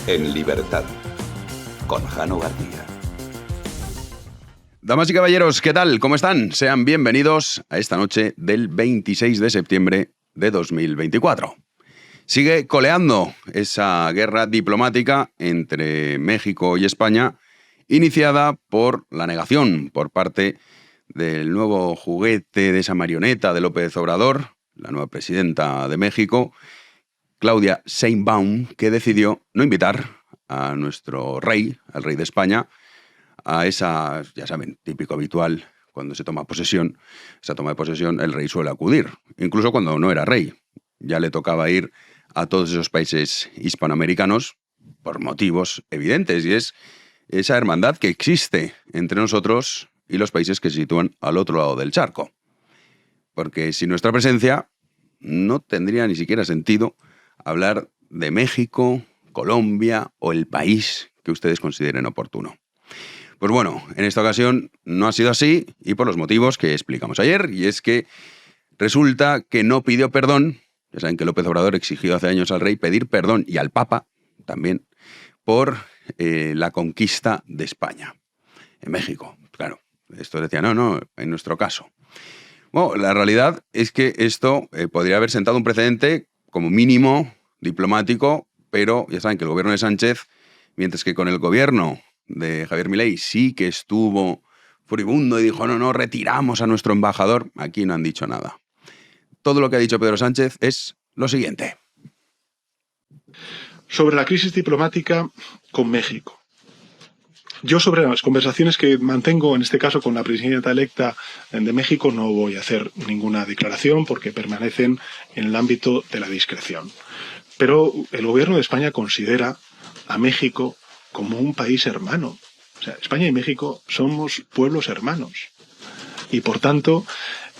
En libertad, con Jano García. Damas y caballeros, ¿qué tal? ¿Cómo están? Sean bienvenidos a esta noche del 26 de septiembre de 2024. Sigue coleando esa guerra diplomática entre México y España, iniciada por la negación por parte del nuevo juguete de esa marioneta de López Obrador, la nueva presidenta de México, Claudia Sheinbaum, que decidió no invitar a nuestro rey, al rey de España, a esa, ya saben, típico habitual, cuando se toma posesión, esa toma de posesión, el rey suele acudir, incluso cuando no era rey. Ya le tocaba ir a todos esos países hispanoamericanos por motivos evidentes, y es esa hermandad que existe entre nosotros y los países que se sitúan al otro lado del charco. Porque sin nuestra presencia no tendría ni siquiera sentido hablar de México, Colombia o el país que ustedes consideren oportuno. Pues bueno, en esta ocasión no ha sido así, y por los motivos que explicamos ayer, y es que resulta que no pidió perdón. Ya saben que López Obrador exigió hace años al rey pedir perdón, y al Papa también, por la conquista de España. En México, claro. Esto decía, no, en nuestro caso. Bueno, la realidad es que esto podría haber sentado un precedente como mínimo diplomático, pero ya saben que el gobierno de Sánchez, mientras que con el gobierno de Javier Milei sí que estuvo furibundo y dijo, no, retiramos a nuestro embajador, aquí no han dicho nada. Todo lo que ha dicho Pedro Sánchez es lo siguiente. Sobre la crisis diplomática con México. Yo sobre las conversaciones que mantengo, en este caso con la presidenta electa de México, no voy a hacer ninguna declaración porque permanecen en el ámbito de la discreción. Pero el gobierno de España considera a México como un país hermano. O sea, España y México somos pueblos hermanos. Y por tanto,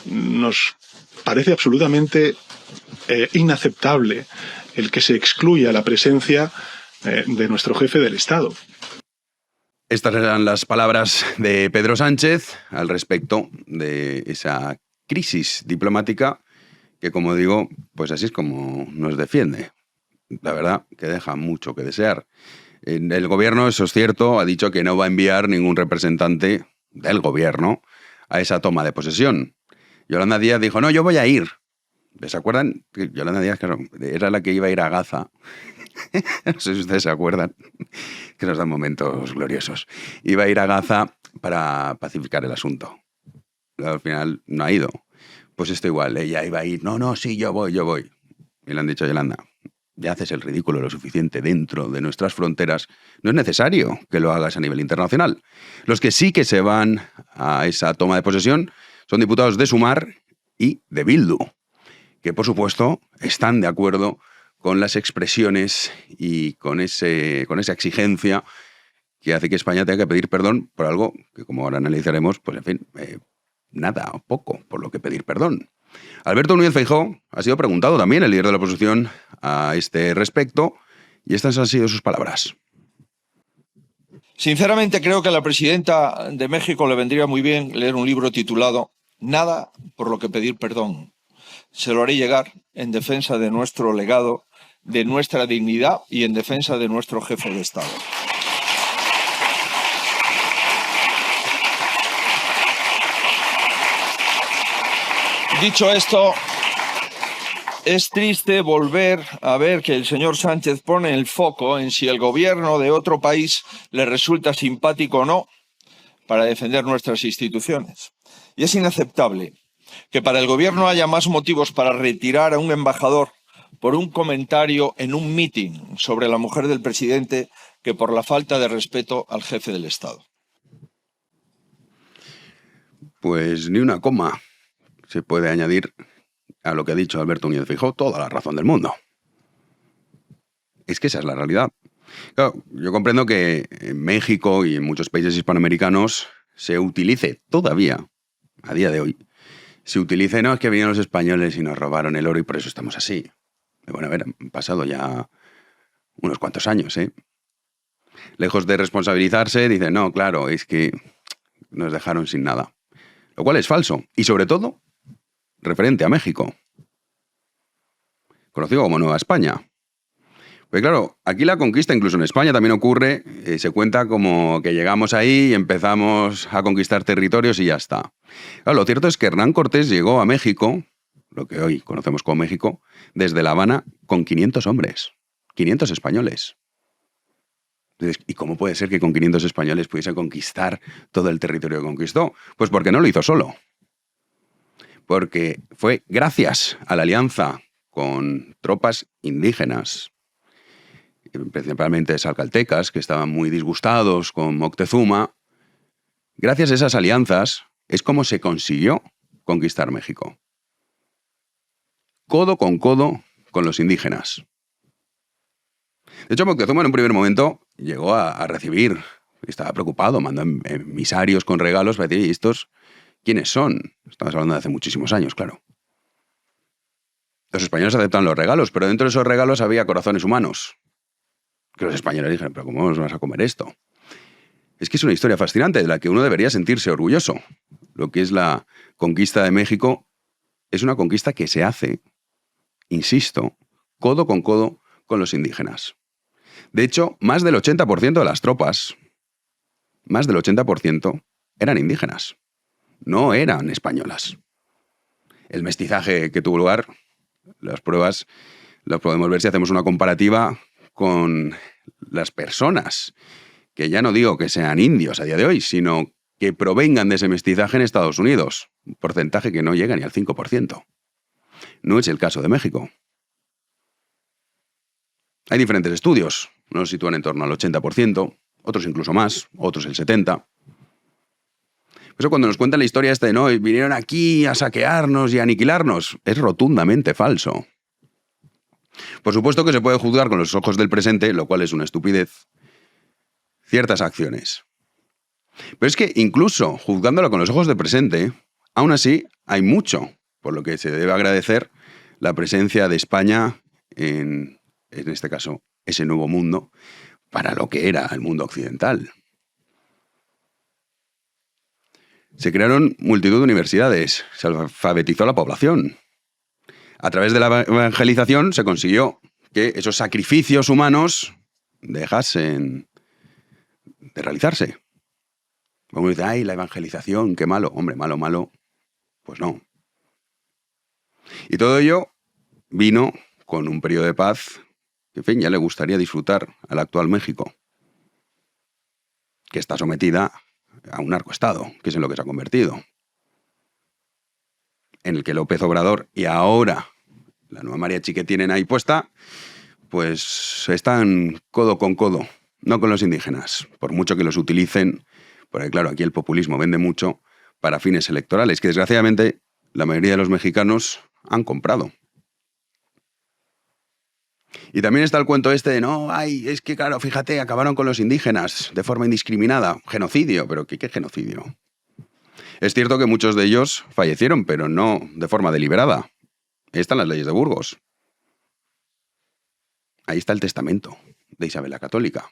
nos parece absolutamente inaceptable el que se excluya la presencia de nuestro jefe del Estado. Estas eran las palabras de Pedro Sánchez al respecto de esa crisis diplomática que, como digo, pues así es como nos defiende. La verdad que deja mucho que desear. El gobierno, eso es cierto, ha dicho que no va a enviar ningún representante del gobierno a esa toma de posesión. Yolanda Díaz dijo, no, yo voy a ir. ¿Se acuerdan? Yolanda Díaz, claro, era la que iba a ir a Gaza. No sé si ustedes se acuerdan, que nos dan momentos gloriosos. Iba a ir a Gaza para pacificar el asunto. Al final no ha ido. Pues esto igual, ella iba a ir, no, sí, yo voy. Y le han dicho, Yolanda, ya haces el ridículo lo suficiente dentro de nuestras fronteras, no es necesario que lo hagas a nivel internacional. Los que sí que se van a esa toma de posesión son diputados de Sumar y de Bildu, que por supuesto están de acuerdo con las expresiones y con esa exigencia que hace que España tenga que pedir perdón por algo que, como ahora analizaremos, pues en fin, nada o poco por lo que pedir perdón. Alberto Núñez Feijóo ha sido preguntado también, el líder de la oposición, a este respecto, y estas han sido sus palabras. Sinceramente creo que a la presidenta de México le vendría muy bien leer un libro titulado Nada por lo que pedir perdón. Se lo haré llegar en defensa de nuestro legado, de nuestra dignidad y en defensa de nuestro jefe de Estado. Dicho esto, es triste volver a ver que el señor Sánchez pone el foco en si el gobierno de otro país le resulta simpático o no para defender nuestras instituciones. Y es inaceptable que para el gobierno haya más motivos para retirar a un embajador por un comentario en un mitin sobre la mujer del presidente que por la falta de respeto al jefe del Estado. Pues ni una coma se puede añadir a lo que ha dicho Alberto Núñez Feijóo, toda la razón del mundo. Es que esa es la realidad. Claro, yo comprendo que en México y en muchos países hispanoamericanos se utilice todavía, a día de hoy, se utilice, no, es que vinieron los españoles y nos robaron el oro y por eso estamos así. Bueno, a ver, han pasado ya unos cuantos años, ¿eh? Lejos de responsabilizarse, dicen, no, claro, es que nos dejaron sin nada. Lo cual es falso. Y sobre todo, referente a México, conocido como Nueva España. Pero claro, aquí la conquista, incluso en España también ocurre, se cuenta como que llegamos ahí y empezamos a conquistar territorios y ya está. Claro, lo cierto es que Hernán Cortés llegó a México, lo que hoy conocemos como México, desde La Habana con 500 hombres, 500 españoles. Entonces, ¿y cómo puede ser que con 500 españoles pudiese conquistar todo el territorio que conquistó? Pues porque no lo hizo solo. Porque fue gracias a la alianza con tropas indígenas, principalmente salcaltecas, que estaban muy disgustados con Moctezuma. Gracias a esas alianzas es como se consiguió conquistar México. Codo con los indígenas. De hecho, Moctezuma en un primer momento llegó a recibir, estaba preocupado, mandó emisarios con regalos para decir, ¿y estos quiénes son? Estamos hablando de hace muchísimos años, claro. Los españoles aceptan los regalos, pero dentro de esos regalos había corazones humanos. Que los españoles dijeron, ¿pero cómo nos vas a comer esto? Es que es una historia fascinante de la que uno debería sentirse orgulloso. Lo que es la conquista de México es una conquista que se hace, insisto, codo con los indígenas. De hecho, más del 80% de las tropas, más del 80%, eran indígenas. No eran españolas. El mestizaje que tuvo lugar, las pruebas las podemos ver si hacemos una comparativa con las personas, que ya no digo que sean indios a día de hoy, sino que provengan de ese mestizaje en Estados Unidos, un porcentaje que no llega ni al 5%. No es el caso de México. Hay diferentes estudios, unos sitúan en torno al 80%, otros incluso más, otros el 70%. Por eso cuando nos cuentan la historia esta de no, vinieron aquí a saquearnos y a aniquilarnos, es rotundamente falso. Por supuesto que se puede juzgar con los ojos del presente, lo cual es una estupidez, ciertas acciones. Pero es que incluso juzgándolo con los ojos del presente, aún así hay mucho por lo que se debe agradecer la presencia de España en este caso, ese nuevo mundo, para lo que era el mundo occidental. Se crearon multitud de universidades, se alfabetizó a la población. A través de la evangelización se consiguió que esos sacrificios humanos dejasen de realizarse. Como dice, ay, la evangelización, qué malo. Hombre, malo, pues no. Y todo ello vino con un periodo de paz que, en fin, ya le gustaría disfrutar al actual México, que está sometida a un narcoestado, que es en lo que se ha convertido, en el que López Obrador y ahora la nueva mariachi que tienen ahí puesta, pues están codo con codo, no con los indígenas, por mucho que los utilicen, porque claro, aquí el populismo vende mucho para fines electorales, que desgraciadamente la mayoría de los mexicanos han comprado. Y también está el cuento este de, no, ay, es que claro, fíjate, acabaron con los indígenas de forma indiscriminada. Genocidio, pero ¿qué genocidio? Es cierto que muchos de ellos fallecieron, pero no de forma deliberada. Ahí están las leyes de Burgos. Ahí está el testamento de Isabel la Católica.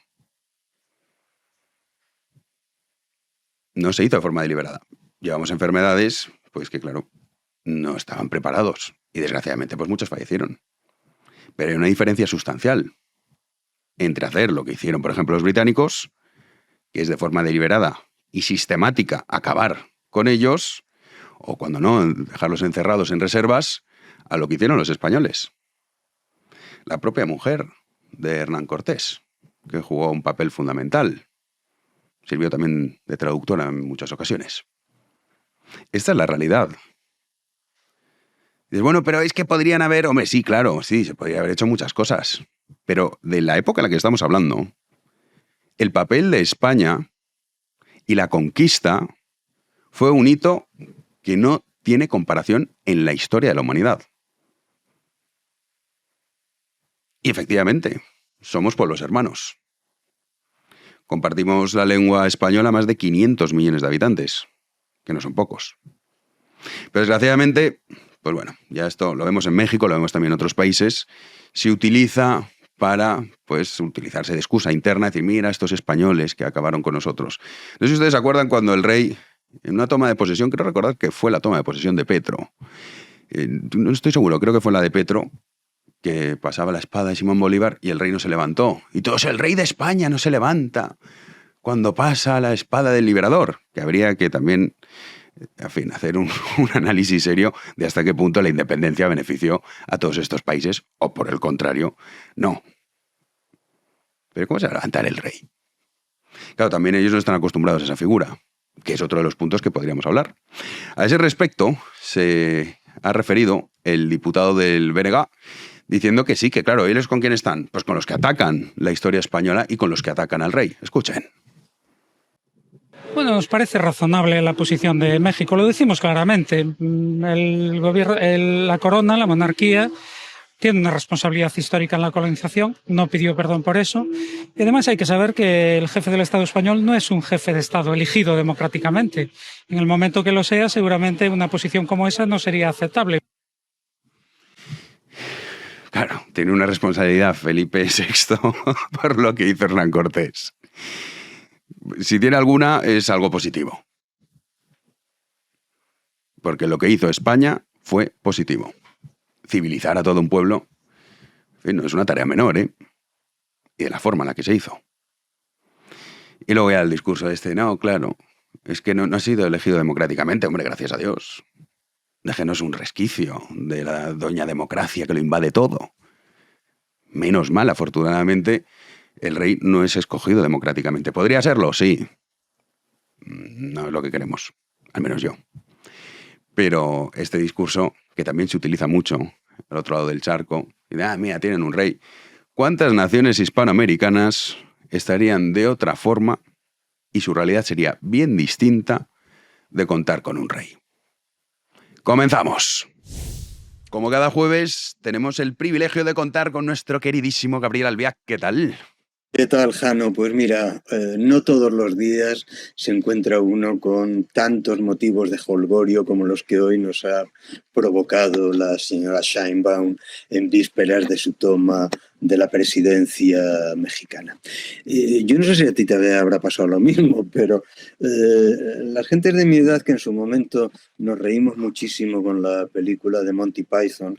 No se hizo de forma deliberada. Llevamos enfermedades, pues que claro, no estaban preparados. Y desgraciadamente, pues muchos fallecieron. Pero hay una diferencia sustancial entre hacer lo que hicieron, por ejemplo, los británicos, que es de forma deliberada y sistemática acabar con ellos, o cuando no, dejarlos encerrados en reservas, a lo que hicieron los españoles. La propia mujer de Hernán Cortés, que jugó un papel fundamental, sirvió también de traductora en muchas ocasiones. Esta es la realidad. Dices, bueno, pero es que podrían haber... Hombre, sí, claro, sí, se podría haber hecho muchas cosas. Pero de la época en la que estamos hablando, el papel de España y la conquista fue un hito que no tiene comparación en la historia de la humanidad. Y efectivamente, somos pueblos hermanos. Compartimos la lengua española más de 500 millones de habitantes, que no son pocos. Pero desgraciadamente... Pues bueno, ya esto lo vemos en México, lo vemos también en otros países, se utiliza para, pues, utilizarse de excusa interna, decir, mira, estos españoles que acabaron con nosotros. No sé si ustedes se acuerdan cuando el rey, en una toma de posesión, creo recordar que fue la toma de posesión de Petro, no estoy seguro, creo que fue la de Petro, que pasaba la espada de Simón Bolívar y el rey no se levantó. Y todos, el rey de España no se levanta cuando pasa la espada del liberador. Que habría que también, en fin, hacer un análisis serio de hasta qué punto la independencia benefició a todos estos países, o por el contrario, no. Pero ¿cómo se va a levantar el rey? Claro, también ellos no están acostumbrados a esa figura, que es otro de los puntos que podríamos hablar. A ese respecto se ha referido el diputado del BNG diciendo que sí, que claro, ¿ellos con quién están? Pues con los que atacan la historia española y con los que atacan al rey. Escuchen. Bueno, nos parece razonable la posición de México, lo decimos claramente. El gobierno, la corona, la monarquía, tiene una responsabilidad histórica en la colonización, no pidió perdón por eso. Y además hay que saber que el jefe del Estado español no es un jefe de Estado elegido democráticamente. En el momento que lo sea, seguramente una posición como esa no sería aceptable. Claro, tiene una responsabilidad Felipe VI por lo que hizo Hernán Cortés. Si tiene alguna, es algo positivo. Porque lo que hizo España fue positivo. Civilizar a todo un pueblo, en fin, no es una tarea menor, ¿eh? Y de la forma en la que se hizo. Y luego ya el discurso no, claro, es que no ha sido elegido democráticamente, hombre, gracias a Dios. Déjenos un resquicio de la doña democracia que lo invade todo. Menos mal, afortunadamente, el rey no es escogido democráticamente. ¿Podría serlo? Sí. No es lo que queremos, al menos yo. Pero este discurso, que también se utiliza mucho al otro lado del charco, y mira, tienen un rey. ¿Cuántas naciones hispanoamericanas estarían de otra forma y su realidad sería bien distinta de contar con un rey? ¡Comenzamos! Como cada jueves, tenemos el privilegio de contar con nuestro queridísimo Gabriel Albiac. ¿Qué tal? ¿Qué tal, Jano? Pues mira, no todos los días se encuentra uno con tantos motivos de jolgorio como los que hoy nos ha provocado la señora Sheinbaum en vísperas de su toma de la presidencia mexicana. Yo no sé si a ti te habrá pasado lo mismo, pero las gentes de mi edad que en su momento nos reímos muchísimo con la película de Monty Python,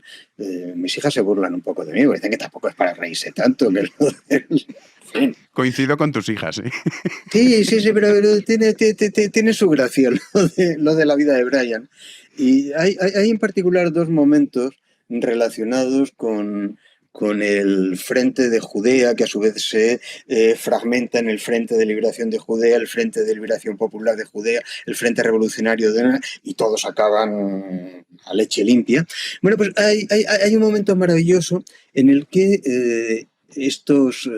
mis hijas se burlan un poco de mí, porque dicen que tampoco es para reírse tanto, que lo del... Coincido con tus hijas, ¿eh? Sí, pero tiene su gracia lo de la vida de Brian. Y hay en particular dos momentos relacionados con el Frente de Judea, que a su vez se fragmenta en el Frente de Liberación de Judea, el Frente de Liberación Popular de Judea, el Frente Revolucionario y todos acaban a leche limpia. Bueno, pues hay un momento maravilloso en el que estos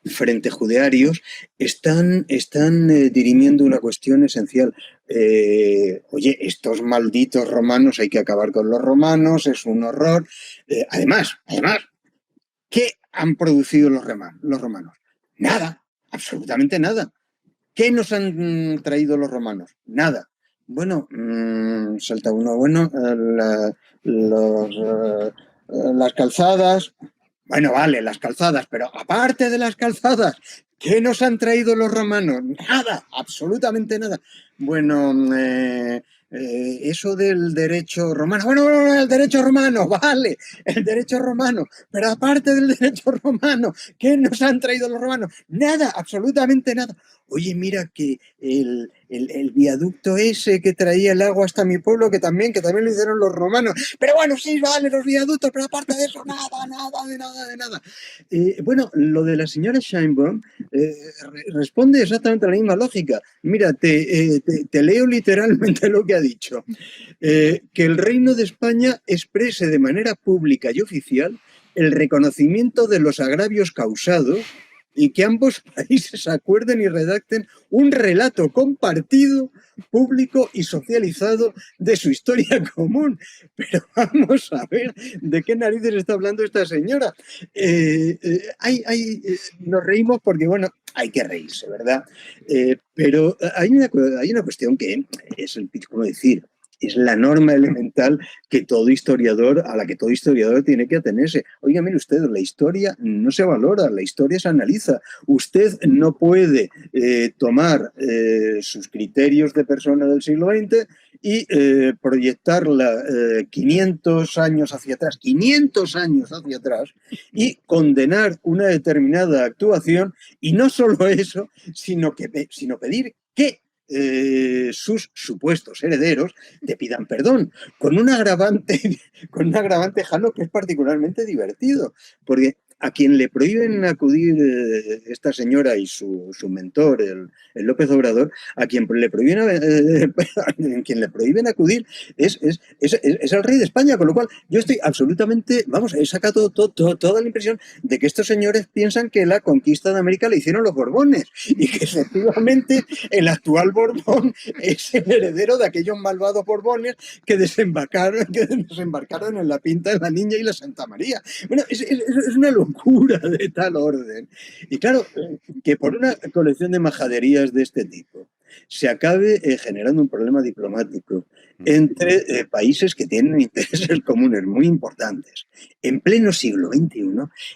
frentes judearios están dirimiendo una cuestión esencial. Oye, estos malditos romanos, hay que acabar con los romanos, es un horror. Además, ¿qué han producido los romanos? Nada, absolutamente nada. ¿Qué nos han traído los romanos? Nada. Bueno, salta uno, las calzadas. Bueno, vale, las calzadas, pero aparte de las calzadas, ¿qué nos han traído los romanos? Nada, absolutamente nada. Bueno, eso del derecho romano. Bueno, el derecho romano, vale, el derecho romano, pero aparte del derecho romano, ¿qué nos han traído los romanos? Nada, absolutamente nada. Oye, mira que el viaducto ese que traía el agua hasta mi pueblo, que también lo hicieron los romanos. Pero bueno, sí, vale, los viaductos, pero aparte de eso, nada. Bueno, lo de la señora Sheinbaum responde exactamente a la misma lógica. Mira, te leo literalmente lo que ha dicho. Que el Reino de España exprese de manera pública y oficial el reconocimiento de los agravios causados y que ambos países acuerden y redacten un relato compartido, público y socializado de su historia común. Pero vamos a ver de qué narices está hablando esta señora. Nos reímos porque, bueno, hay que reírse, ¿verdad? Pero hay una cuestión que es, ¿cómo decir?, es la norma elemental a la que todo historiador tiene que atenerse. Oiga, mire usted, la historia no se valora, la historia se analiza. Usted no puede tomar sus criterios de persona del siglo XX y proyectarla 500 años hacia atrás, y condenar una determinada actuación, y no solo eso, sino pedir que sus supuestos herederos te pidan perdón, con un agravante, Jano, que es particularmente divertido, porque a quien le prohíben acudir esta señora y su mentor, el López Obrador, a quien le prohíben acudir es el rey de España, con lo cual yo estoy absolutamente, he sacado toda la impresión de que estos señores piensan que la conquista de América la hicieron los Borbones y que efectivamente el actual Borbón es el heredero de aquellos malvados Borbones que desembarcaron en la Pinta de la Niña y la Santa María. Bueno, es una locura de tal orden. Y claro, que por una colección de majaderías de este tipo se acabe generando un problema diplomático entre países que tienen intereses comunes muy importantes en pleno siglo XXI,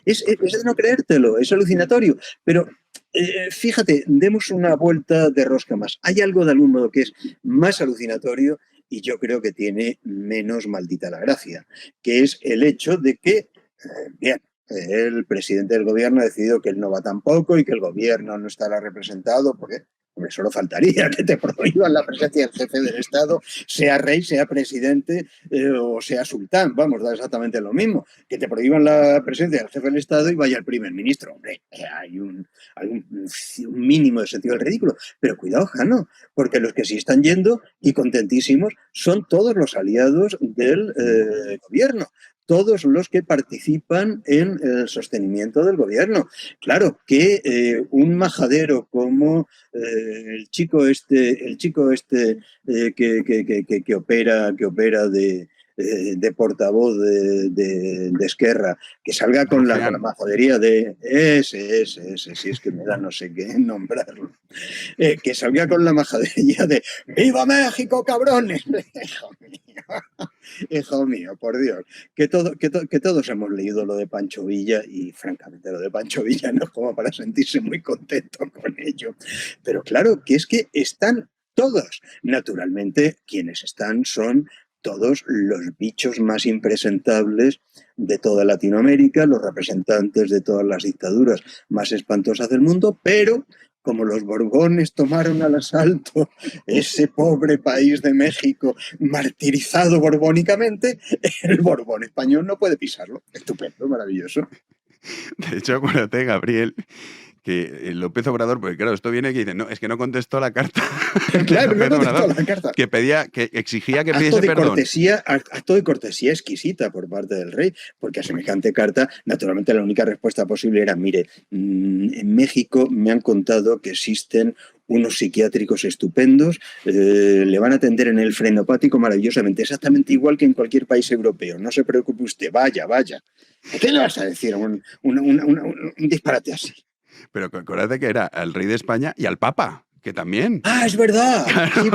es de no creértelo, es alucinatorio. Pero fíjate, demos una vuelta de rosca más. Hay algo de algún modo que es más alucinatorio y yo creo que tiene menos maldita la gracia, que es el hecho de que, bien, el presidente del gobierno ha decidido que él no va tampoco y que el gobierno no estará representado porque, hombre, solo faltaría que te prohíban la presencia del jefe del Estado, sea rey, sea presidente o sea sultán. Vamos, da exactamente lo mismo. Que te prohíban la presencia del jefe del Estado y vaya el primer ministro. Hombre, hay un mínimo de sentido del ridículo. Pero cuidado, Jano, porque los que sí están yendo y contentísimos son todos los aliados del gobierno. Todos los que participan en el sostenimiento del gobierno. Claro, que un majadero como el chico este que opera de portavoz de Esquerra, que salga con la majadería de ese, si es que me da no sé qué nombrarlo, que salga con la majadería de ¡Viva México, cabrones! Hijo mío, por Dios, que todos hemos leído lo de Pancho Villa y francamente lo de Pancho Villa no es como para sentirse muy contento con ello. Pero claro, que es que están todos. Naturalmente, quienes están son todos los bichos más impresentables de toda Latinoamérica, los representantes de todas las dictaduras más espantosas del mundo, pero como los Borbones tomaron al asalto ese pobre país de México martirizado borbónicamente, el Borbón español no puede pisarlo. Estupendo, maravilloso. De hecho, acuérdate, Gabriel, que López Obrador, porque claro, esto viene que dice, no, es que no contestó la carta. Claro, no contestó la carta. Que exigía que pidiese perdón. Acto de cortesía exquisita por parte del rey, porque a semejante carta, naturalmente la única respuesta posible era, mire, en México me han contado que existen unos psiquiátricos estupendos, le van a atender en el frenopático maravillosamente, exactamente igual que en cualquier país europeo. No se preocupe usted, vaya. ¿Qué le vas a decir un disparate así? Pero acuérdate que era al rey de España y al Papa, que también. ¡Ah, es verdad! Claro, sí,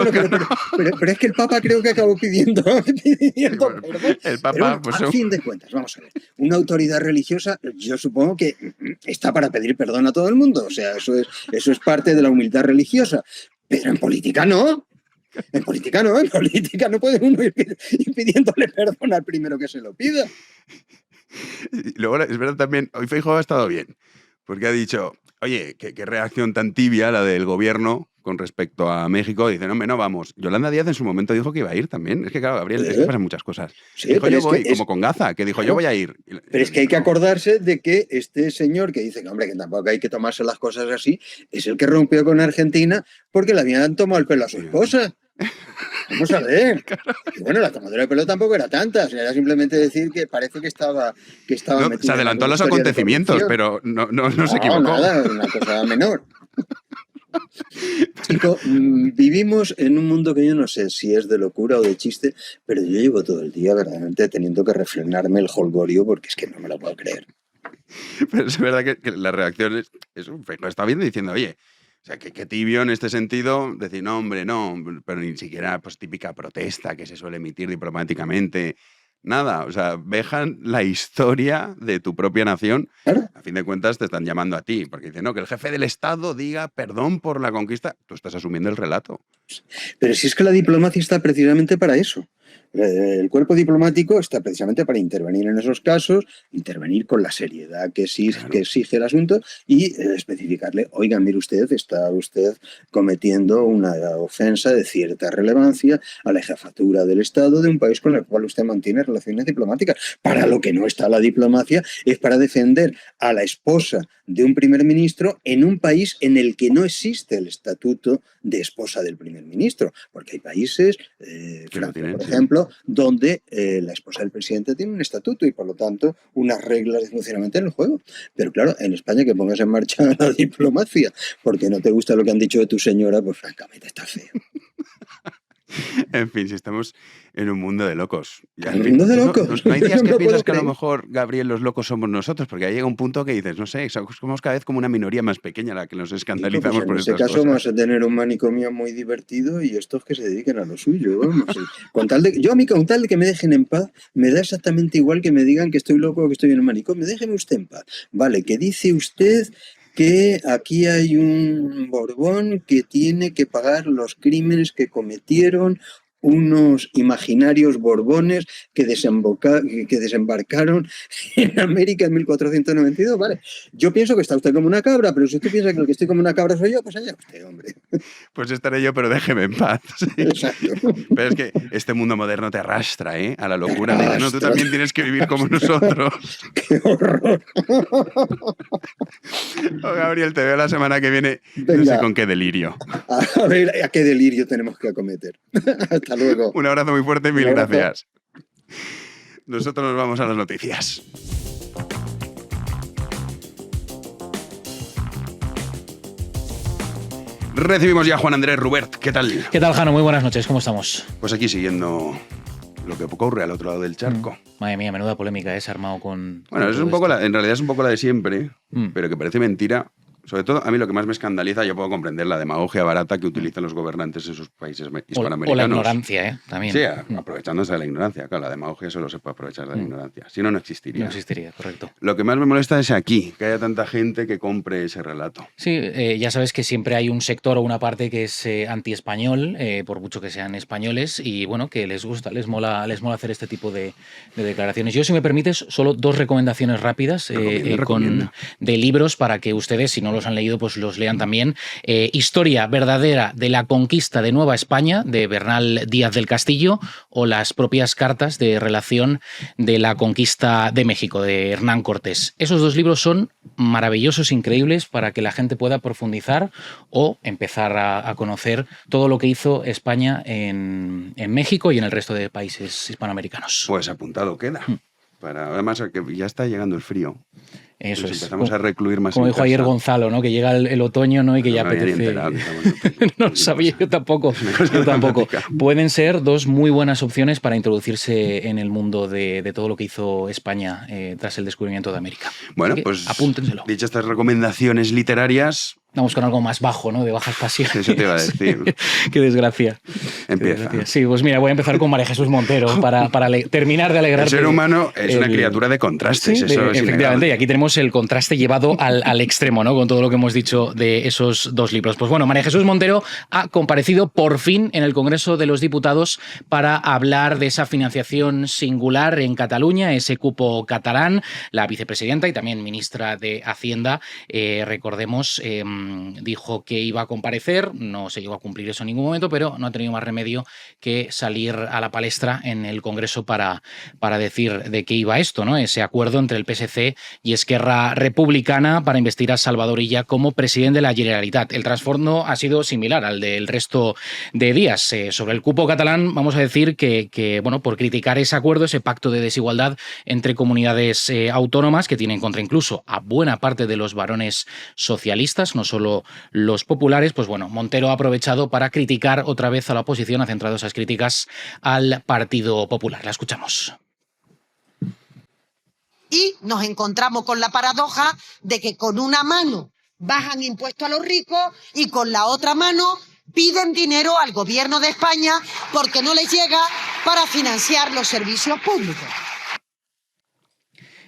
pero es que el Papa creo que acabó pidiendo perdón. El Papa, pero, a fin de cuentas, vamos a ver. Una autoridad religiosa, yo supongo que está para pedir perdón a todo el mundo. O sea, eso es parte de la humildad religiosa. Pero en política no. En política no puede uno ir pidiéndole perdón al primero que se lo pida. Y luego, es verdad también, hoy Feijóo ha estado bien. Porque ha dicho, oye, qué reacción tan tibia la del gobierno con respecto a México. Dice, no, vamos. Yolanda Díaz en su momento dijo que iba a ir también. Es que claro, Gabriel, es que pasan muchas cosas. Sí, dijo, yo voy, como con Gaza, que dijo, claro, yo voy a ir. Pero es que hay que acordarse de que este señor que dice que, hombre, que tampoco hay que tomarse las cosas así, es el que rompió con Argentina porque le habían tomado el pelo a su esposa. Vamos a ver. Y bueno, la tomadura de pelo tampoco era tanta, era simplemente decir que parece que estaba no, se adelantó a los acontecimientos, pero no se equivocó. Nada, una cosa menor. Chico, vivimos en un mundo que yo no sé si es de locura o de chiste, pero yo llevo todo el día verdaderamente teniendo que refrenarme el holgorio porque es que no me lo puedo creer. Pero es verdad que la reacción es un fake. Lo está viendo diciendo, oye, o sea, que tibio en este sentido, decir, no, hombre, no, pero ni siquiera pues típica protesta que se suele emitir diplomáticamente. nada. O sea, vejan la historia de tu propia nación. Claro. A fin de cuentas te están llamando a ti, porque dicen, no, que el jefe del Estado diga perdón por la conquista. Tú estás asumiendo el relato. Pero si es que la diplomacia está precisamente para eso. El cuerpo diplomático está precisamente para intervenir en esos casos, intervenir con la seriedad que exige el asunto y especificarle, oiga, mire usted, está usted cometiendo una ofensa de cierta relevancia a la jefatura del Estado de un país con el cual usted mantiene relaciones diplomáticas. Para lo que no está la diplomacia es para defender a la esposa de un primer ministro en un país en el que no existe el estatuto de esposa del primer ministro, porque hay países, Francia, por ejemplo, donde la esposa del presidente tiene un estatuto y por lo tanto unas reglas de funcionamiento en el juego. Pero claro, en España que pongas en marcha la diplomacia porque no te gusta lo que han dicho de tu señora, pues francamente está feo. En fin, si estamos en un mundo de locos. ¿Un mundo de locos? No hay días que No piensas puedo que a lo creer. mejor, Gabriel, los locos somos nosotros, porque ahí llega un punto que dices, no sé, somos cada vez como una minoría más pequeña la que nos escandalizamos Pues por en este estas caso cosas. vamos a tener un manicomio muy divertido y estos que se dediquen a lo suyo. Vamos. Con tal de que me dejen en paz, me da exactamente igual que me digan que estoy loco o que estoy en el manicomio. Déjeme usted en paz. Vale, que dice usted que aquí hay un Borbón que tiene que pagar los crímenes que cometieron unos imaginarios borbones que desembarcaron en América en 1492, ¿vale? Yo pienso que está usted como una cabra, pero si usted piensa que el que estoy como una cabra soy yo, pues allá usted, hombre. Pues estaré yo, pero déjeme en paz. Sí. Exacto. Pero es que este mundo moderno te arrastra, ¿eh? A la locura. Dice, no, tú también tienes que vivir como nosotros. ¡Qué horror! Oh, Gabriel, te veo la semana que viene. No Venga. sé con qué delirio. A ver, ¿a qué delirio tenemos que acometer? Hasta luego. Un abrazo muy fuerte, mil Un abrazo. gracias. Nosotros nos vamos a las noticias. Recibimos ya a Juan Andrés Rubert. ¿Qué tal? ¿Qué tal, Jano? Muy buenas noches, ¿cómo estamos? Pues aquí siguiendo lo que ocurre al otro lado del charco. Madre mía, menuda polémica, se ha armado con... Bueno, con es todo un poco esto. en realidad es un poco la de siempre, Mm. pero que parece mentira. Sobre todo, a mí lo que más me escandaliza, yo puedo comprender la demagogia barata que utilizan los gobernantes en sus países hispanoamericanos. O la ignorancia, también. Sí, aprovechándose de la ignorancia. Claro, la demagogia solo se puede aprovechar de la ignorancia. Si no, no existiría. No existiría, correcto. Lo que más me molesta es aquí, que haya tanta gente que compre ese relato. Sí, ya sabes que siempre hay un sector o una parte que es anti-español, por mucho que sean españoles, y bueno, que les gusta, les mola hacer este tipo de declaraciones. Yo, si me permites, solo dos recomendaciones rápidas Recomienda. de libros para que ustedes, si no los han leído, pues los lean también. Historia verdadera de la conquista de Nueva España, de Bernal Díaz del Castillo, o las propias cartas de relación de la conquista de México, de Hernán Cortés. Esos dos libros son maravillosos, increíbles, para que la gente pueda profundizar o empezar a conocer todo lo que hizo España en México y en el resto de países hispanoamericanos. Pues apuntado queda. Además, que ya está llegando el frío. Eso Pues es. empezamos a recluir más Como en dijo ayer casa. Gonzalo, ¿no? Que llega el otoño, ¿no? Y que ya No me había ni apetece. enterado que estamos en- No lo sabía, yo tampoco. Es una cosa Yo tampoco. dramática. Pueden ser dos muy buenas opciones para introducirse en el mundo de todo lo que hizo España tras el descubrimiento de América. Bueno, Así que pues apúntenselo. dichas estas recomendaciones literarias, Vamos con algo más bajo, ¿no? De bajas pasiones. eso te iba a decir. Qué desgracia. Qué Empieza. desgracia. Sí, pues mira, voy a empezar con María Jesús Montero para terminar de El alegrarte. ser humano es una el- criatura de contrastes, Sí, eso es efectivamente, innegable. y aquí tenemos el contraste llevado al extremo, ¿no? Con todo lo que hemos dicho de esos dos libros. Pues bueno, María Jesús Montero ha comparecido por fin en el Congreso de los Diputados para hablar de esa financiación singular en Cataluña, ese cupo catalán. La vicepresidenta y también ministra de Hacienda, recordemos, dijo que iba a comparecer, no se llegó a cumplir eso en ningún momento, pero no ha tenido más remedio que salir a la palestra en el Congreso para decir de qué iba esto, ¿no? Ese acuerdo entre el PSC y Esquerra Republicana para investir a Salvador Illa como presidente de la Generalitat. El trasfondo ha sido similar al del resto de días. Sobre el cupo catalán, vamos a decir que, bueno, por criticar ese acuerdo, ese pacto de desigualdad entre comunidades autónomas, que tiene en contra incluso a buena parte de los varones socialistas, no solo los populares, pues bueno, Montero ha aprovechado para criticar otra vez a la oposición, ha centrado esas críticas al Partido Popular. La escuchamos. Y nos encontramos con la paradoja de que con una mano bajan impuestos a los ricos y con la otra mano piden dinero al gobierno de España porque no les llega para financiar los servicios públicos.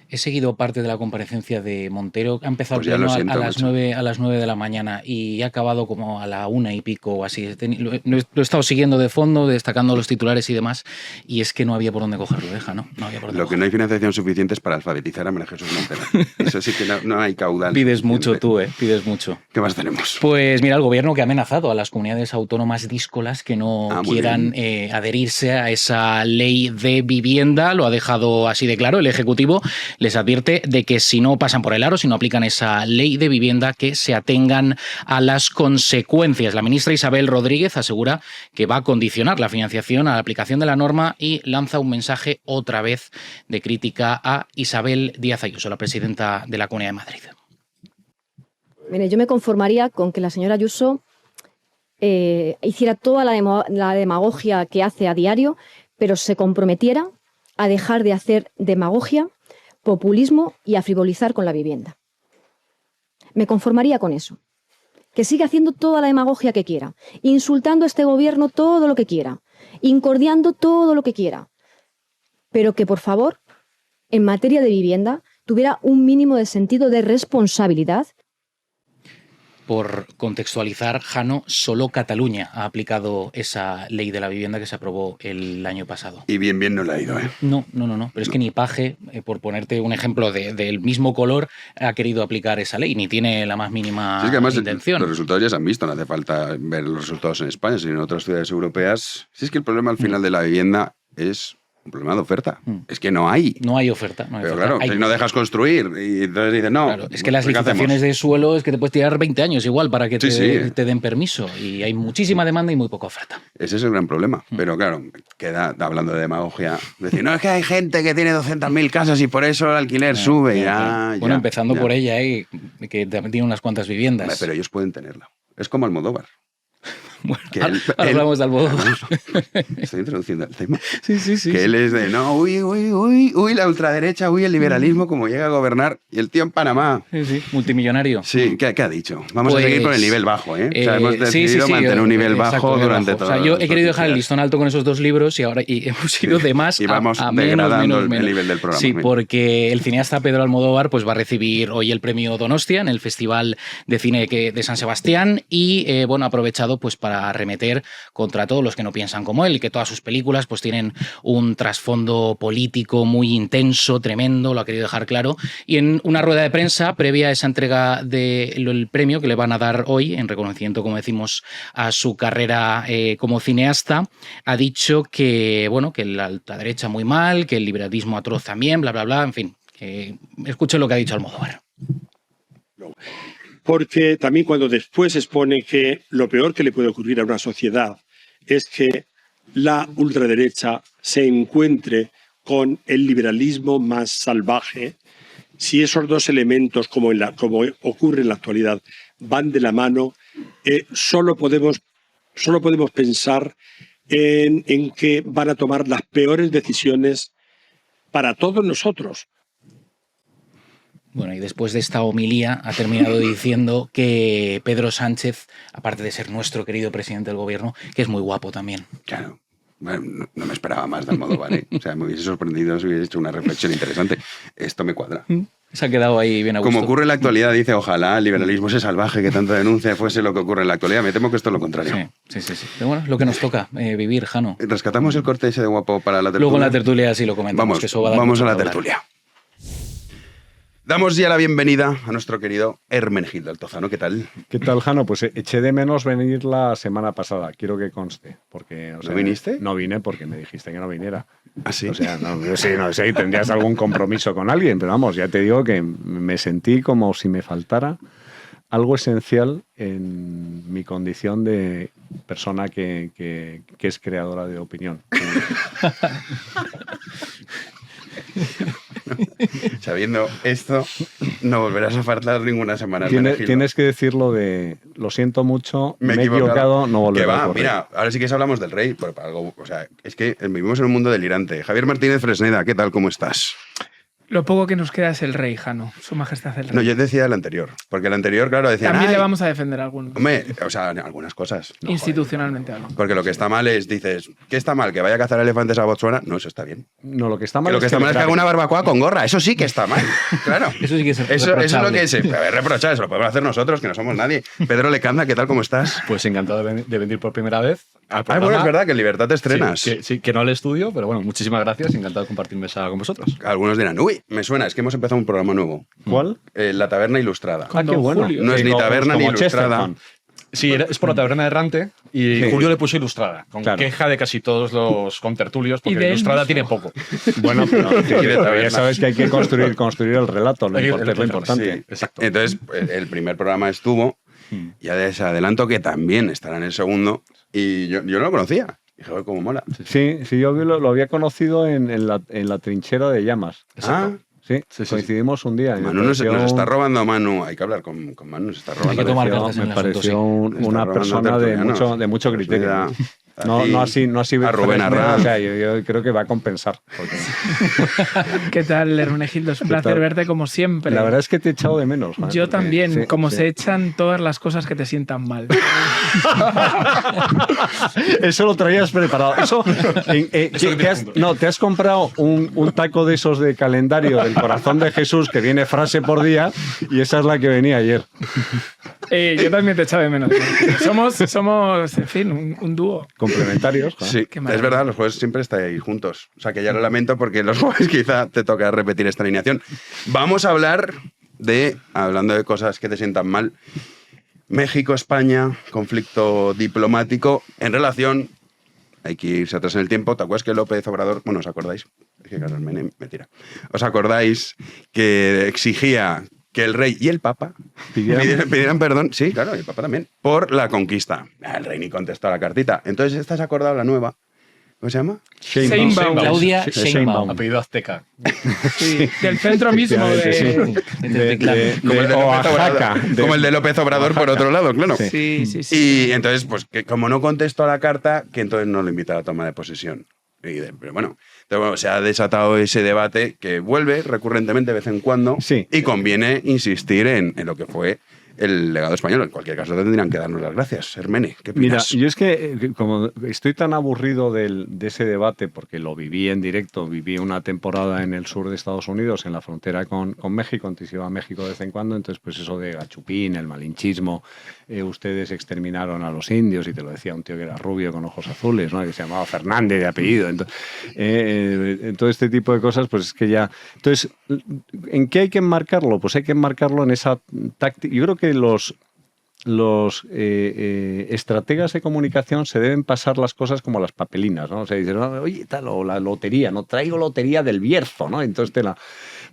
He seguido parte de la comparecencia de Montero. Ha empezado Pues ya lo siento, a las macho. 9 de la mañana y ha acabado como a la 1 y pico o así. Lo he estado siguiendo de fondo, destacando los titulares y demás, y es que no había por dónde cogerlo, ¿no? No había por dónde Lo que no hay financiación suficiente es para alfabetizar a María Jesús Montero. Eso sí que no hay caudal. Pides mucho suficiente. tú, pides mucho. ¿Qué más tenemos? Pues mira, el gobierno que ha amenazado a las comunidades autónomas díscolas que no muy quieran adherirse a esa ley de vivienda, lo ha dejado así de claro. El Ejecutivo les advierte de que si no pasan por el aro, si no aplican esa ley de vivienda, que se atengan a las consecuencias. La ministra Isabel Rodríguez asegura que va a condicionar la financiación a la aplicación de la norma y lanza un mensaje otra vez de crítica a Isabel Díaz Ayuso, la presidenta de la Comunidad de Madrid. Mire, yo me conformaría con que la señora Ayuso hiciera toda la demagogia que hace a diario, pero se comprometiera a dejar de hacer demagogia, populismo y a frivolizar con la vivienda. Me conformaría con eso. Que siga haciendo toda la demagogia que quiera, insultando a este gobierno todo lo que quiera, incordiando todo lo que quiera, pero que, por favor, en materia de vivienda, tuviera un mínimo de sentido de responsabilidad. Por contextualizar, Jano, solo Cataluña ha aplicado esa ley de la vivienda que se aprobó el año pasado. Y bien no le ha ido, ¿eh? No. Pero es que ni Paje, por ponerte un ejemplo del mismo color, ha querido aplicar esa ley, ni tiene la más mínima Sí, es que además intención. los resultados ya se han visto, no hace falta ver los resultados en España, sino en otras ciudades europeas. Si es que el problema al final de la vivienda es un problema de oferta. Es que no hay. No hay oferta. Pero claro, si no dejas construir y entonces dices, no. Claro, es que las ¿qué licitaciones hacemos? de suelo es que te puedes tirar 20 años igual para que Sí. te den permiso. Y hay muchísima demanda y muy poca oferta. Ese es el gran problema. Pero claro, queda hablando de demagogia. Decir, no, es que hay gente que tiene 200.000 casas y por eso el alquiler sube. Bueno, empezando por ella, que también tiene unas cuantas viviendas. Pero ellos pueden tenerla. Es como Almodóvar. Bueno, Que ahora hablamos de Almodóvar. Estoy introduciendo el tema. Sí. Que él es de, no, uy, la ultraderecha, uy, el liberalismo, como llega a gobernar. Y el tío en Panamá. Sí, multimillonario. Sí, ¿qué ha dicho? Vamos a seguir con el nivel bajo, ¿eh? O sea, hemos sí, decidido mantener un nivel bajo exacto, durante todo. O sea, yo he querido dejar el listón alto con esos dos libros y ahora hemos ido de más y vamos a degradando menos. el nivel del programa. Sí, porque el cineasta Pedro Almodóvar pues va a recibir hoy el premio Donostia en el Festival de Cine de San Sebastián y bueno, ha aprovechado pues para arremeter contra todos los que no piensan como él y que todas sus películas pues tienen un trasfondo político muy intenso, tremendo, lo ha querido dejar claro. Y en una rueda de prensa previa a esa entrega del premio que le van a dar hoy, en reconocimiento, como decimos, a su carrera como cineasta, ha dicho que, bueno, que la ultraderecha muy mal, que el liberalismo atroz también, bla, bla, bla, en fin. Escuchen lo que ha dicho Almodóvar. Porque también cuando después expone que lo peor que le puede ocurrir a una sociedad es que la ultraderecha se encuentre con el liberalismo más salvaje, si esos dos elementos, como ocurre en la actualidad, van de la mano, solo podemos pensar en que van a tomar las peores decisiones para todos nosotros. Bueno, y después de esta homilía ha terminado diciendo que Pedro Sánchez, aparte de ser nuestro querido presidente del gobierno, que es muy guapo también. Claro. Bueno, no me esperaba más de Almodóvar, ¿eh? O sea, me hubiese sorprendido si hubiese hecho una reflexión interesante. Esto me cuadra. Se ha quedado ahí bien a gusto. Como ocurre en la actualidad, dice, ojalá el liberalismo ese salvaje que tanto denuncia fuese lo que ocurre en la actualidad. Me temo que esto es lo contrario. Sí. Pero bueno, es lo que nos toca vivir, Jano. ¿Rescatamos el corte ese de guapo para la tertulia? Luego en la tertulia sí lo comentamos. Vamos a la tertulia. Damos ya la bienvenida a nuestro querido Hermenegildo Altozano. ¿Qué tal? ¿Qué tal, Jano? Pues eché de menos venir la semana pasada, quiero que conste. Porque, o sea, ¿No viniste? No vine porque me dijiste que no viniera. ¿Ah, sí? O sea, no sé, tendrías algún compromiso con alguien, pero vamos, ya te digo que me sentí como si me faltara algo esencial en mi condición de persona que es creadora de opinión. Sabiendo esto, no volverás a faltar ninguna semana. Tienes que decirlo de lo siento mucho, me he equivocado, no volveré a ocurrir. Mira, ahora sí que hablamos del rey. O sea, es que vivimos en un mundo delirante. Javier Martínez Fresneda, ¿qué tal? ¿Cómo estás? Lo poco que nos queda es el rey, Jano, su majestad el rey. No, yo decía el anterior. Porque el anterior, claro, decía... También le vamos a defender algunos. Hombre, o sea, algunas cosas. No, institucionalmente hablando. Porque lo que está mal es, dices, ¿qué está mal? ¿Que vaya a cazar elefantes a Botsuana? No, eso está bien. No, lo que está mal que lo que está mal es que haga una barbacoa con gorra. Eso sí que está mal. Claro. Eso sí que es eso es lo que se puede reprochar. Eso lo podemos hacer nosotros, que no somos nadie. Pedro Lecanda, ¿qué tal? ¿Cómo estás? Pues encantado de venir por primera vez al Ah, programa. bueno, es verdad que en Libertad te estrenas. Sí, que no al estudio, pero bueno, muchísimas gracias. Encantado de compartir mesa con vosotros. Algunos dirán, uy, me suena, es que hemos empezado un programa nuevo. ¿Cuál? La Taberna Ilustrada. Ah, qué bueno. No es ni taberna ni ilustrada. Sí, es por la taberna errante y Sí. Julio le puso ilustrada, con queja de casi todos los contertulios, porque la ilustrada tiene poco. Bueno, pero, pero ya sabes que hay que construir el relato, lo importante. Sí, exacto. Entonces, el primer programa estuvo, ya les adelanto que también estará en el segundo, y yo no lo conocía. Dije, "Joder, cómo mola". Sí, yo lo había conocido en la trinchera de llamas. Ah, sí, coincidimos un día. Manu nos está robando Manu. Hay que hablar con Manu, nos está robando. Hay que tomar cartas en el Me asunto, pareció sí. una Está persona robando de tertulianos. mucho criterio. Pues No así a Rubén Arranz. O sea, yo creo que va a compensar. Porque ¿Qué tal, Hermenegildo? Es un placer tal? verte como siempre. la verdad es que te he echado de menos. Juan, Yo porque- también, sí, como sí. se echan todas las cosas que te sientan mal. Eso lo traías preparado. ¿Te has comprado un taco de esos de calendario del corazón de Jesús que viene frase por día y esa es la que venía ayer? Yo también te he echado de menos. Somos en fin, un dúo. Complementarios. Juan. Sí, es verdad, los jueves siempre estáis juntos. O sea, que ya lo lamento porque los jueves quizá te toca repetir esta alineación. Vamos a hablar hablando de cosas que te sientan mal, México-España, conflicto diplomático en relación, hay que irse atrás en el tiempo, ¿te acuerdas que López Obrador, bueno, ¿os acordáis? Es que Carlos Menem me tira. ¿Os acordáis que exigía que el rey y el papa pidieran perdón? Sí, claro, y el papa también, por la conquista. El rey ni contestó a la cartita. Entonces, ¿estás acordado la nueva? ¿Cómo se llama? Sheinbaum. Claudia Sheinbaum. Apellido azteca. Sí, del centro mismo de... Como el de López Oaxaca. Obrador, como el de López Obrador por otro lado, claro. Sí, sí, sí. Y entonces, pues que como no contestó a la carta, que entonces no lo invita a la toma de posesión. Pero bueno, se ha desatado ese debate que vuelve recurrentemente de vez en cuando y conviene insistir en lo que fue el legado español. En cualquier caso, tendrían que darnos las gracias. Hermene, ¿qué Mira, opinas? yo es que como estoy tan aburrido de ese debate, porque lo viví en directo, viví una temporada en el sur de Estados Unidos, en la frontera con México, antes iba a México de vez en cuando, entonces pues eso de gachupín, el malinchismo, ustedes exterminaron a los indios, y te lo decía un tío que era rubio con ojos azules, ¿no? Que se llamaba Fernández de apellido. Entonces, todo este tipo de cosas, pues es que ya... Entonces, ¿en qué hay que enmarcarlo? Pues hay que enmarcarlo en esa táctica. Yo creo que los estrategas de comunicación se deben pasar las cosas como las papelinas, ¿no? O sea, dicen, oye, tal, o la lotería, no traigo lotería del Bierzo, ¿no? Entonces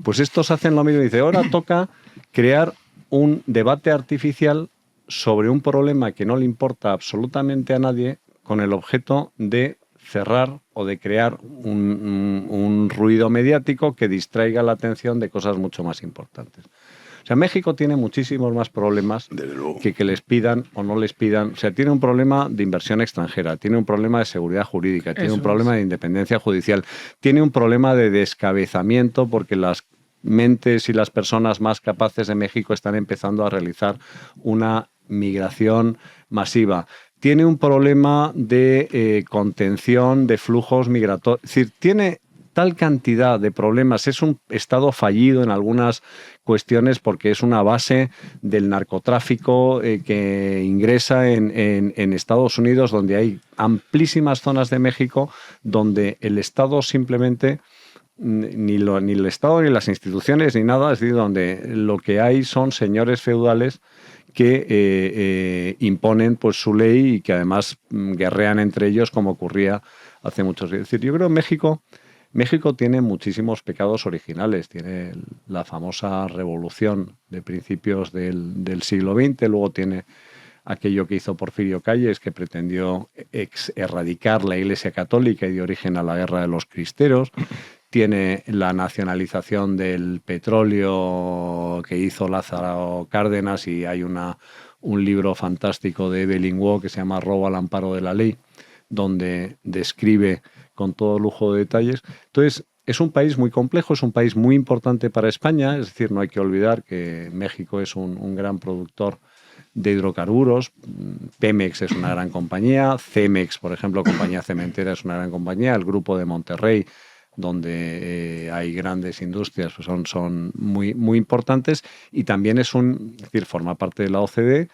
pues estos hacen lo mismo y dicen, ahora toca crear un debate artificial sobre un problema que no le importa absolutamente a nadie, con el objeto de cerrar o de crear un ruido mediático que distraiga la atención de cosas mucho más importantes. O sea, México tiene muchísimos más problemas que les pidan o no les pidan. O sea, tiene un problema de inversión extranjera, tiene un problema de seguridad jurídica, tiene un problema de independencia judicial, tiene un problema de descabezamiento porque las mentes y las personas más capaces de México están empezando a realizar una migración masiva. Tiene un problema de contención de flujos migratorios. Es decir, tiene tal cantidad de problemas. Es un estado fallido en algunas cuestiones porque es una base del narcotráfico que ingresa en Estados Unidos, donde hay amplísimas zonas de México donde el Estado simplemente, ni el Estado ni las instituciones ni nada, es decir, donde lo que hay son señores feudales que imponen pues su ley y que además guerrean entre ellos como ocurría hace muchos años. Es decir, yo creo que México tiene muchísimos pecados originales. Tiene la famosa revolución de principios del siglo XX, luego tiene aquello que hizo Porfirio Calles, que pretendió erradicar la Iglesia Católica y dio origen a la Guerra de los Cristeros. Tiene la nacionalización del petróleo que hizo Lázaro Cárdenas, y hay un libro fantástico de Evelyn Waugh que se llama Robo al amparo de la ley, donde describe con todo lujo de detalles. Entonces, Es un país muy complejo, es un país muy importante para España, es decir, no hay que olvidar que México es un gran productor de hidrocarburos. Pemex es una gran compañía, Cemex, por ejemplo, compañía cementera, es una gran compañía, el grupo de Monterrey, donde hay grandes industrias, pues son muy, muy importantes, y también es decir, forma parte de la OCDE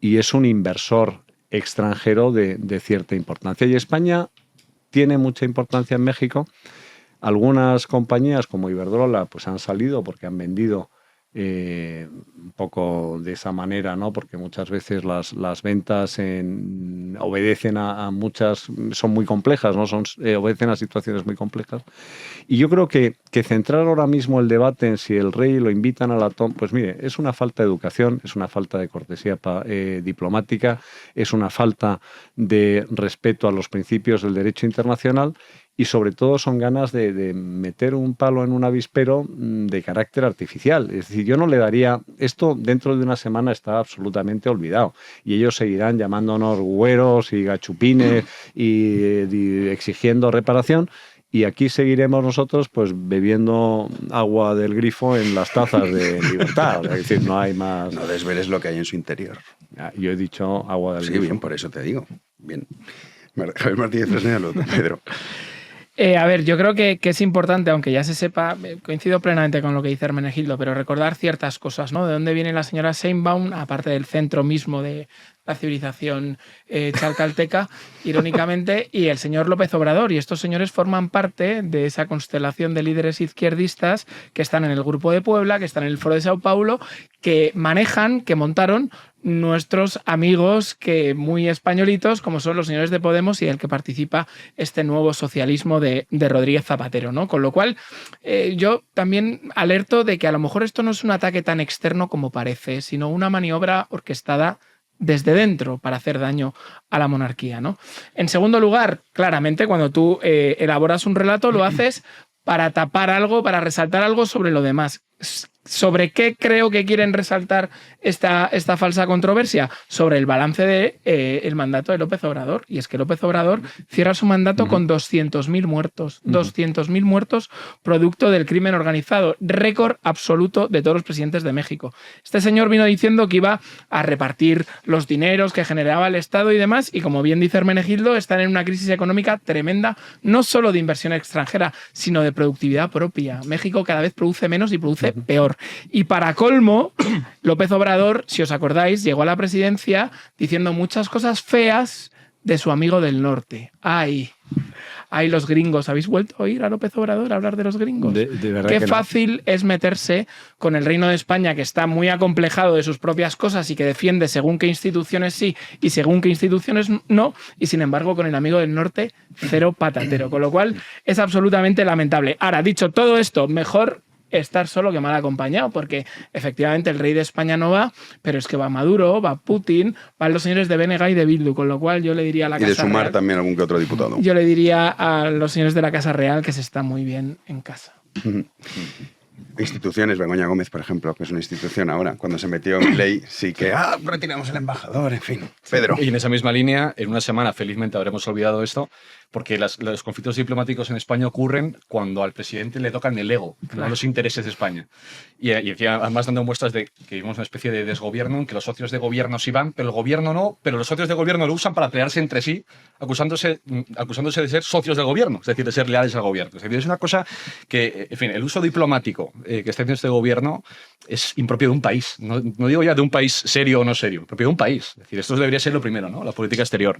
y es un inversor extranjero de cierta importancia. Y España tiene mucha importancia en México. Algunas compañías como Iberdrola pues han salido porque han vendido un poco de esa manera, ¿no? Porque muchas veces las ventas obedecen a muchas, son muy complejas, ¿no? Obedecen a situaciones muy complejas. Y yo creo que centrar ahora mismo el debate en si el rey lo invitan a la toma, pues mire, es una falta de educación, es una falta de cortesía diplomática, es una falta de respeto a los principios del derecho internacional. Y sobre todo son ganas de meter un palo en un avispero de carácter artificial. Es decir, yo no le daría... Esto dentro de una semana está absolutamente olvidado. Y ellos seguirán llamándonos güeros y gachupines y exigiendo reparación. Y aquí seguiremos nosotros pues bebiendo agua del grifo en las tazas de Libertad. Es decir, no hay más... No desveles lo que hay en su interior. Yo he dicho agua del grifo. Sí, bien, por eso te digo. Bien. Javier Martínez Fresnel, Pedro. A ver, yo creo que es importante, aunque ya se sepa, coincido plenamente con lo que dice Hermenegildo, pero recordar ciertas cosas, ¿no? De dónde viene la señora Sheinbaum, aparte del centro mismo de la civilización chalcalteca, irónicamente, y el señor López Obrador. Y estos señores forman parte de esa constelación de líderes izquierdistas que están en el Grupo de Puebla, que están en el Foro de Sao Paulo, que manejan, que montaron nuestros amigos que muy españolitos, como son los señores de Podemos y el que participa este nuevo socialismo de Rodríguez Zapatero, ¿no? Con lo cual, yo también alerto de que a lo mejor esto no es un ataque tan externo como parece, sino una maniobra orquestada desde dentro para hacer daño a la monarquía, ¿no? En segundo lugar, claramente, cuando tú elaboras un relato, lo haces para tapar algo, para resaltar algo sobre lo demás. ¿Sobre qué creo que quieren resaltar esta falsa controversia? Sobre el balance del mandato de López Obrador. Y es que López Obrador cierra su mandato con 200.000 muertos. 200.000 muertos producto del crimen organizado. Récord absoluto de todos los presidentes de México. Este señor vino diciendo que iba a repartir los dineros que generaba el Estado y demás. Y como bien dice Hermenegildo, están en una crisis económica tremenda, no solo de inversión extranjera, sino de productividad propia. México cada vez produce menos y produce peor. Y para colmo, López Obrador, si os acordáis, llegó a la presidencia diciendo muchas cosas feas de su amigo del norte. ¡Ay! ¡Ay, los gringos! ¿Habéis vuelto a oír a López Obrador hablar de los gringos? De verdad Qué que fácil es meterse con el Reino de España, que está muy acomplejado de sus propias cosas y que defiende según qué instituciones sí y según qué instituciones no, y sin embargo con el amigo del norte cero patatero. Con lo cual es absolutamente lamentable. Ahora, dicho todo esto, mejor estar solo que mal acompañado, porque efectivamente el rey de España no va, pero es que va Maduro, va Putin, van los señores de BNG y de Bildu, con lo cual yo le diría a la Casa Real... Y de sumar también algún que otro diputado. Yo le diría a los señores de la Casa Real que se está muy bien en casa. Instituciones, Begoña Gómez, por ejemplo, que es una institución ahora, cuando se metió en ley, sí que retiramos el embajador, en fin. Pedro. Y en esa misma línea, en una semana, felizmente habremos olvidado esto, porque los conflictos diplomáticos en España ocurren cuando al presidente le tocan el ego, no los intereses de España. Y además dando muestras de que vivimos una especie de desgobierno en que los socios de gobierno sí van, pero el gobierno no, pero los socios de gobierno lo usan para pelearse entre sí, acusándose de ser socios del gobierno, es decir, de ser leales al gobierno. Es decir, es una cosa que, en fin, el uso diplomático que está haciendo este gobierno es impropio de un país. No digo ya de un país serio o no serio, propio de un país. Es decir, esto debería ser lo primero, ¿no? La política exterior.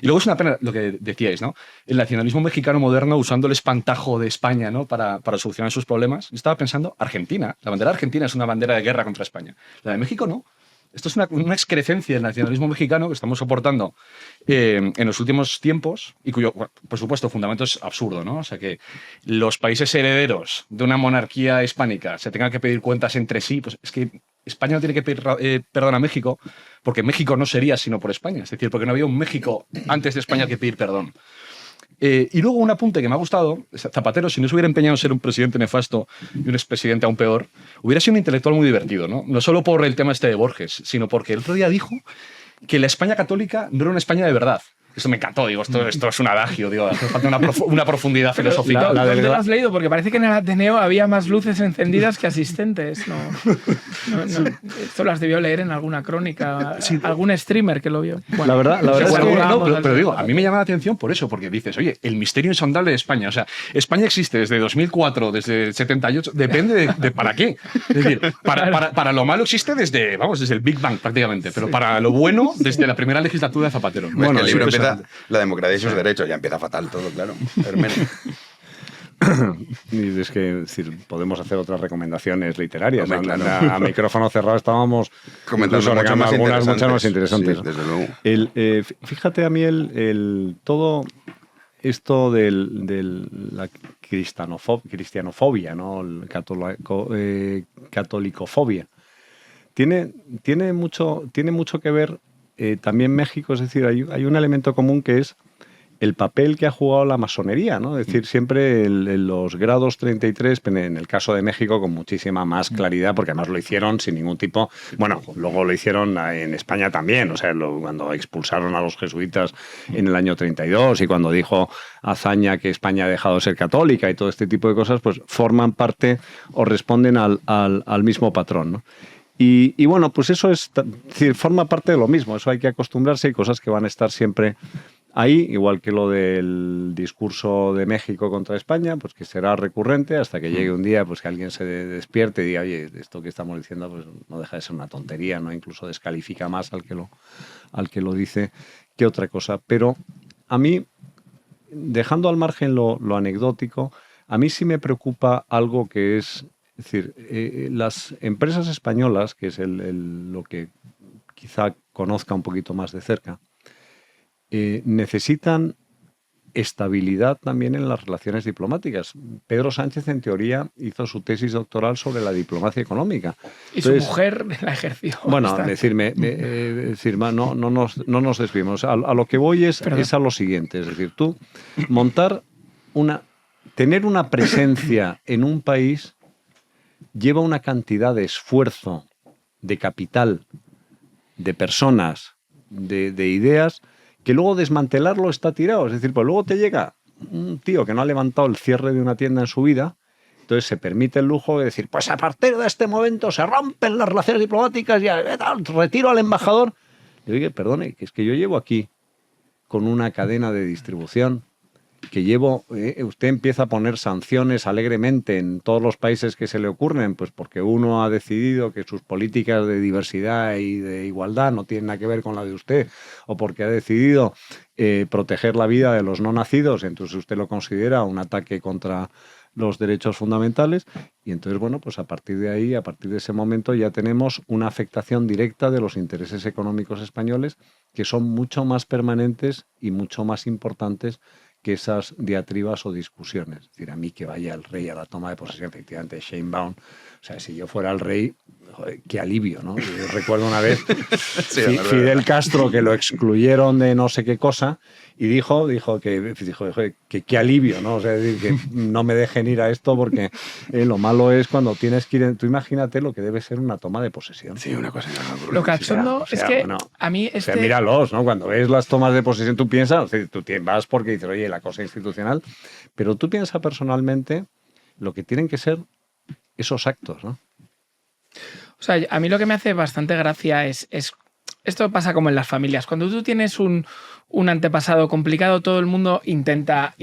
Y luego es una pena lo que decíais, ¿no? El nacionalismo mexicano moderno usando el espantajo de España, ¿no? para solucionar sus problemas. Yo estaba pensando, Argentina. La bandera argentina es una bandera de guerra contra España. La de México no. Esto es una excrecencia del nacionalismo mexicano que estamos soportando en los últimos tiempos y cuyo, por supuesto, fundamento es absurdo, ¿no? O sea, que los países herederos de una monarquía hispánica se tengan que pedir cuentas entre sí, pues es que España no tiene que pedir perdón a México porque México no sería sino por España. Es decir, porque no había un México antes de España que pedir perdón. Y luego un apunte que me ha gustado, Zapatero, si no se hubiera empeñado en ser un presidente nefasto y un expresidente aún peor, hubiera sido un intelectual muy divertido, ¿no? No solo por el tema este de Borges, sino porque el otro día dijo que la España católica no era una España de verdad. Esto me encantó, digo, esto es un adagio, digo, hace falta una profundidad filosófica. ¿Dónde lo has leído? Porque parece que en el Ateneo había más luces encendidas que asistentes. No, esto las debió leer en alguna crónica, algún streamer que lo vio. Bueno, la verdad es que pero digo, a mí me llama la atención por eso, porque dices, oye, el misterio insondable de España. O sea, España existe desde 2004, desde el 78, depende de para qué. Es decir, para lo malo existe desde el Big Bang prácticamente, pero para lo bueno desde la primera legislatura de Zapatero. Bueno, el libro empieza la democracia y sus derechos, ya empieza fatal todo, claro. Y es que podemos hacer otras recomendaciones literarias. Hombre, claro. A micrófono cerrado estábamos comentando algunas muchas más interesantes. Sí, desde luego. Fíjate a mí todo esto de la cristianofobia, ¿no? Catolicofobia. Tiene mucho que ver también México, es decir, hay un elemento común que es el papel que ha jugado la masonería, ¿no? Es decir, siempre en los grados 33, en el caso de México, con muchísima más claridad, porque además lo hicieron sin ningún tipo... Bueno, luego lo hicieron en España también, o sea, cuando expulsaron a los jesuitas en el año 32 y cuando dijo Azaña que España ha dejado de ser católica y todo este tipo de cosas, pues forman parte o responden al mismo patrón, ¿no? Y bueno, pues eso decir, forma parte de lo mismo, eso hay que acostumbrarse, hay cosas que van a estar siempre ahí, igual que lo del discurso de México contra España, pues que será recurrente hasta que llegue un día pues que alguien se despierte y diga, oye, esto que estamos diciendo pues no deja de ser una tontería, ¿no? Incluso descalifica más al que lo dice que otra cosa. Pero a mí, dejando al margen lo anecdótico, a mí sí me preocupa algo que es decir, las empresas españolas, que es lo que quizá conozca un poquito más de cerca, necesitan estabilidad también en las relaciones diplomáticas. Pedro Sánchez, en teoría, hizo su tesis doctoral sobre la diplomacia económica. Y su mujer la ejerció. Bueno, no nos desviemos. A lo que voy es a lo siguiente. Es decir, tú tener una presencia en un país lleva una cantidad de esfuerzo, de capital, de personas, de ideas, que luego desmantelarlo está tirado. Es decir, pues luego te llega un tío que no ha levantado el cierre de una tienda en su vida, entonces se permite el lujo de decir, pues a partir de este momento se rompen las relaciones diplomáticas y retiro al embajador. Y oye, perdone, que es que yo llevo aquí con una cadena de distribución que usted empieza a poner sanciones alegremente en todos los países que se le ocurren, pues porque uno ha decidido que sus políticas de diversidad y de igualdad no tienen nada que ver con la de usted, o porque ha decidido proteger la vida de los no nacidos, entonces usted lo considera un ataque contra los derechos fundamentales, y entonces, bueno, pues a partir de ahí, a partir de ese momento ya tenemos una afectación directa de los intereses económicos españoles que son mucho más permanentes y mucho más importantes que esas diatribas o discusiones. Es decir, a mí que vaya el rey a la toma de posesión, efectivamente, Sheinbaum, o sea, si yo fuera el rey, joder, qué alivio, ¿no? Yo recuerdo una vez Fidel Castro que lo excluyeron de no sé qué cosa y dijo que qué alivio, ¿no? O sea, es decir, que no me dejen ir a esto porque lo malo es cuando tienes que ir... Tú imagínate lo que debe ser una toma de posesión. Sí, una cosa. Lo cachondo es que a mí... O sea, míralos, ¿no? Cuando ves las tomas de posesión tú piensas, o sea, tú vas porque dices, oye, la cosa institucional, pero tú piensas personalmente lo que tienen que ser esos actos, ¿no? O sea, a mí lo que me hace bastante gracia es esto pasa como en las familias. Cuando tú tienes un antepasado complicado, todo el mundo intenta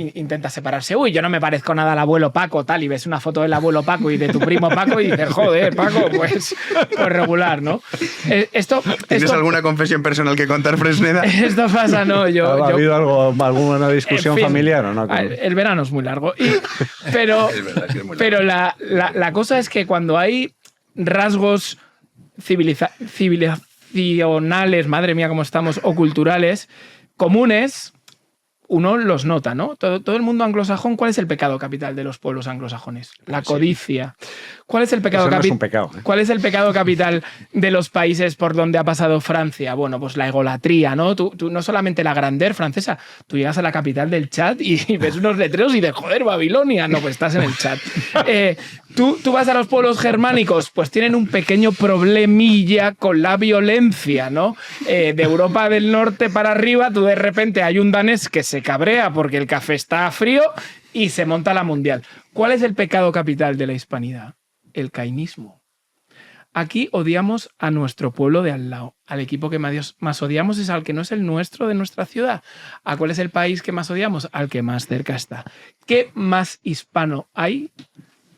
separarse. Uy, yo no me parezco nada al abuelo Paco, tal, y ves una foto del abuelo Paco y de tu primo Paco y dices, joder, Paco, pues regular, ¿no? ¿Tienes alguna confesión personal que contar, Fresneda? Esto pasa, ¿no? ¿Ha habido alguna discusión familiar o no? El verano es muy largo. Pero la cosa es que cuando hay rasgos civilizacionales, madre mía, cómo estamos, o culturales, comunes, uno los nota, ¿no? Todo el mundo anglosajón, ¿cuál es el pecado capital de los pueblos anglosajones? La codicia. ¿Cuál es el pecado Eso no es un pecado, ¿eh? ¿Cuál es el pecado capital de los países por donde ha pasado Francia? Bueno, pues la egolatría, ¿no? Tú no solamente la grandeur francesa, tú llegas a la capital del Chad y ves unos letreros y de joder, Babilonia. No, pues estás en el Chad. Tú vas a los pueblos germánicos, pues tienen un pequeño problemilla con la violencia, ¿no? De Europa del Norte para arriba, tú de repente hay un danés que se cabrea porque el café está frío y se monta la mundial. ¿Cuál es el pecado capital de la hispanidad? El cainismo. Aquí odiamos a nuestro pueblo de al lado. Al equipo que más odiamos es al que no es el nuestro, de nuestra ciudad. ¿A cuál es el país que más odiamos? Al que más cerca está. ¿Qué más hispano hay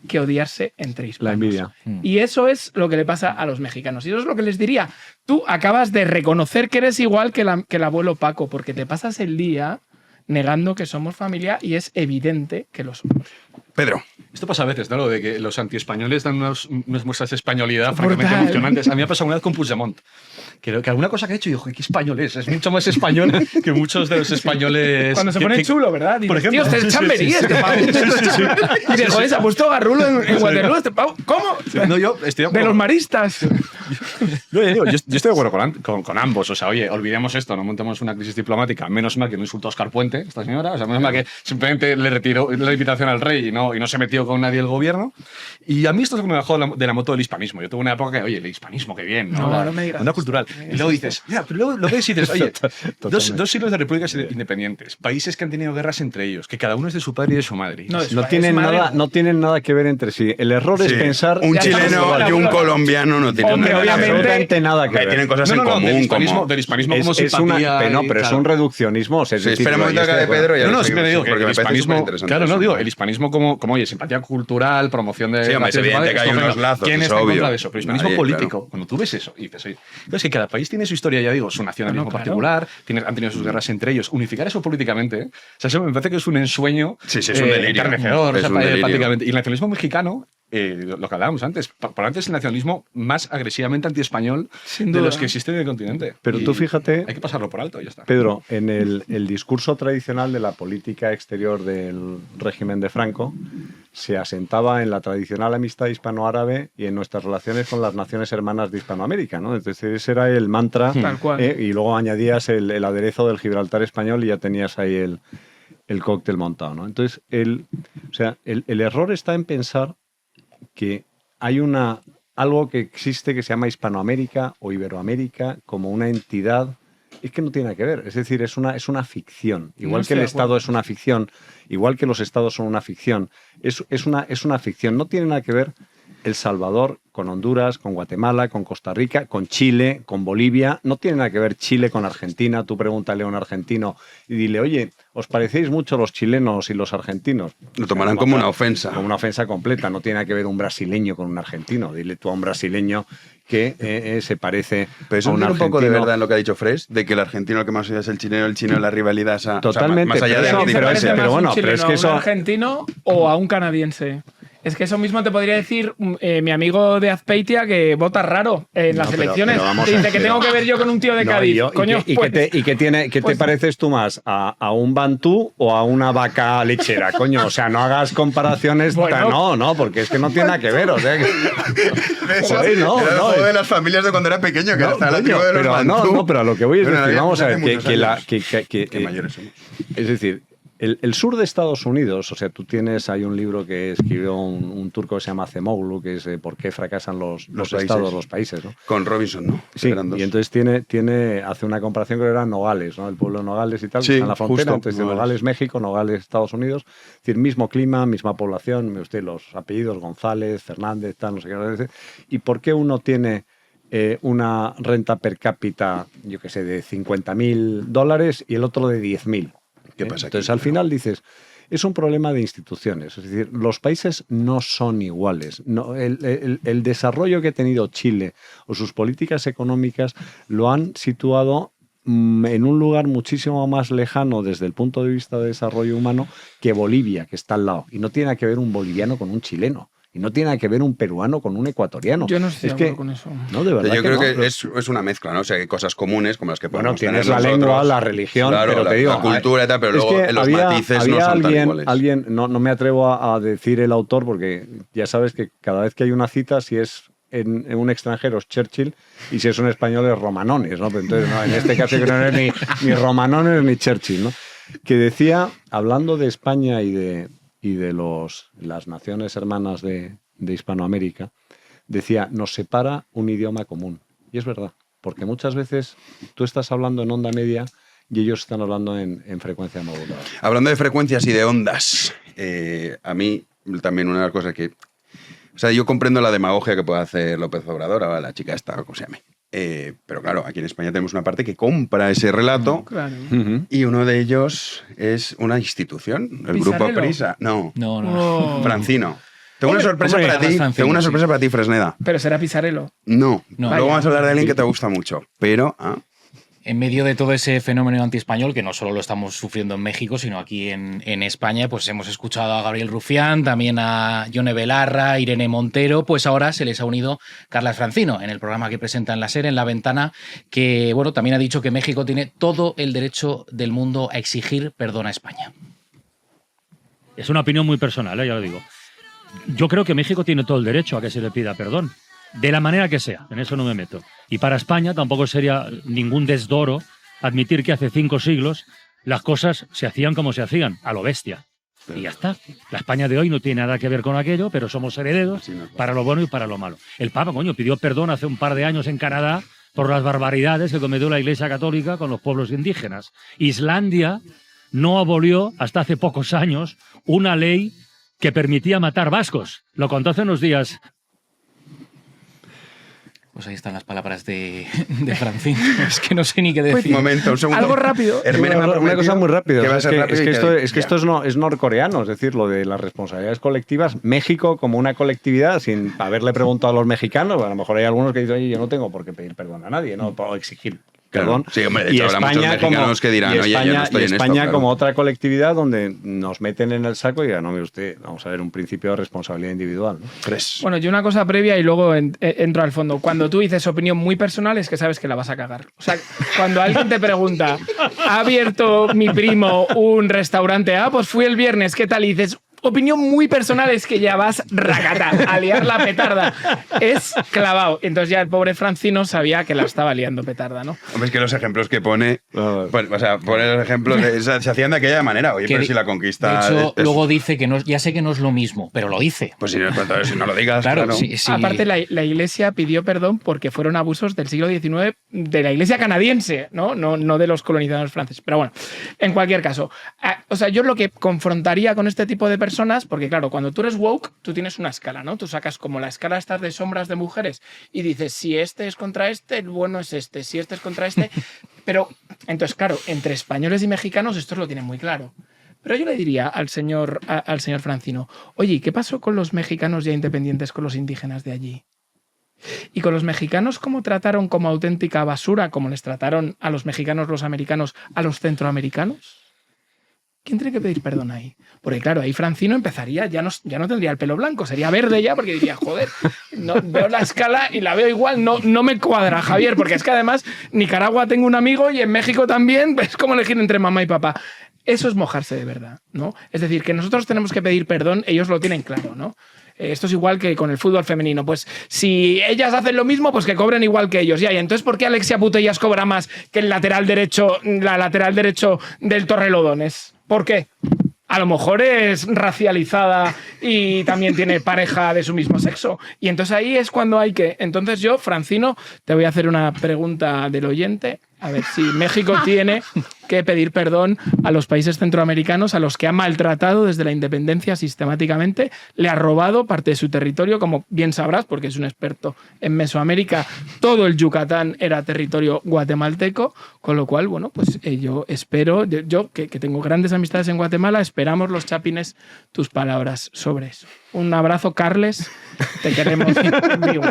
que odiarse entre hispanos? La envidia. Y eso es lo que le pasa a los mexicanos. Y eso es lo que les diría. Tú acabas de reconocer que eres igual que el abuelo Paco, porque te pasas el día negando que somos familia y es evidente que lo somos. Pedro. Esto pasa a veces, ¿no? Lo de que los antiespañoles dan unas muestras de españolidad francamente emocionantes. A mí me ha pasado una vez con Puigdemont. Que alguna cosa que ha hecho, digo, ¿qué español es? Es mucho más español que muchos de los españoles. Cuando se pone chulo, ¿verdad? Por ejemplo, tío, este es chamberí, este pavo. Y de joder, se ha puesto Garrulo en Waterloo, este pavo. ¿Cómo? No, yo estoy de los maristas. Yo estoy de acuerdo con ambos. O sea, oye, olvidemos esto, no montemos una crisis diplomática. Menos mal que no insultó a Oscar Puente, esta señora. O sea, menos mal que simplemente le retiró la invitación al rey y no se metió con nadie el gobierno. Y a mí esto es lo que me bajó de la moto del hispanismo. Yo tuve una época que, oye, el hispanismo, qué bien, ¿no? No me digas. Onda cultural. Y luego dices, mira, pero luego lo ves y dices, oye, dos siglos de repúblicas independientes, países que han tenido guerras entre ellos, que cada uno es de su padre y de su madre. No tienen nada que ver entre sí. El error es pensar... Un chileno y un colombiano no tienen absolutamente nada que ver. Tienen cosas en común. Del hispanismo como simpatía. Pero es un reduccionismo. Espera un momento de Pedro. No, sí me digo, porque el hispanismo... Claro, no, digo, el hispanismo como oye, simpatía cultural, promoción de... Sí, hombre, es evidente que hay unos lazos. ¿Quién está en contra de eso? Pero el hispanismo político, cuando tú ves eso y dices, oye, es que cada país tiene su historia, ya digo, su nacionalismo particular, han tenido sus guerras entre ellos. Unificar eso políticamente, o sea, eso me parece que es un ensueño es un delirio. Enternecedor, prácticamente. Y el nacionalismo mexicano, lo que hablábamos antes, por antes el nacionalismo más agresivamente antiespañol de los que existen en el continente. Pero tú fíjate... Hay que pasarlo por alto y ya está. Pedro, en el discurso tradicional de la política exterior del régimen de Franco se asentaba en la tradicional amistad hispano-árabe y en nuestras relaciones con las naciones hermanas de Hispanoamérica, ¿no? Entonces ese era el mantra. Tal cual. Y luego añadías el aderezo del Gibraltar español y ya tenías ahí el cóctel montado, ¿no? Entonces el error está en pensar que hay algo que existe que se llama Hispanoamérica o Iberoamérica como una entidad. Es que no tiene nada que ver, es decir, es una ficción. Igual que el Estado es una ficción, igual que los Estados son una ficción, es una ficción. No tiene nada que ver El Salvador con Honduras, con Guatemala, con Costa Rica, con Chile, con Bolivia. No tiene nada que ver Chile con Argentina. Tú pregúntale a un argentino y dile, oye, ¿os parecéis mucho los chilenos y los argentinos? Lo tomarán como una ofensa. Como una ofensa completa. No tiene nada que ver un brasileño con un argentino. Dile tú a un brasileño que se parece pero eso a un tiene argentino. un poco de verdad en lo que ha dicho Fresh, de que el argentino el que más odia es el chino, la rivalidad esa, totalmente, o sea, más allá pero, de pero bueno, pero es que eso... ¿A un argentino o a un canadiense? Es que eso mismo te podría decir mi amigo de Azpeitia, que vota raro en las elecciones. Dice que tengo que ver yo con un tío de Cádiz. Coño, ¿Qué te pareces tú más? ¿A un bantú o a una vaca lechera? Coño, o sea, no hagas comparaciones. No, porque es que no tiene nada que ver. O sea, joder, no. De las familias de cuando era pequeño, que hasta la tribu de los bantú. Pero a lo que voy es decir, vamos a ver, que mayores somos. Es decir, el sur de Estados Unidos, o sea, tú tienes, hay un libro que escribió un turco que se llama Acemoglu, que es por qué fracasan los estados, los países, ¿no? Con Robinson, ¿no? Sí, y entonces hace una comparación que era Nogales, ¿no? El pueblo de Nogales y tal, que está en la frontera, entonces Nogales México, Nogales Estados Unidos, es decir, mismo clima, misma población, los apellidos González, Fernández, tal, no sé qué, y por qué uno tiene una renta per cápita, yo qué sé, de $50,000 y el otro de 10.000. ¿Qué pasa aquí? Entonces, al final dices, es un problema de instituciones. Es decir, los países no son iguales. No, el desarrollo que ha tenido Chile o sus políticas económicas lo han situado en un lugar muchísimo más lejano desde el punto de vista de desarrollo humano que Bolivia, que está al lado. Y no tiene que ver un boliviano con un chileno. Y no tiene nada que ver un peruano con un ecuatoriano. Yo no estoy de acuerdo con eso. No, de verdad. Yo creo que no, es una mezcla, ¿no? O sea, hay cosas comunes como las que podemos tener tienes la nosotros. lengua, la religión, claro, pero te digo, la cultura y tal, pero luego que los matices no son tan iguales. Alguien, no me atrevo a decir el autor porque ya sabes que cada vez que hay una cita, si es en un extranjero es Churchill y si es un español es Romanones, ¿no? Pero entonces, no, en este caso creo que no es ni Romanones ni Churchill, ¿no? Que decía, hablando de España y de las naciones hermanas de Hispanoamérica, decía, nos separa un idioma común. Y es verdad, porque muchas veces tú estás hablando en onda media y ellos están hablando en frecuencia modulada. Hablando de frecuencias y de ondas, a mí también una de las cosas que... O sea, yo comprendo la demagogia que puede hacer López Obrador, a la chica esta, como se llame. Pero claro, aquí en España tenemos una parte que compra ese relato y uno de ellos es una institución, el Grupo Prisa. No. Francino. Tengo una sorpresa para ti. Tengo una sorpresa para ti, Fresneda. Pero será Pisarello. No. Luego vamos a hablar de alguien que te gusta mucho. Pero... En medio de todo ese fenómeno antiespañol, que no solo lo estamos sufriendo en México, sino aquí en España, pues hemos escuchado a Gabriel Rufián, también a Yone Belarra, Irene Montero, pues ahora se les ha unido Carlas Francino en el programa que presenta en la SER, en La Ventana, que bueno, también ha dicho que México tiene todo el derecho del mundo a exigir perdón a España. Es una opinión muy personal, ya lo digo. Yo creo que México tiene todo el derecho a que se le pida perdón. De la manera que sea, en eso no me meto. Y para España tampoco sería ningún desdoro admitir que hace 5 siglos las cosas se hacían como se hacían, a lo bestia. Y ya está. La España de hoy no tiene nada que ver con aquello, pero somos herederos para lo bueno y para lo malo. El Papa, pidió perdón hace un par de años en Canadá por las barbaridades que cometió la Iglesia Católica con los pueblos indígenas. Islandia no abolió hasta hace pocos años una ley que permitía matar vascos. Lo contó hace unos días. Pues ahí están las palabras de Francino. Es que no sé ni qué decir. Un momento, un segundo. Algo rápido. Una cosa muy rápida. Que va a ser rápido esto es norcoreano, es decir, lo de las responsabilidades colectivas. México, como una colectividad, sin haberle preguntado a los mexicanos, a lo mejor hay algunos que dicen, oye, yo no tengo por qué pedir perdón a nadie, no puedo exigir perdón. Sí, hombre, de hecho, habrá muchos mexicanos que dirán, oye, yo no estoy en España esto, como otra colectividad donde nos meten en el saco y digan, no, mire usted, vamos a ver un principio de responsabilidad individual, ¿no? Bueno, yo una cosa previa y luego entro al fondo. Cuando tú dices opinión muy personal es que sabes que la vas a cagar. O sea, cuando alguien te pregunta, ¿ha abierto mi primo un restaurante? Pues fui el viernes, ¿qué tal? Y dices, opinión muy personal, es que ya vas racata, a liar la petarda. Es clavado. Entonces ya el pobre Francino sabía que la estaba liando petarda, ¿no? Hombre, es que los ejemplos que pone... Pues, o sea, pone los ejemplos... se hacían de aquella manera. Oye, pero si la conquista... De hecho, luego dice que no, ya sé que no es lo mismo, pero lo dice. Pues si no lo digas, claro. Sí. Aparte, la Iglesia pidió perdón porque fueron abusos del siglo XIX de la Iglesia canadiense, ¿no? No de los colonizadores franceses. Pero bueno, en cualquier caso. O sea, yo lo que confrontaría con este tipo de personas, porque claro, cuando tú eres woke, tú tienes una escala, ¿no? Tú sacas como la escala estas de sombras de mujeres y dices, si este es contra este, el bueno es este, si este es contra este. Pero, entonces, claro, entre españoles y mexicanos esto lo tienen muy claro. Pero yo le diría al señor Francino, oye, ¿qué pasó con los mexicanos ya independientes, con los indígenas de allí? ¿Y con los mexicanos cómo trataron como auténtica basura, como les trataron a los mexicanos, los americanos, a los centroamericanos? ¿Quién tiene que pedir perdón ahí? Porque claro, ahí Francino empezaría, ya no tendría el pelo blanco, sería verde ya, porque diría, joder, veo la escala y la veo igual, no me cuadra, Javier, porque es que además Nicaragua tengo un amigo y en México también, es como elegir entre mamá y papá. Eso es mojarse de verdad, ¿no? Es decir, que nosotros tenemos que pedir perdón, ellos lo tienen claro, ¿no? Esto es igual que con el fútbol femenino. Pues si ellas hacen lo mismo, pues que cobren igual que ellos. Ya, y entonces, ¿por qué Alexia Putellas cobra más que la lateral derecho del Torrelodones? ¿Por qué? A lo mejor es racializada y también tiene pareja de su mismo sexo. Y entonces ahí es cuando hay que... Entonces yo, Francino, te voy a hacer una pregunta del oyente. A ver si México tiene que pedir perdón a los países centroamericanos a los que ha maltratado desde la independencia sistemáticamente, le ha robado parte de su territorio, como bien sabrás, porque es un experto en Mesoamérica. Todo el Yucatán era territorio guatemalteco, con lo cual, bueno, pues yo espero, yo que tengo grandes amistades en Guatemala, esperamos los chapines tus palabras sobre eso. Un abrazo, Carles. Te queremos vivo.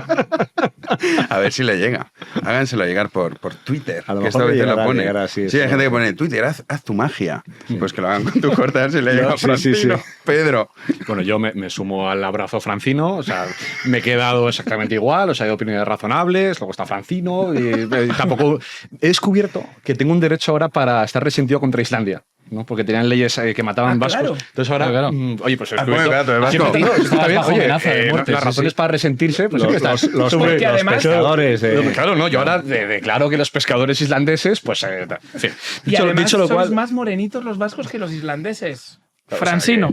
A ver si le llega. Háganselo llegar por Twitter. A lo que esta mejor vez llegará, lo pone. llegará, sí, Sí, hay eso. gente que pone en Twitter, haz tu magia. Pues que lo hagan con tu corta si le llega a Sí, sí, sí. Francino. Pedro. Bueno, yo me sumo al abrazo Francino, o sea, me he quedado exactamente igual, o sea, hay opiniones razonables, luego está Francino, y tampoco he descubierto que tengo un derecho ahora para estar resentido contra Islandia. ¿No? Porque tenían leyes que mataban vascos. claro. Entonces ahora, Claro. oye, pues he Bueno, descubierto- claro, tú eres Sí, vasco. tío, está bien. Bajo Oye, amenaza de muerte, las sí, razones sí. para resentirse, pues sí que están. Los Porque además- pescadores. Claro, no, yo ahora declaro que los pescadores islandeses, pues, en fin. Y además dicho lo sois cual, más morenitos los vascos que los islandeses. Francino.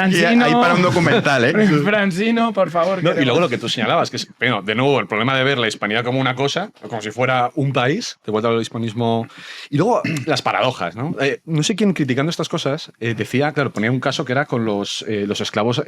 Aquí hay para un documental, ¿eh? Francino, por favor. no, y luego lo que tú señalabas, que es, bueno, de nuevo, el problema de ver la hispanidad como una cosa, como si fuera un país, de vuelta al hispanismo. Y luego las paradojas, ¿no? No sé quién criticando estas cosas decía, claro, ponía un caso que era con los esclavos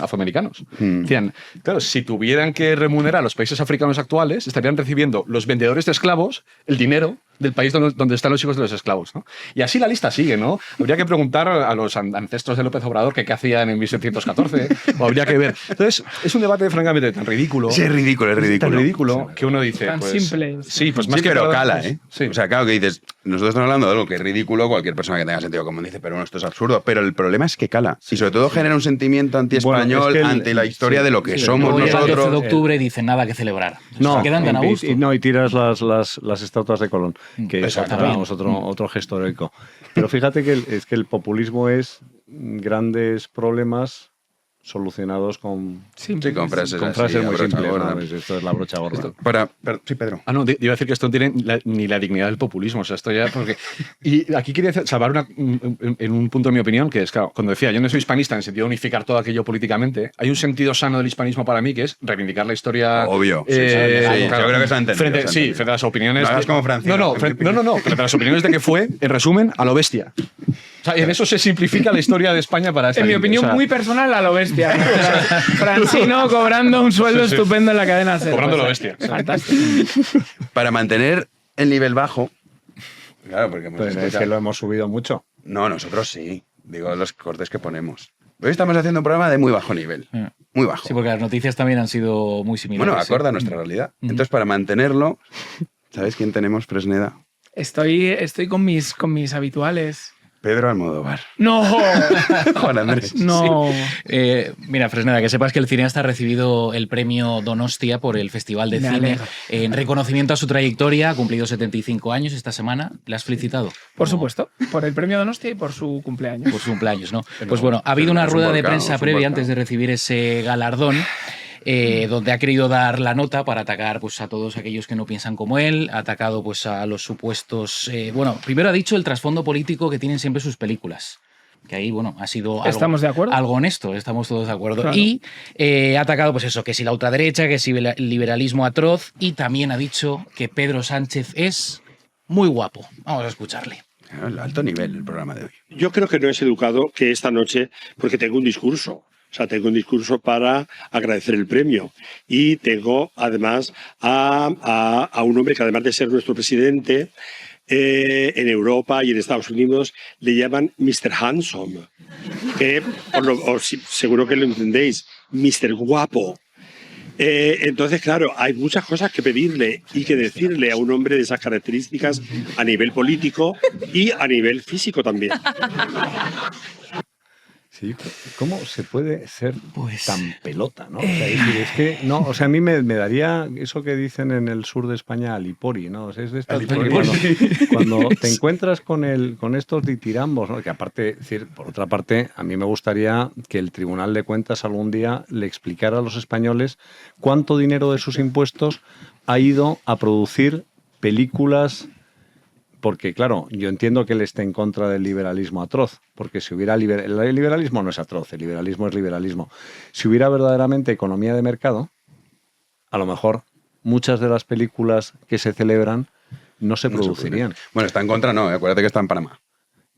afroamericanos. Decían, claro, si tuvieran que remunerar a los países africanos actuales, estarían recibiendo los vendedores de esclavos el dinero del país donde están los hijos de los esclavos, ¿no? Y así la lista sigue, ¿no? Habría que preguntar a los ancestros de López Obrador qué hacían en 1714, o habría que ver. Entonces, es un debate francamente tan ridículo. Sí, es ridículo, es ridículo. Tan ridículo que uno dice. Tan pues, simple. Sí, pues más Sí, que pero paradojas, cala, ¿eh? Sí. O sea, claro que dices, nosotros estamos hablando de algo que es ridículo, cualquier persona que tenga sentido común dice, pero bueno, esto es absurdo. Pero el problema es que cala. Y sobre todo genera un sentimiento anti-español, Bueno, es que ante la historia de lo que somos Luego llega el 12 de nosotros. octubre y dicen nada que celebrar. No, Se quedan tan a gusto. y tiras las estatuas de Colón, que es Exactamente. otro gesto heroico. Pero fíjate que el populismo es grandes problemas solucionados con Sí, con frases muy así, a brocha simples. gorda. ¿no? Pues esto es la brocha gorda. Sí, Pedro. Ah, no, iba a decir que esto no tiene ni la dignidad del populismo. O sea, esto ya. Porque, y aquí quería salvar en un punto de mi opinión, que es, claro, cuando decía yo no soy hispanista en el sentido de unificar todo aquello políticamente, hay un sentido sano del hispanismo para mí que es reivindicar la historia. Obvio. Sí, yo creo que se ha entendido. Frente a las opiniones. No hagas como Francino. No, frente a las opiniones de que fue, en resumen, a lo bestia. O sea, en eso se simplifica la historia de España para esta En mi gente. opinión, O sea, muy personal, a lo bestia. Francino cobrando un sueldo Sí, sí. estupendo en la cadena SER. Cobrando Pues, lo bestia. Fantástico. Para mantener el nivel bajo. Claro, porque hemos Pues es escuchado- que lo hemos subido mucho. No, nosotros sí. Digo, los cortes que ponemos. Hoy estamos haciendo un programa de muy bajo nivel. Muy bajo. Sí, porque las noticias también han sido muy similares. Bueno, acorde a sí. nuestra realidad. Entonces, para mantenerlo, ¿sabes quién tenemos, Fresneda? Estoy con mis habituales. Pedro Almodóvar. ¡No! Juan Andrés. No. Mira, Fresneda, que sepas que el cineasta ha recibido el premio Donostia por el Festival de Me Cine alegro. en reconocimiento a su trayectoria. Ha cumplido 75 años esta semana. ¿Le has felicitado? Por supuesto, por el premio Donostia y por su cumpleaños. Por su cumpleaños, ¿no? Pues bueno, ha habido una es un rueda de volcán, prensa es un previa volcán. antes de recibir ese galardón. Donde ha querido dar la nota para atacar pues, a todos aquellos que no piensan como él, ha atacado pues, a los supuestos... bueno, primero ha dicho el trasfondo político que tienen siempre sus películas, que ahí, bueno, ha sido algo, ¿Estamos de acuerdo? algo honesto, estamos todos de acuerdo. Claro. Y ha atacado, pues eso, que si la ultraderecha, que si el liberalismo atroz, y también ha dicho que Pedro Sánchez es muy guapo. Vamos a escucharle. El alto nivel el programa de hoy. Yo creo que no es educado que esta noche, porque tengo un discurso. O sea, tengo un discurso para agradecer el premio. Y tengo, además, a un hombre que, además de ser nuestro presidente, en Europa y en Estados Unidos le llaman Mr. Handsome. Que, seguro que lo entendéis, Mr. Guapo. Entonces, claro, hay muchas cosas que pedirle y que decirle a un hombre de esas características a nivel político y a nivel físico también. Sí, ¿cómo se puede ser Pues, tan pelota, ¿no? O sea, es que, no, o sea, a mí me daría eso que dicen en el sur de España, alipori, ¿no? O sea, es de estas cuando te encuentras con estos ditirambos, ¿no? Que aparte, es decir, por otra parte, a mí me gustaría que el Tribunal de Cuentas algún día le explicara a los españoles cuánto dinero de sus impuestos ha ido a producir películas. Porque, claro, yo entiendo que él esté en contra del liberalismo atroz, porque si hubiera... El liberalismo no es atroz, el liberalismo es liberalismo. Si hubiera verdaderamente economía de mercado, a lo mejor muchas de las películas que se celebran no se producirían. Bueno, está en contra, no, acuérdate que está en Panamá.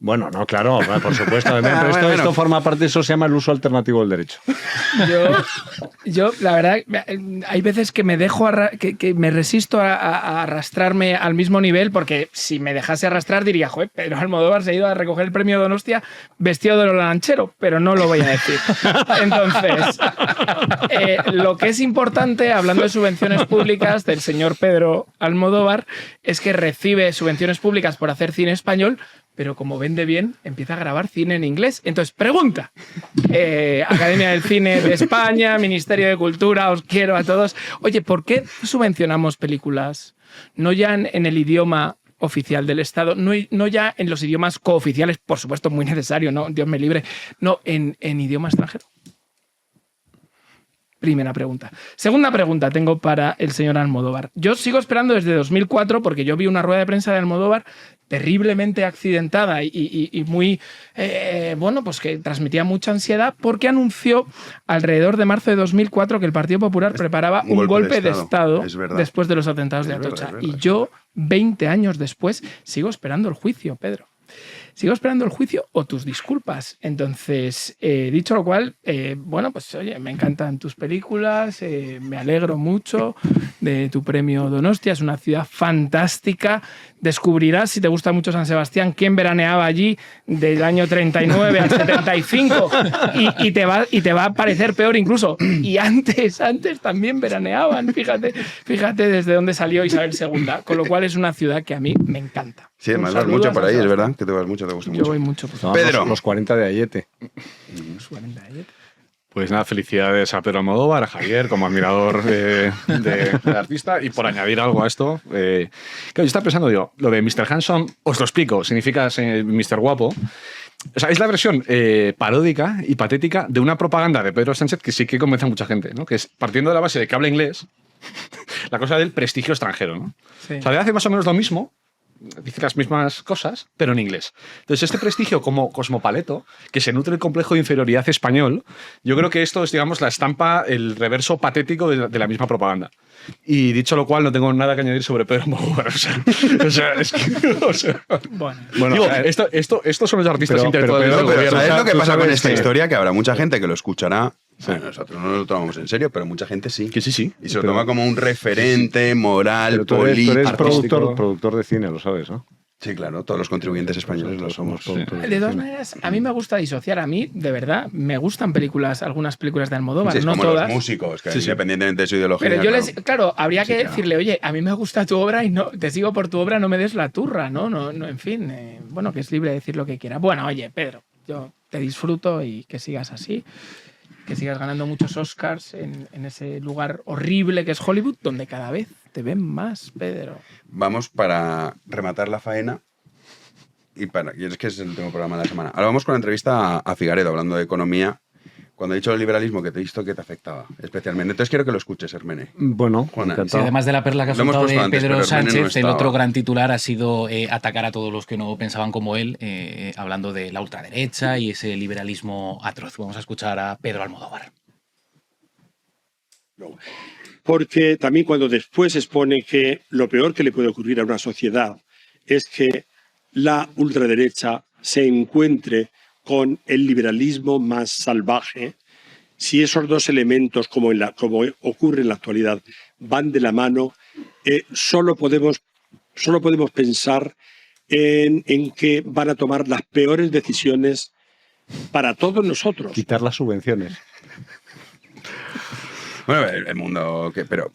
Bueno, no, claro, por supuesto. Pero esto forma parte, eso se llama el uso alternativo del derecho. Yo la verdad, hay veces que me dejo que me resisto a arrastrarme al mismo nivel, porque si me dejase arrastrar diría, joder, Pedro Almodóvar se ha ido a recoger el premio Donostia vestido de lanchero, pero no lo voy a decir. Entonces, lo que es importante, hablando de subvenciones públicas del señor Pedro Almodóvar, es que recibe subvenciones públicas por hacer cine español, pero como vende bien, empieza a grabar cine en inglés. Entonces, pregunta. Academia del Cine de España, Ministerio de Cultura, os quiero a todos. Oye, ¿por qué subvencionamos películas no ya en el idioma oficial del Estado, no ya en los idiomas cooficiales, por supuesto, muy necesario, ¿no? Dios me libre, no, en idioma extranjero? Primera pregunta. Segunda pregunta tengo para el señor Almodóvar. Yo sigo esperando desde 2004, porque yo vi una rueda de prensa de Almodóvar terriblemente accidentada y muy, bueno, pues que transmitía mucha ansiedad, porque anunció alrededor de marzo de 2004 que el Partido Popular preparaba un golpe de Estado después de los atentados de Atocha. Y yo, 20 años después, sigo esperando el juicio, Pedro. Sigo esperando el juicio o tus disculpas. Entonces, dicho lo cual, bueno, pues oye, me encantan tus películas, me alegro mucho de tu premio Donostia, es una ciudad fantástica. Descubrirás, si te gusta mucho San Sebastián, quién veraneaba allí del año 39 al 75 y te va a parecer peor incluso. Y antes también veraneaban, fíjate desde dónde salió Isabel II, con lo cual es una ciudad que a mí me encanta. Sí, además vas mucho por ahí, es verdad, que te vas mucho, te gusta mucho. Yo voy mucho. No, Pedro. Los 40 de Ayete. Los 40 de Ayete. Pues nada, felicidades a Pedro Almodóvar, a Javier, como admirador de artista. Y por añadir algo a esto, claro, yo estaba pensando, digo, lo de Mr. Handsome, os lo explico, significa Mr. Guapo. O sea, es la versión paródica y patética de una propaganda de Pedro Sánchez que sí que convence a mucha gente, ¿no? Que es partiendo de la base de que habla inglés, la cosa del prestigio extranjero, ¿no? Sí. O sea, hace más o menos lo mismo, dice las mismas cosas, pero en inglés. Entonces, este prestigio como cosmopaleto, que se nutre del complejo de inferioridad español, yo creo que esto es, digamos, la estampa, el reverso patético de la misma propaganda. Y dicho lo cual, no tengo nada que añadir sobre Pedro Almodóvar. O sea, es que... bueno, digo, estos son los artistas intelectuales del gobierno. ¿Sabes lo que pasa con esta que- historia? Que habrá mucha gente que lo escuchará. Bueno, nosotros no lo tomamos en serio, pero mucha gente sí. Que sí. Y se lo toma como un referente moral, Pero tú eres político. productor de cine, lo sabes, ¿no? Sí, claro, todos los contribuyentes españoles lo somos. De todas maneras, a mí me gusta disociar. A mí, de verdad, me gustan algunas películas de Almodóvar, Sí, es no como todas. los músicos, que independientemente de su ideología. Pero yo claro. claro, habría que claro. decirle, oye, a mí me gusta tu obra y no te sigo por tu obra, no me des la turra, ¿no? No, en fin, bueno, que es libre de decir lo que quiera. Bueno, oye, Pedro, yo te disfruto y que sigas así, que sigas ganando muchos Oscars en ese lugar horrible que es Hollywood, donde cada vez te ven más, Pedro. Vamos para rematar la faena. Y es que es el último programa de la semana. Ahora vamos con la entrevista a Figaredo, hablando de economía. Cuando he dicho el liberalismo, que te he visto que te afectaba especialmente. Entonces quiero que lo escuches, Hermene. Bueno, Juana. encantado. Sí, además de la perla que ha Lo hemos soltado puesto de antes, Pedro pero Hermene no Sánchez, el estaba. otro gran titular ha sido atacar a todos los que no pensaban como él, hablando de la ultraderecha y ese liberalismo atroz. Vamos a escuchar a Pedro Almodóvar. Porque también cuando después expone que lo peor que le puede ocurrir a una sociedad es que la ultraderecha se encuentre con el liberalismo más salvaje, si esos dos elementos, como ocurre en la actualidad, van de la mano, solo podemos pensar en que van a tomar las peores decisiones para todos nosotros. Quitar las subvenciones. Bueno, el mundo... Pero,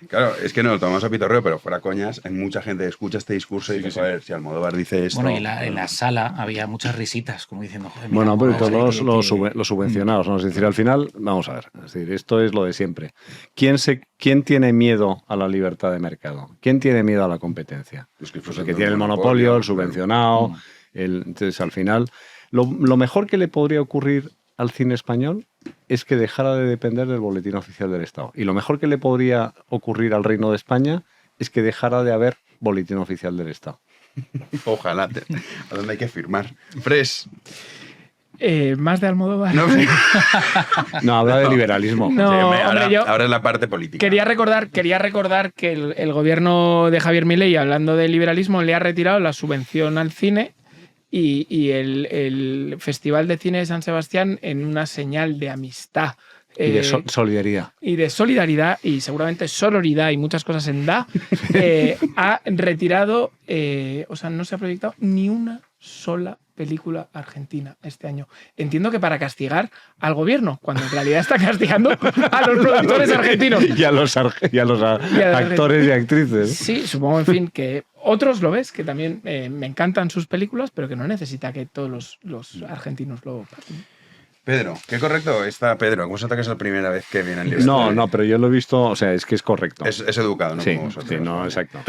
claro, es que no lo tomamos a pitorreo, pero fuera coñas, hay mucha gente que escucha este discurso y dice, a ver, si Almodóvar dice esto... Bueno, y en la sala había muchas risitas, como diciendo, joder, mira, Bueno, pero Almodóvar, todos los subvencionados, ¿no? Es decir, al final, vamos a ver, es decir, esto es lo de siempre. ¿Quién tiene miedo a la libertad de mercado? ¿Quién tiene miedo a la competencia? Pues el que tiene el monopolio, el subvencionado. Entonces, al final, lo mejor que le podría ocurrir al cine español es que dejara de depender del boletín oficial del Estado. Y lo mejor que le podría ocurrir al Reino de España es que dejara de haber boletín oficial del Estado. Ojalá. ¿A dónde hay que firmar? Fres. Más de Almodóvar. No, habla de liberalismo. No, Sí, hombre, ahora es la parte política. Quería recordar que el gobierno de Javier Milei, hablando de liberalismo, le ha retirado la subvención al cine y el Festival de Cine de San Sebastián, en una señal de amistad. Y de solidaridad. Y de solidaridad y seguramente sororidad y muchas cosas en da, ha retirado, o sea, no se ha proyectado ni una sola película argentina este año. Entiendo que para castigar al gobierno, cuando en realidad está castigando a los productores argentinos. Y a los actores y actrices. Sí, supongo, en fin, que otros lo ves, que también me encantan sus películas, pero que no necesita que todos los argentinos lo pasen. Pedro, qué correcto está Pedro. ¿Cómo se nota que es la primera vez que viene el libro? No, pero yo lo he visto, o sea, es que es correcto. Es educado, ¿no? Sí, Como vosotros. sí, no, exacto.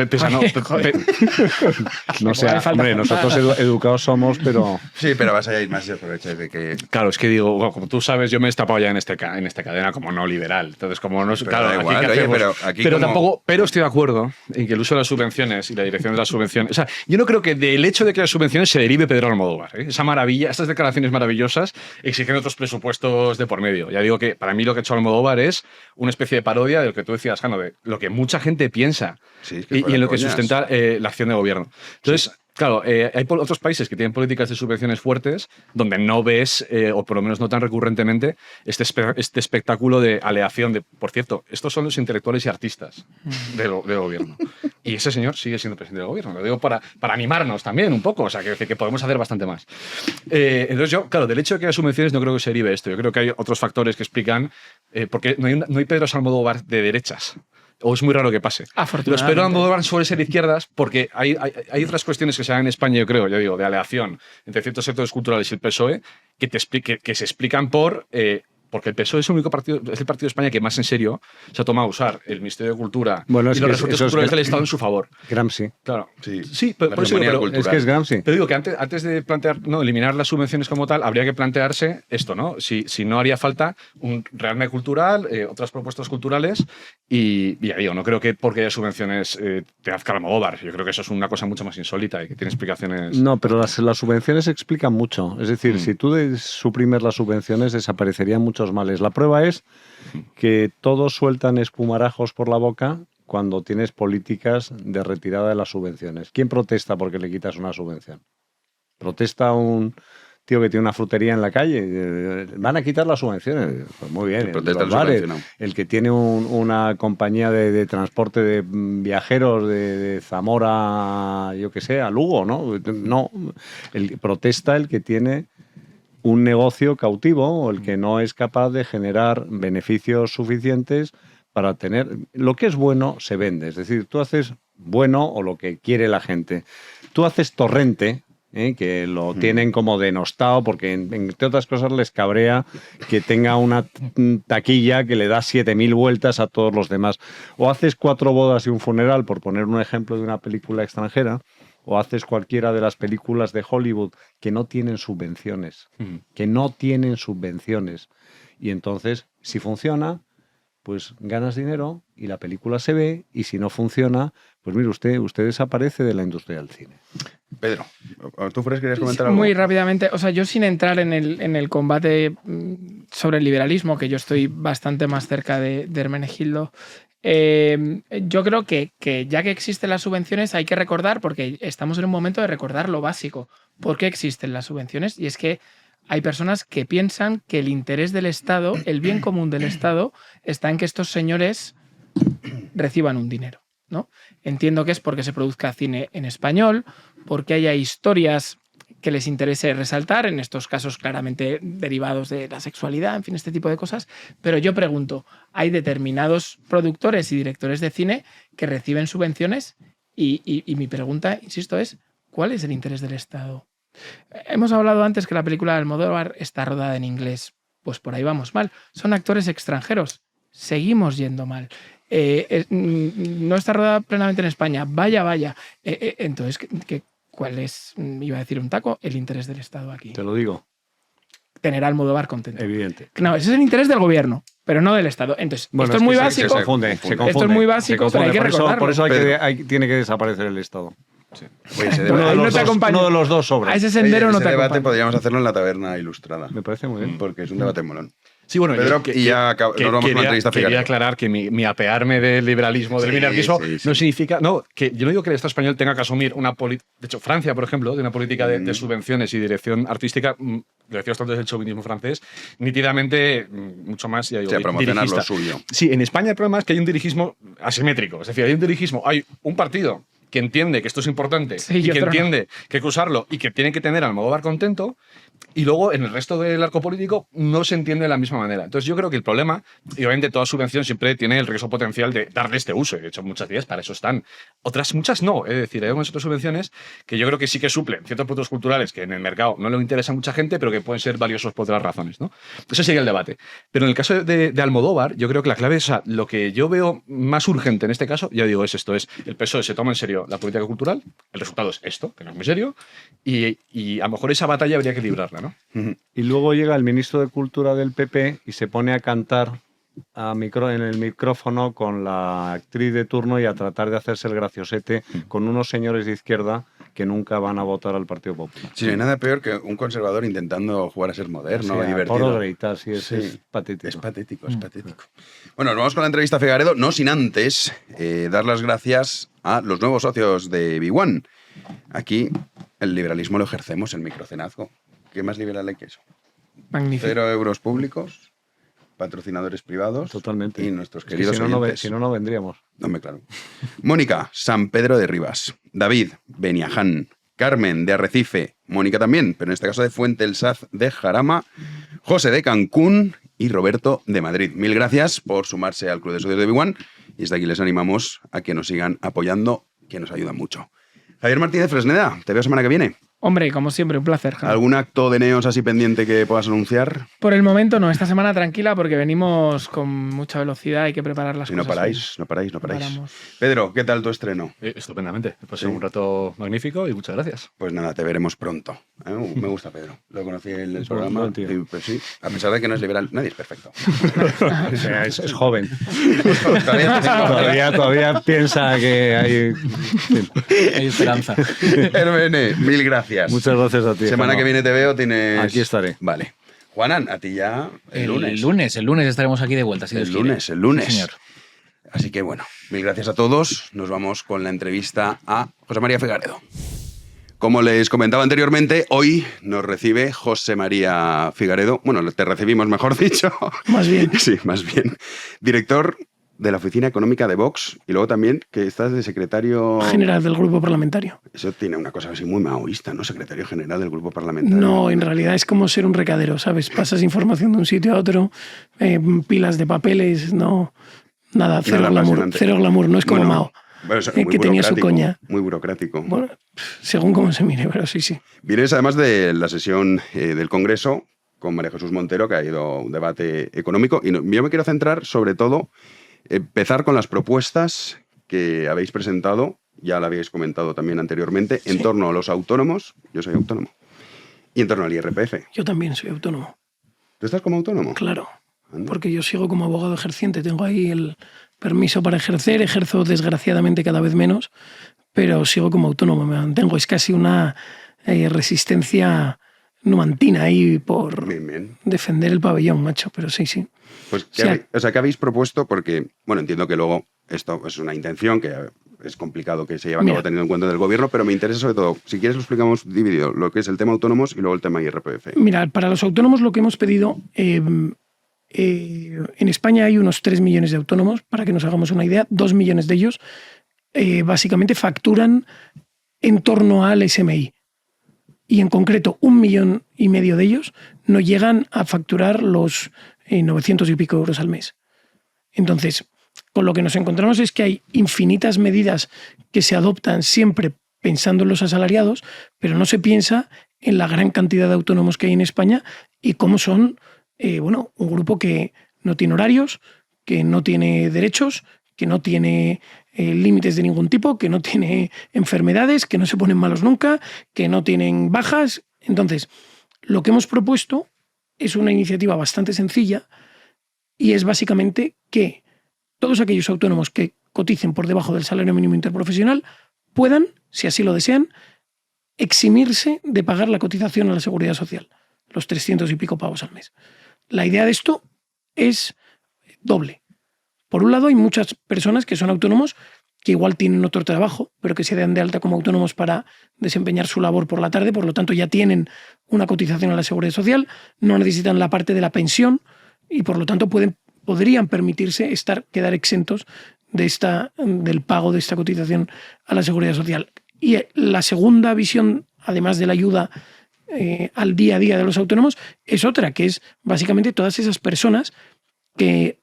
No sea, hombre, nosotros educados somos, pero... Sí, pero vas a ir más y aprovechas de que... Claro, es que digo, como tú sabes, yo me he destapado ya en esta cadena como no liberal. Entonces, como no... Pero claro, da igual, aquí pero aquí pero como... tampoco... Pero estoy de acuerdo en que el uso de las subvenciones y la dirección de las subvenciones... O sea, yo no creo que del hecho de que las subvenciones se derive Pedro Almodóvar. Esa maravilla, estas declaraciones maravillosas exigen otros presupuestos de por medio. Ya digo que para mí lo que ha hecho Almodóvar es una especie de parodia de lo que tú decías, Jano, de lo que mucha gente piensa y en lo que sustenta la acción de gobierno. Entonces, claro, hay otros países que tienen políticas de subvenciones fuertes donde no ves, o por lo menos no tan recurrentemente, este espectáculo de aleación de, por cierto, estos son los intelectuales y artistas del gobierno. Y ese señor sigue siendo presidente del gobierno. Lo digo para animarnos también un poco, o sea, que podemos hacer bastante más. Entonces yo, claro, del hecho de que haya subvenciones no creo que se derive esto. Yo creo que hay otros factores que explican por qué no hay Pedro Almodóvar de derechas. O es muy raro que pase. Los Pedro Almodóvar suelen ser izquierdas porque hay otras cuestiones que se dan en España, yo creo, ya digo, de aleación entre ciertos sectores culturales y el PSOE que se explican porque el PSOE es el único partido, es el partido de España que más en serio se ha tomado a usar el Ministerio de Cultura y los resortes culturales del Estado en su favor. Gramsci. Claro. Sí, pero es que es Gramsci. Pero digo que antes de plantear, eliminar las subvenciones como tal, habría que plantearse esto, ¿no? Si no haría falta un rearme cultural, otras propuestas culturales y ya digo, no creo que porque haya subvenciones te hazca Almodóvar. Yo creo que eso es una cosa mucho más insólita y que tiene explicaciones. No, pero las subvenciones explican mucho. Es decir, si tú suprimes las subvenciones, desaparecerían muchos males. La prueba es que todos sueltan espumarajos por la boca cuando tienes políticas de retirada de las subvenciones. ¿Quién protesta porque le quitas una subvención? Protesta un tío que tiene una frutería en la calle. Van a quitar las subvenciones. Pues muy bien. Protesta los bares, el que tiene una compañía de transporte de viajeros de Zamora, yo que sé, a Lugo, ¿no? No. Protesta el que tiene un negocio cautivo o el que no es capaz de generar beneficios suficientes para tener... Lo que es bueno se vende. Es decir, tú haces bueno o lo que quiere la gente. Tú haces Torrente, que lo tienen como denostado porque, entre otras cosas, les cabrea que tenga una taquilla que le da 7.000 vueltas a todos los demás. O haces 4 bodas y un funeral, por poner un ejemplo de una película extranjera, o haces cualquiera de las películas de Hollywood que no tienen subvenciones, Y entonces, si funciona, pues ganas dinero y la película se ve, y si no funciona, pues mire usted desaparece de la industria del cine. Pedro, ¿tú querías comentar algo? Muy rápidamente, o sea, yo sin entrar en el combate sobre el liberalismo, que yo estoy bastante más cerca de Hermenegildo, yo creo que ya que existen las subvenciones hay que recordar, porque estamos en un momento de recordar lo básico, por qué existen las subvenciones, y es que hay personas que piensan que el interés del Estado, el bien común del Estado, está en que estos señores reciban un dinero, ¿no? Entiendo que es porque se produzca cine en español, porque haya historias que les interese resaltar, en estos casos claramente derivados de la sexualidad, en fin, este tipo de cosas. Pero yo pregunto, hay determinados productores y directores de cine que reciben subvenciones y mi pregunta, insisto, es ¿cuál es el interés del Estado? Hemos hablado antes que la película de Almodóvar está rodada en inglés. Pues por ahí vamos mal. Son actores extranjeros. Seguimos yendo mal. No está rodada plenamente en España. Vaya. Entonces, ¿cuál es, iba a decir un taco, el interés del Estado aquí? Te lo digo. Tener a Almodóvar contento. Evidente. No, ese es el interés del gobierno, pero no del Estado. Entonces, esto es muy básico. Se confunde. Esto es muy básico, pero hay que recordarlo. Por eso tiene que desaparecer el Estado. Sí. Oye, uno de los dos sobra. A ese sendero no te debate acompaño. podríamos hacerlo en la taberna ilustrada. Me parece muy bien. Porque es un debate molón. Sí, bueno, Pedro, y ya nos vamos con la entrevista quería Figueredo. aclarar que mi apearme del liberalismo, del minarquismo, no significa. No, que yo no digo que el Estado español tenga que asumir una política. De hecho, Francia, por ejemplo, de una política de subvenciones y dirección artística, lo decías antes del chauvinismo francés, nítidamente mucho más. Ya digo, promocionar lo dirigista. suyo. Sí, en España el problema es que hay un dirigismo asimétrico. Es decir, hay un partido que entiende que esto es importante y que entiende que hay que usarlo y que tiene que tener a Almodóvar contento, y luego en el resto del arco político no se entiende de la misma manera. Entonces yo creo que el problema, y obviamente toda subvención siempre tiene el riesgo potencial de darle este uso, y de hecho muchas veces para eso están. Otras muchas no, es decir, hay algunas otras subvenciones que yo creo que sí que suplen ciertos productos culturales que en el mercado no le interesa a mucha gente, pero que pueden ser valiosos por otras razones, ¿no? Ese sería el debate. Pero en el caso de Almodóvar, yo creo que la clave es, lo que yo veo más urgente en este caso, ya digo, es esto, es el PSOE se toma en serio la política cultural, el resultado es esto, que no es muy serio, y a lo mejor esa batalla habría que librarla, ¿no? Y luego llega el ministro de Cultura del PP y se pone a cantar en el micrófono con la actriz de turno y a tratar de hacerse el graciosete con unos señores de izquierda que nunca van a votar al Partido Popular. Sí, no hay nada peor que un conservador intentando jugar a ser moderno, Sí, divertido. Gritar, sí, es patético. Es patético, es patético. Bueno, nos vamos con la entrevista a Figueredo, no sin antes dar las gracias a los nuevos socios de B1. Aquí el liberalismo lo ejercemos en microcenazgo. ¿Qué más liberal hay que eso? Magnífico. 0 euros públicos, patrocinadores privados. Totalmente. Y nuestros queridos si no, oyentes. si no vendríamos. Hombre, claro. Mónica, San Pedro de Rivas. David, Beniaján. Carmen, de Arrecife. Mónica también, pero en este caso de Fuente el Saz de Jarama. José, de Cancún. Y Roberto, de Madrid. Mil gracias por sumarse al Club de Socios de B1. Y desde aquí les animamos a que nos sigan apoyando, que nos ayuda mucho. Javier Martínez Fresneda, te veo semana que viene. Hombre, como siempre, un placer. Javi. ¿Algún acto de Neos así pendiente que puedas anunciar? Por el momento no, esta semana tranquila porque venimos con mucha velocidad, hay que preparar las Y cosas. no paráis. Paramos. Pedro, ¿qué tal tu estreno? Estupendamente, pues un rato magnífico y muchas gracias. Pues nada, te veremos pronto. Me gusta Pedro, lo conocí en el Es programa buen tío. y pues sí, a pesar de que no es liberal, nadie es perfecto. O sea, es joven. Todavía Todavía piensa que hay... Hay esperanza. Hermene, mil gracias. Muchas gracias a ti. Semana Juanma. que viene te veo, tienes... Aquí estaré. Vale. Juanan, a ti ya el lunes. El lunes estaremos aquí de vuelta. Si Dios quiere. El lunes. Sí, señor. Así que bueno, mil gracias a todos. Nos vamos con la entrevista a José María Figueredo. Como les comentaba anteriormente, hoy nos recibe José María Figueredo. Bueno, te recibimos, mejor dicho. Más bien. Sí, más bien. Director de la Oficina Económica de Vox y luego también que estás de secretario... General del grupo parlamentario. Eso tiene una cosa así muy maoísta, ¿no? Secretario general del grupo parlamentario. No, en realidad es como ser un recadero, ¿sabes? Pasas información de un sitio a otro, pilas de papeles, no... Nada, cero glamour, no es como Mao. Bueno, es que tenía su coña. Muy burocrático. Bueno, según cómo se mire, pero sí, sí. Vienes además de la sesión del Congreso con María Jesús Montero, que ha ido un debate económico, y yo me quiero centrar sobre todo, empezar con las propuestas que habéis presentado, ya lo habéis comentado también anteriormente, en torno a los autónomos, yo soy autónomo, y en torno al IRPF. Yo también soy autónomo. ¿Tú estás como autónomo? Claro, porque yo sigo como abogado ejerciente, tengo ahí el permiso para ejercer, ejerzo desgraciadamente cada vez menos, pero sigo como autónomo, me mantengo, es casi una resistencia numantina ahí por defender el pabellón, macho, pero sí, sí. Pues, ¿qué habéis propuesto? Porque, bueno, entiendo que luego esto es una intención que es complicado que se lleve a cabo teniendo en cuenta del gobierno, pero me interesa sobre todo, si quieres lo explicamos dividido, lo que es el tema autónomos y luego el tema IRPF. Mira, para los autónomos lo que hemos pedido, en España hay unos 3 millones de autónomos, para que nos hagamos una idea, 2 millones de ellos básicamente facturan en torno al SMI. Y en concreto 1,5 millones de ellos no llegan a facturar los 900 y pico euros al mes. Entonces, con lo que nos encontramos es que hay infinitas medidas que se adoptan siempre pensando en los asalariados, pero no se piensa en la gran cantidad de autónomos que hay en España y cómo son, un grupo que no tiene horarios, que no tiene derechos, que no tiene límites de ningún tipo, que no tiene enfermedades, que no se ponen malos nunca, que no tienen bajas. Entonces, lo que hemos propuesto es una iniciativa bastante sencilla y es básicamente que todos aquellos autónomos que coticen por debajo del salario mínimo interprofesional puedan, si así lo desean, eximirse de pagar la cotización a la Seguridad Social, los 300 y pico pavos al mes. La idea de esto es doble. Por un lado, hay muchas personas que son autónomos que igual tienen otro trabajo, pero que se dan de alta como autónomos para desempeñar su labor por la tarde, por lo tanto ya tienen una cotización a la Seguridad Social, no necesitan la parte de la pensión y por lo tanto podrían permitirse quedar exentos del pago de esta cotización a la Seguridad Social. Y la segunda visión, además de la ayuda al día a día de los autónomos, es otra, que es básicamente todas esas personas que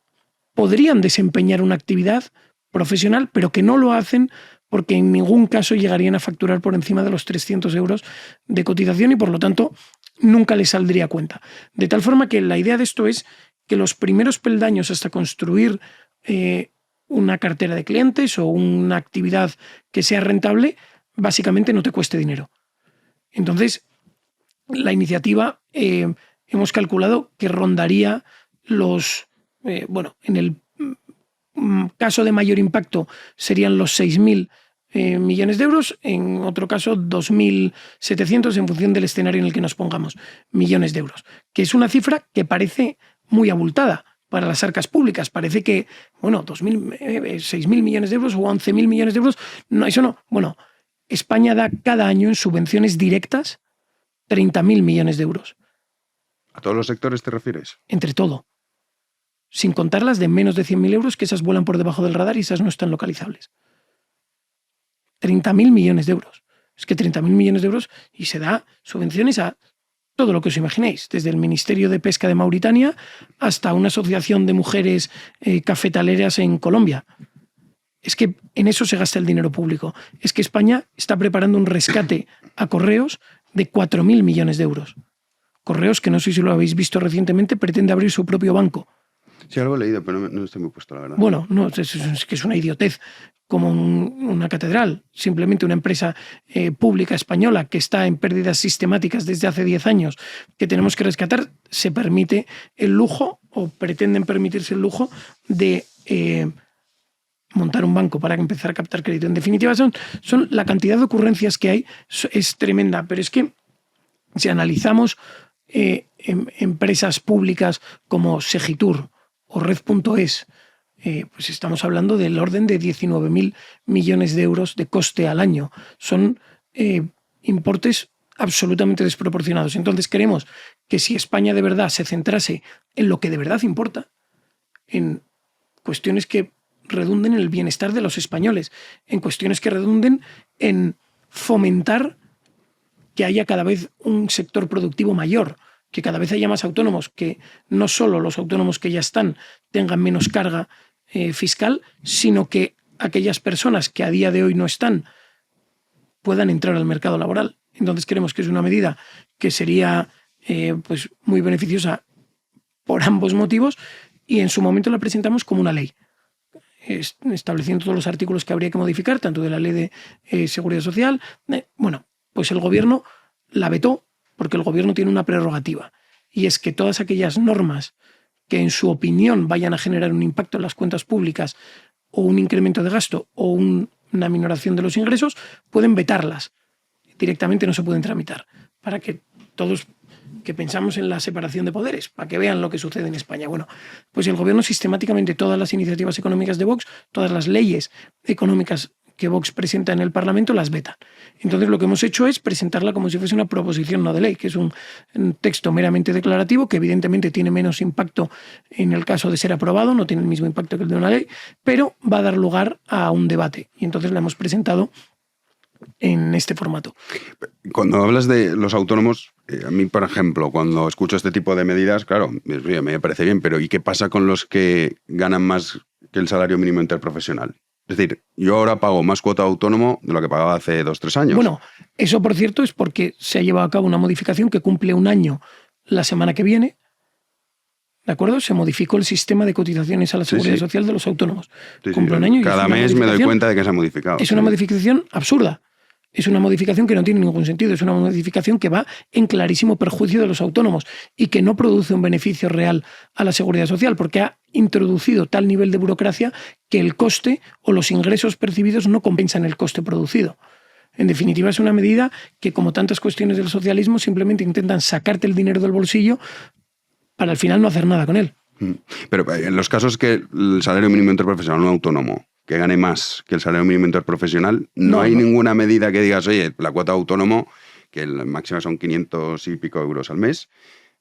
podrían desempeñar una actividad profesional, pero que no lo hacen porque en ningún caso llegarían a facturar por encima de los 300 euros de cotización y por lo tanto nunca les saldría a cuenta. De tal forma que la idea de esto es que los primeros peldaños hasta construir una cartera de clientes o una actividad que sea rentable, básicamente no te cueste dinero. Entonces, la iniciativa hemos calculado que rondaría en el caso de mayor impacto serían los 6.000 millones de euros, en otro caso 2.700 en función del escenario en el que nos pongamos, millones de euros, que es una cifra que parece muy abultada para las arcas públicas. Parece que, 6.000 millones de euros o 11.000 millones de euros, no, eso no. Bueno, España da cada año en subvenciones directas 30.000 millones de euros. ¿A todos los sectores te refieres? Entre todo. Sin contar las de menos de 100.000 euros, que esas vuelan por debajo del radar y esas no están localizables. 30.000 millones de euros. Es que 30.000 millones de euros y se da subvenciones a todo lo que os imaginéis, desde el Ministerio de Pesca de Mauritania hasta una asociación de mujeres cafetaleras en Colombia. Es que en eso se gasta el dinero público. Es que España está preparando un rescate a Correos de 4.000 millones de euros. Correos, que no sé si lo habéis visto recientemente, pretende abrir su propio banco. Sí, algo he leído, pero no estoy muy puesto, la verdad. Bueno, no, es que es una idiotez, como una catedral. Simplemente una empresa pública española que está en pérdidas sistemáticas desde hace 10 años, que tenemos que rescatar, se permite el lujo, o pretenden permitirse el lujo, de montar un banco para empezar a captar crédito. En definitiva, son la cantidad de ocurrencias que hay es tremenda, pero es que si analizamos empresas públicas como Segitur o Red.es, pues estamos hablando del orden de 19.000 millones de euros de coste al año. Son importes absolutamente desproporcionados. Entonces creemos que si España de verdad se centrase en lo que de verdad importa, en cuestiones que redunden en el bienestar de los españoles, en cuestiones que redunden en fomentar que haya cada vez un sector productivo mayor, que cada vez haya más autónomos, que no solo los autónomos que ya están tengan menos carga fiscal, sino que aquellas personas que a día de hoy no están puedan entrar al mercado laboral. Entonces creemos que es una medida que sería pues muy beneficiosa por ambos motivos y en su momento la presentamos como una ley, estableciendo todos los artículos que habría que modificar, tanto de la ley de Seguridad Social. Pues el gobierno la vetó porque el gobierno tiene una prerrogativa y es que todas aquellas normas que en su opinión vayan a generar un impacto en las cuentas públicas o un incremento de gasto o una minoración de los ingresos, pueden vetarlas. Directamente no se pueden tramitar, para que todos que pensamos en la separación de poderes, para que vean lo que sucede en España. Bueno, pues el gobierno sistemáticamente, todas las iniciativas económicas de Vox, todas las leyes económicas que Vox presenta en el Parlamento, las veta. Entonces lo que hemos hecho es presentarla como si fuese una proposición no de ley, que es un texto meramente declarativo, que evidentemente tiene menos impacto en el caso de ser aprobado, no tiene el mismo impacto que el de una ley, pero va a dar lugar a un debate. Y entonces la hemos presentado en este formato. Cuando hablas de los autónomos, a mí, por ejemplo, cuando escucho este tipo de medidas, claro, me parece bien, pero ¿y qué pasa con los que ganan más que el salario mínimo interprofesional? Es decir, yo ahora pago más cuota autónomo de lo que pagaba hace 2 o 3 años. Bueno, eso por cierto es porque se ha llevado a cabo una modificación que cumple un año la semana que viene. ¿De acuerdo? Se modificó el sistema de cotizaciones a la Seguridad Social de los autónomos. Cumple un año y cada mes me doy cuenta de que se ha modificado. Es una modificación absurda. Es una modificación que no tiene ningún sentido. Es una modificación que va en clarísimo perjuicio de los autónomos y que no produce un beneficio real a la Seguridad Social porque ha introducido tal nivel de burocracia que el coste o los ingresos percibidos no compensan el coste producido. En definitiva, es una medida que, como tantas cuestiones del socialismo, simplemente intentan sacarte el dinero del bolsillo para al final no hacer nada con él. Pero en los casos que el salario mínimo interprofesional, un autónomo, que gane más que el salario mínimo interprofesional, no hay ninguna medida que digas, oye, la cuota autónomo, que la máxima son 500 y pico euros al mes,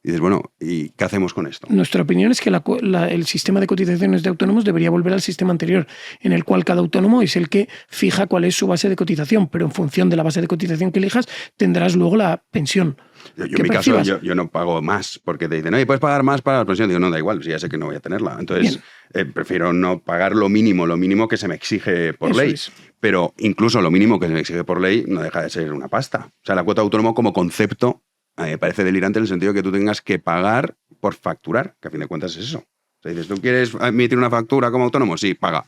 y dices, bueno, ¿y qué hacemos con esto? Nuestra opinión es que el sistema de cotizaciones de autónomos debería volver al sistema anterior, en el cual cada autónomo es el que fija cuál es su base de cotización, pero en función de la base de cotización que elijas tendrás luego la pensión. Yo en mi caso, yo no pago más, porque te dicen, oye, ¿puedes pagar más para la pensión? Digo, no, da igual, si ya sé que no voy a tenerla. Entonces, prefiero no pagar lo mínimo que se me exige por ley. Pero incluso lo mínimo que se me exige por ley no deja de ser una pasta. O sea, la cuota autónoma como concepto a mí me parece delirante en el sentido de que tú tengas que pagar por facturar, que a fin de cuentas es eso. O sea, dices, ¿tú quieres emitir una factura como autónomo? Sí, paga.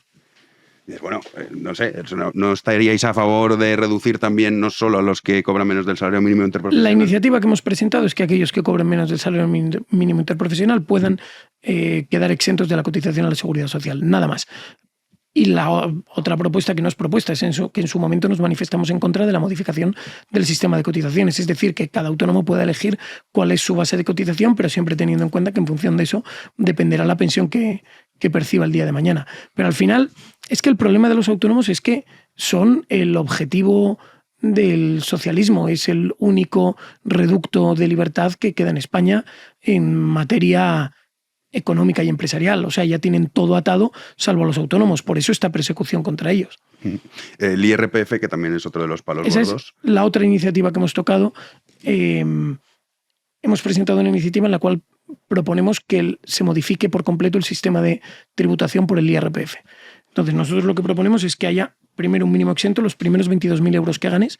Y dices, bueno, no sé, ¿no estaríais a favor de reducir también no solo a los que cobran menos del salario mínimo interprofesional? La iniciativa que hemos presentado es que aquellos que cobren menos del salario mínimo interprofesional puedan quedar exentos de la cotización a la seguridad social, nada más. Y la otra propuesta que no es propuesta es que en su momento nos manifestamos en contra de la modificación del sistema de cotizaciones. Es decir, que cada autónomo pueda elegir cuál es su base de cotización, pero siempre teniendo en cuenta que en función de eso dependerá la pensión que perciba el día de mañana. Pero al final es que el problema de los autónomos es que son el objetivo del socialismo, es el único reducto de libertad que queda en España en materia económica y empresarial. O sea, ya tienen todo atado, salvo a los autónomos. Por eso esta persecución contra ellos. El IRPF, que también es otro de los palos Esa gordos. es la otra iniciativa que hemos tocado. Hemos presentado una iniciativa en la cual proponemos que se modifique por completo el sistema de tributación por el IRPF. Entonces, nosotros lo que proponemos es que haya primero un mínimo exento, los primeros 22.000 euros que ganes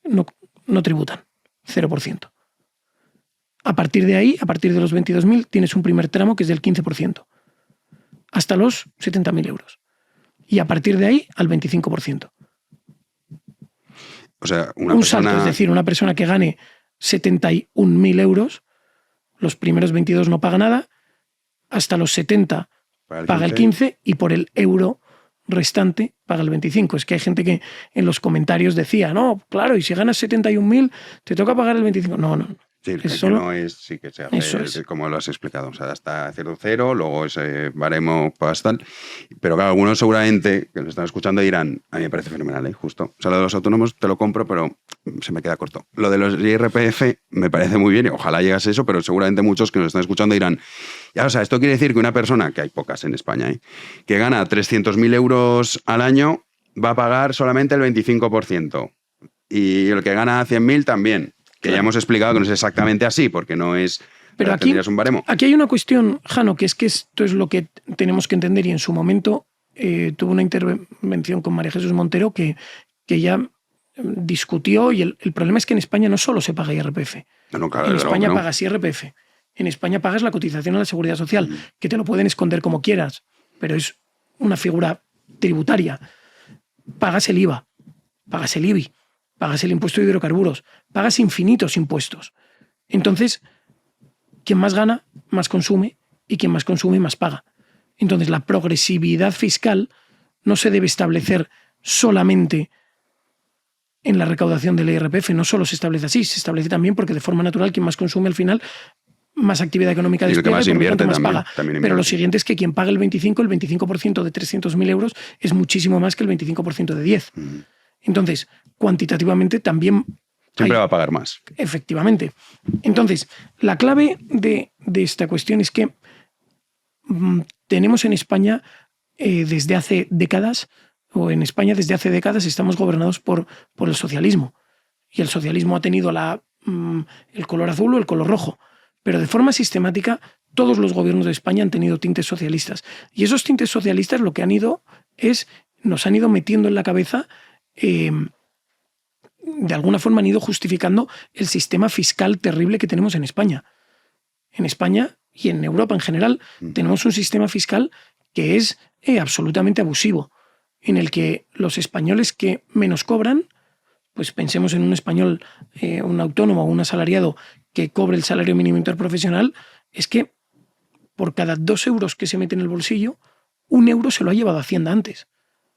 no tributan, 0%. A partir de ahí, a partir de los 22.000, tienes un primer tramo que es del 15%, hasta los 70.000 euros. Y a partir de ahí, al 25%. O sea, un salto, es decir, una persona que gane 71.000 euros, los primeros 22 no paga nada, hasta los 70 paga el 15 y por el euro restante paga el 25. Es que hay gente que en los comentarios decía, no, claro, y si ganas 71.000 te toca pagar el 25. No. Sí, que no es, sí que se hace como lo has explicado, o sea, hasta 0,0, luego ese baremo pastal. Pero claro, algunos seguramente que lo están escuchando dirán, a mí me parece fenomenal, justo. O sea, lo de los autónomos te lo compro, pero se me queda corto. Lo de los IRPF me parece muy bien y ojalá llegase eso, pero seguramente muchos que nos están escuchando dirán, ya, o sea, esto quiere decir que una persona, que hay pocas en España, que gana 300.000 euros al año va a pagar solamente el 25%. Y el que gana 100.000 también. Que ya hemos explicado que no es exactamente así, porque no es... Pero aquí, un baremo. Aquí hay una cuestión, Jano, que esto es lo que tenemos que entender, y en su momento tuve una intervención con María Jesús Montero que ya discutió, y el problema es que en España no solo se paga IRPF. Claro, en España pagas IRPF. En España pagas la cotización a la Seguridad Social, que te lo pueden esconder como quieras, pero es una figura tributaria. Pagas el IVA, pagas el IBI, pagas el impuesto de hidrocarburos, pagas infinitos impuestos. Entonces, quien más gana, más consume, y quien más consume, más paga. Entonces, la progresividad fiscal no se debe establecer solamente en la recaudación del IRPF, no solo se establece así, se establece también porque de forma natural quien más consume al final más actividad económica despliega y por lo tanto más paga. Pero lo siguiente es que quien paga el 25% de 300.000 euros es muchísimo más que el 25% de 10. Entonces, cuantitativamente también... Siempre va a pagar más. Efectivamente. Entonces, la clave de esta cuestión es que tenemos en España desde hace décadas, estamos gobernados por el socialismo. Y el socialismo ha tenido el color azul o el color rojo. Pero de forma sistemática, todos los gobiernos de España han tenido tintes socialistas. Y esos tintes socialistas lo que nos han ido metiendo en la cabeza... de alguna forma han ido justificando el sistema fiscal terrible que tenemos en España. En España y en Europa en general tenemos un sistema fiscal que es absolutamente abusivo, en el que los españoles que menos cobran, pues pensemos en un español, un autónomo o un asalariado que cobre el salario mínimo interprofesional, es que por cada 2 euros que se mete en el bolsillo, 1 euro se lo ha llevado Hacienda antes.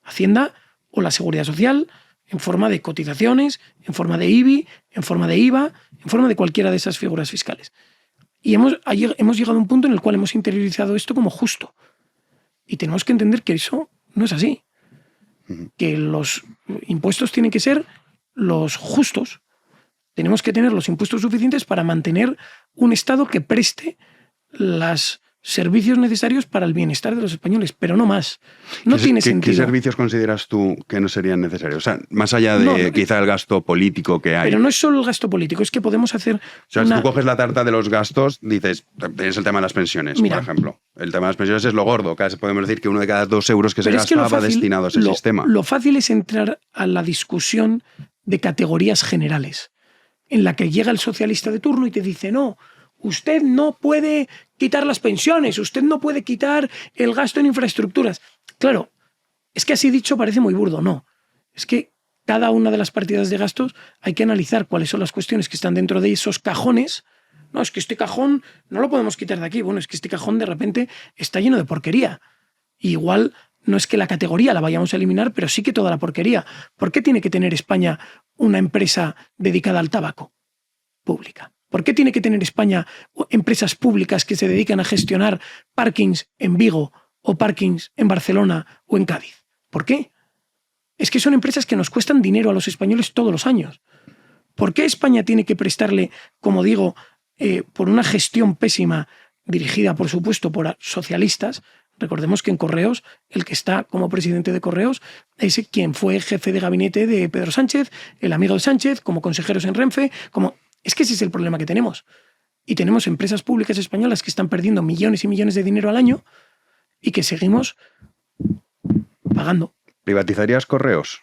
Hacienda o la Seguridad Social, en forma de cotizaciones, en forma de IBI, en forma de IVA, en forma de cualquiera de esas figuras fiscales. Y hemos llegado a un punto en el cual hemos interiorizado esto como justo. Y tenemos que entender que eso no es así. Que los impuestos tienen que ser los justos. Tenemos que tener los impuestos suficientes para mantener un Estado que preste los servicios necesarios para el bienestar de los españoles, pero no más. No tiene sentido. ¿Qué servicios consideras tú que no serían necesarios? O sea, más allá de quizá el gasto político que hay. Pero no es solo el gasto político, es que podemos hacer... O sea, si tú coges la tarta de los gastos, dices, tienes el tema de las pensiones, Mira, por ejemplo. El tema de las pensiones es lo gordo. Podemos decir que 1 de cada 2 euros que se gasta va destinado a ese sistema. Lo fácil es entrar a la discusión de categorías generales, en la que llega el socialista de turno y te dice, no, usted no puede quitar las pensiones, usted no puede quitar el gasto en infraestructuras. Claro, es que así dicho parece muy burdo, no. Es que cada una de las partidas de gastos hay que analizar cuáles son las cuestiones que están dentro de esos cajones. No, es que este cajón no lo podemos quitar de aquí. Bueno, es que este cajón de repente está lleno de porquería. Y igual no es que la categoría la vayamos a eliminar, pero sí que toda la porquería. ¿Por qué tiene que tener España una empresa dedicada al tabaco pública? ¿Por qué tiene que tener España empresas públicas que se dedican a gestionar parkings en Vigo o parkings en Barcelona o en Cádiz? ¿Por qué? Es que son empresas que nos cuestan dinero a los españoles todos los años. ¿Por qué España tiene que prestarle, como digo, por una gestión pésima, dirigida, por supuesto, por socialistas? Recordemos que en Correos, el que está como presidente de Correos es quien fue jefe de gabinete de Pedro Sánchez, el amigo de Sánchez, como consejeros en Renfe, como... Es que ese es el problema que tenemos. Y tenemos empresas públicas españolas que están perdiendo millones y millones de dinero al año y que seguimos pagando. ¿Privatizarías Correos?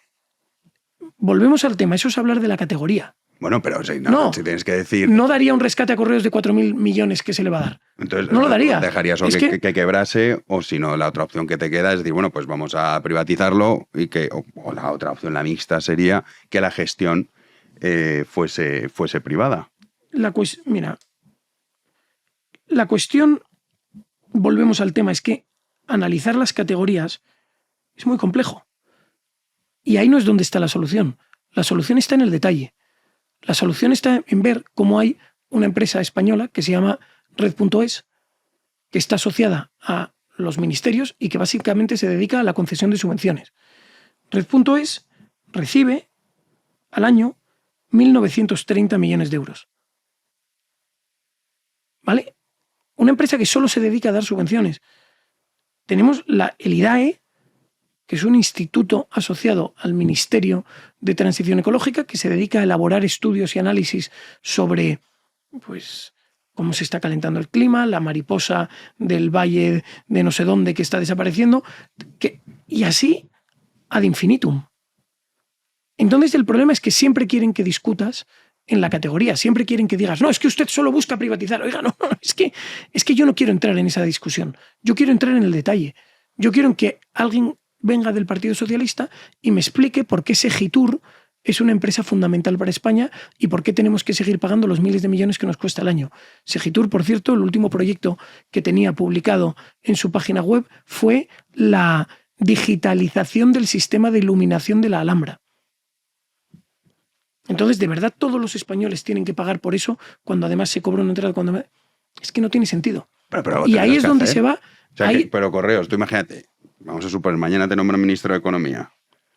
Volvemos al tema, eso es hablar de la categoría. Bueno, pero si tienes que decir... No daría un rescate a Correos de 4.000 millones que se le va a dar. Entonces, no lo daría. ¿Dejarías que quebrase? O si no, la otra opción que te queda es decir, bueno, pues vamos a privatizarlo y o la otra opción, la mixta, sería que la gestión fuese privada. Mira, la cuestión, volvemos al tema, es que analizar las categorías es muy complejo. Y ahí no es donde está la solución. La solución está en el detalle. La solución está en ver cómo hay una empresa española que se llama Red.es, que está asociada a los ministerios y que básicamente se dedica a la concesión de subvenciones. Red.es recibe al año 1.930 millones de euros. ¿Vale? Una empresa que solo se dedica a dar subvenciones. Tenemos el IDAE, que es un instituto asociado al Ministerio de Transición Ecológica que se dedica a elaborar estudios y análisis sobre pues, cómo se está calentando el clima, la mariposa del valle de no sé dónde que está desapareciendo, y así ad infinitum. Entonces el problema es que siempre quieren que discutas en la categoría, siempre quieren que digas, no, es que usted solo busca privatizar. Oiga, no, es que yo no quiero entrar en esa discusión. Yo quiero entrar en el detalle. Yo quiero que alguien venga del Partido Socialista y me explique por qué Segitur es una empresa fundamental para España y por qué tenemos que seguir pagando los miles de millones que nos cuesta al año. Segitur, por cierto, el último proyecto que tenía publicado en su página web fue la digitalización del sistema de iluminación de la Alhambra. Entonces, ¿de verdad todos los españoles tienen que pagar por eso cuando además se cobra una entrada? Es que no tiene sentido. Pero y ahí es donde se va... O sea, pero Correos, tú imagínate, vamos a suponer, mañana te nombran ministro de Economía,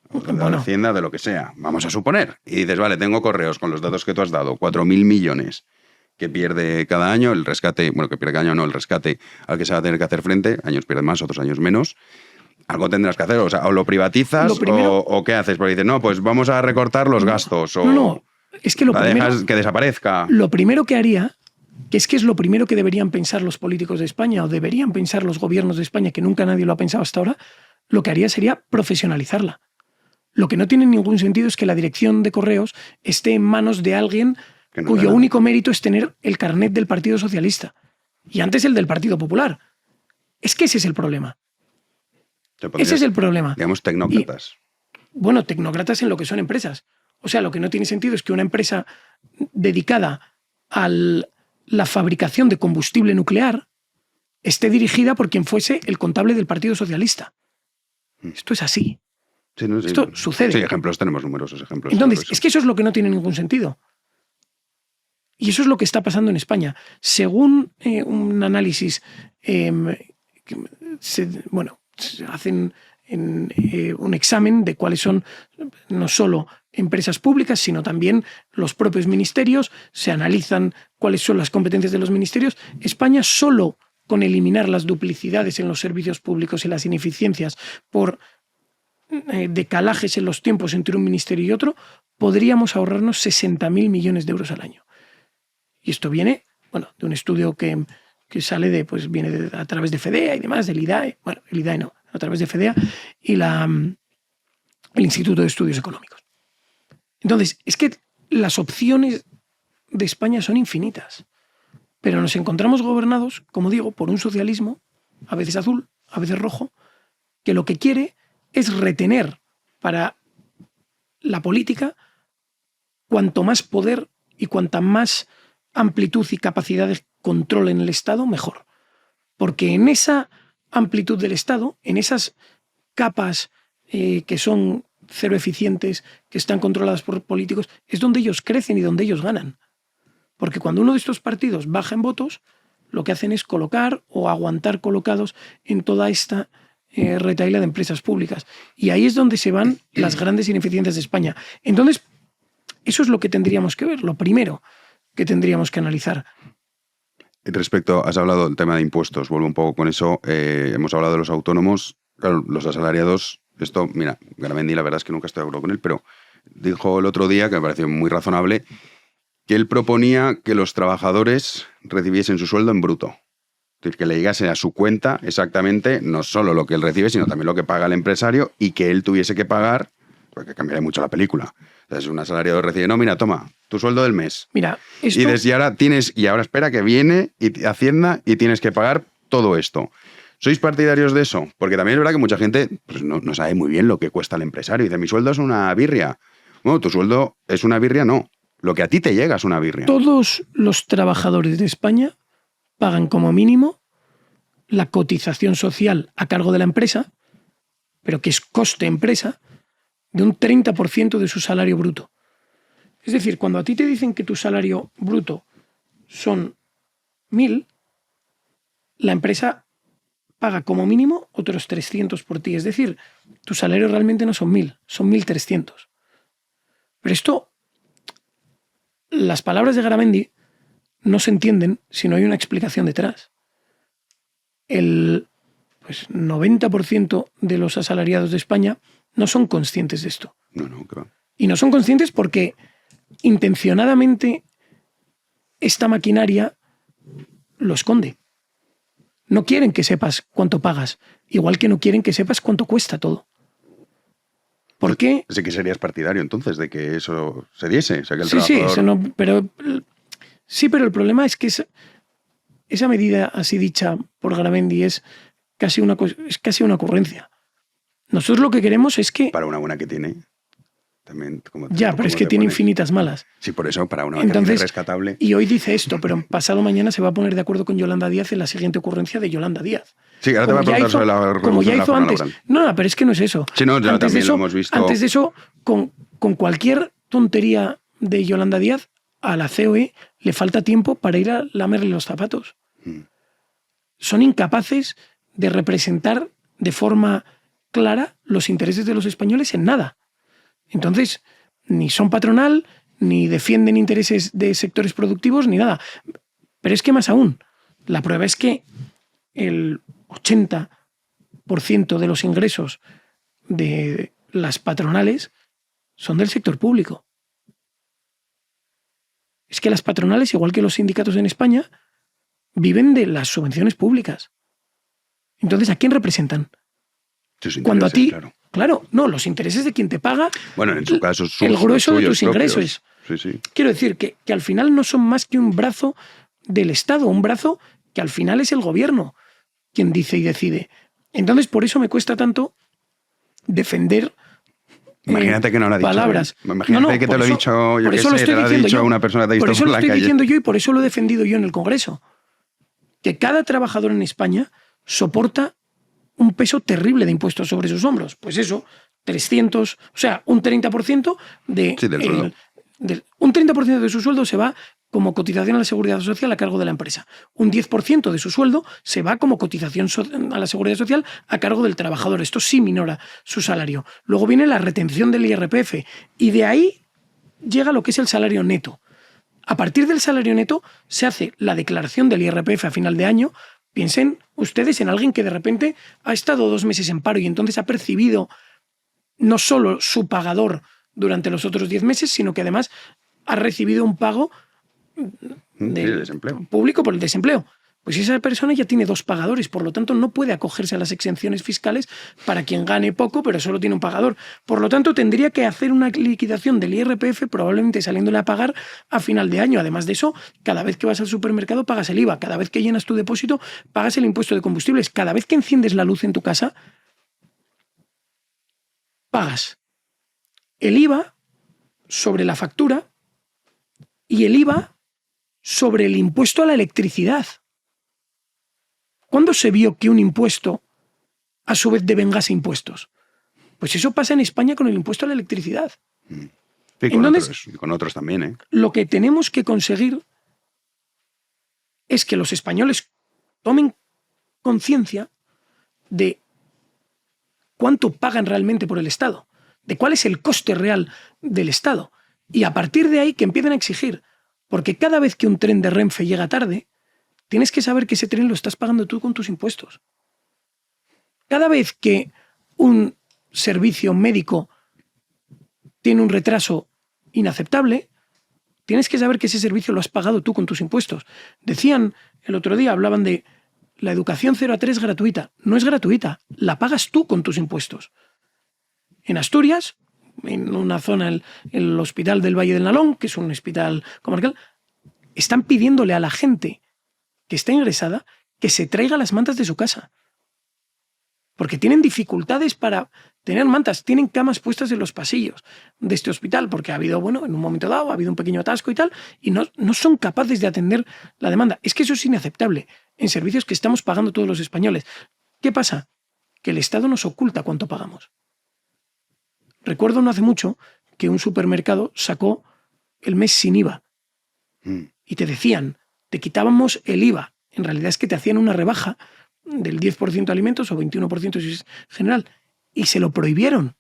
o de Hacienda, de lo que sea, vamos a suponer, y dices, vale, tengo Correos con los datos que tú has dado, 4.000 millones que pierde cada año, el rescate, bueno, que pierde cada año no, el rescate al que se va a tener que hacer frente, años pierde más, otros años menos. Algo tendrás que hacer, o sea, o lo privatizas o ¿qué haces? Porque dices, no, pues vamos a recortar los gastos o no, es que dejas que desaparezca. Lo primero que haría, que es lo primero que deberían pensar los políticos de España o deberían pensar los gobiernos de España, que nunca nadie lo ha pensado hasta ahora, lo que haría sería profesionalizarla. Lo que no tiene ningún sentido es que la dirección de Correos esté en manos de alguien cuyo único mérito es tener el carnet del Partido Socialista y antes el del Partido Popular. Es que ese es el problema. Ese es el problema. Digamos, tecnócratas. Bueno, tecnócratas en lo que son empresas. O sea, lo que no tiene sentido es que una empresa dedicada a la fabricación de combustible nuclear esté dirigida por quien fuese el contable del Partido Socialista. Esto es así. Sí, no, sí, esto sucede. Sí, ejemplos, tenemos numerosos ejemplos. Entonces, es que eso es lo que no tiene ningún sentido. Y eso es lo que está pasando en España. Según un análisis, se hacen un examen de cuáles son no solo empresas públicas, sino también los propios ministerios, se analizan cuáles son las competencias de los ministerios. España, solo con eliminar las duplicidades en los servicios públicos y las ineficiencias por decalajes en los tiempos entre un ministerio y otro, podríamos ahorrarnos 60.000 millones de euros al año. Y esto viene, de un estudio que sale viene a través de FEDEA y demás, del IDAE, el IDAE no, a través de FEDEA y el Instituto de Estudios Económicos. Entonces, es que las opciones de España son infinitas, pero nos encontramos gobernados, como digo, por un socialismo, a veces azul, a veces rojo, que lo que quiere es retener para la política cuanto más poder y cuanta más amplitud y capacidad de control en el Estado, mejor. Porque en esa amplitud del Estado, en esas capas que son cero eficientes, que están controladas por políticos, es donde ellos crecen y donde ellos ganan. Porque cuando uno de estos partidos baja en votos, lo que hacen es colocar o aguantar colocados en toda esta retahíla de empresas públicas. Y ahí es donde se van las grandes ineficiencias de España. Entonces, eso es lo que tendríamos que ver, lo primero que tendríamos que analizar. Respecto, has hablado del tema de impuestos, vuelvo un poco con eso. Hemos hablado de los autónomos, claro, los asalariados. Esto, mira, Garamendi, la verdad es que nunca estoy de acuerdo con él, pero dijo el otro día, que me pareció muy razonable, que él proponía que los trabajadores recibiesen su sueldo en bruto. Es decir, que le llegase a su cuenta exactamente no solo lo que él recibe, sino también lo que paga el empresario y que él tuviese que pagar, porque cambiaría mucho la película. Entonces, un asalariado recibe, no, mira, toma, tu sueldo del mes. Mira, esto... Y ahora espera que viene y Hacienda y tienes que pagar todo esto. ¿Sois partidarios de eso? Porque también es verdad que mucha gente no sabe muy bien lo que cuesta el empresario. Dice, mi sueldo es una birria. Bueno, tu sueldo es una birria, no. Lo que a ti te llega es una birria. Todos los trabajadores de España pagan como mínimo la cotización social a cargo de la empresa, pero que es coste empresa, de un 30% de su salario bruto. Es decir, cuando a ti te dicen que tu salario bruto son 1.000, la empresa paga como mínimo otros 300 por ti. Es decir, tu salario realmente no son 1.000, son 1.300. Pero esto, las palabras de Garamendi no se entienden si no hay una explicación detrás. El 90% de los asalariados de España no son conscientes de esto. No, claro. Y no son conscientes porque intencionadamente esta maquinaria lo esconde. No quieren que sepas cuánto pagas, igual que no quieren que sepas cuánto cuesta todo. ¿Por qué? Sí que serías partidario entonces de que eso se diese. O sea, que el Sí, trabajador... eso no, pero el problema es que esa medida así dicha por Garamendi es casi una ocurrencia. Nosotros lo que queremos es que... Para una buena que tiene. También, pero es que tiene infinitas malas. Sí, por eso, para una buena rescatable. Y hoy dice esto, pero pasado mañana se va a poner de acuerdo con Yolanda Díaz en la siguiente ocurrencia de Yolanda Díaz. Sí, ahora te voy a preguntar sobre la revolución de la jornada laboral. No, pero es que no es eso. Sí, no, ya también lo hemos visto. Antes de eso, con cualquier tontería de Yolanda Díaz, a la COE le falta tiempo para ir a lamerle los zapatos. Son incapaces de representar de forma clara los intereses de los españoles en nada. Entonces, ni son patronal, ni defienden intereses de sectores productivos, ni nada. Pero es que más aún, la prueba es que el 80% de los ingresos de las patronales son del sector público. Es que las patronales, igual que los sindicatos en España, viven de las subvenciones públicas. Entonces, ¿a quién representan? Cuando a ti... Claro, no, los intereses de quien te paga. Bueno, en su caso, el grueso de tus ingresos. Sí. Quiero decir que al final no son más que un brazo del Estado, un brazo que al final es el gobierno quien dice y decide. Entonces, por eso me cuesta tanto defender Imagínate que no lo ha dicho. Palabras. Imagínate que te lo he dicho, yo que sé, te lo ha dicho una persona que te ha visto por la calle. Por eso lo estoy diciendo yo y por eso lo he defendido yo en el Congreso. Que cada trabajador en España soporta un peso terrible de impuestos sobre sus hombros. Pues eso, 300, o sea, un 30% de... Sí, del sueldo. Un 30% de su sueldo se va como cotización a la seguridad social a cargo de la empresa. Un 10% de su sueldo se va como cotización a la seguridad social a cargo del trabajador. Esto sí minora su salario. Luego viene la retención del IRPF y de ahí llega lo que es el salario neto. A partir del salario neto se hace la declaración del IRPF a final de año. Piensen ustedes en alguien que de repente ha estado 2 meses en paro y entonces ha percibido no solo su pagador durante los otros 10 meses, sino que además ha recibido un pago del desempleo público por el desempleo. Pues esa persona ya tiene 2 pagadores, por lo tanto no puede acogerse a las exenciones fiscales para quien gane poco, pero solo tiene un pagador. Por lo tanto, tendría que hacer una liquidación del IRPF, probablemente saliéndole a pagar a final de año. Además de eso, cada vez que vas al supermercado pagas el IVA, cada vez que llenas tu depósito pagas el impuesto de combustibles, cada vez que enciendes la luz en tu casa pagas el IVA sobre la factura y el IVA sobre el impuesto a la electricidad. ¿Cuándo se vio que un impuesto a su vez devengase impuestos? Pues eso pasa en España con el impuesto a la electricidad. Y con otros también, ¿eh? Lo que tenemos que conseguir es que los españoles tomen conciencia de cuánto pagan realmente por el Estado, de cuál es el coste real del Estado, y a partir de ahí que empiecen a exigir, porque cada vez que un tren de Renfe llega tarde, tienes que saber que ese tren lo estás pagando tú con tus impuestos. Cada vez que un servicio médico tiene un retraso inaceptable, tienes que saber que ese servicio lo has pagado tú con tus impuestos. Decían el otro día, hablaban de la educación 0 a 3 gratuita. No es gratuita, la pagas tú con tus impuestos. En Asturias, en una zona, el Hospital del Valle del Nalón, que es un hospital comarcal, están pidiéndole a la gente que está ingresada que se traiga las mantas de su casa. Porque tienen dificultades para tener mantas, tienen camas puestas en los pasillos de este hospital, porque ha habido, bueno, en un momento dado, ha habido un pequeño atasco y tal, y no son capaces de atender la demanda. Es que eso es inaceptable en servicios que estamos pagando todos los españoles. ¿Qué pasa? Que el Estado nos oculta cuánto pagamos. Recuerdo no hace mucho que un supermercado sacó el mes sin IVA y te decían, te quitábamos el IVA. En realidad es que te hacían una rebaja del 10% de alimentos o 21% si es general, y se lo prohibieron.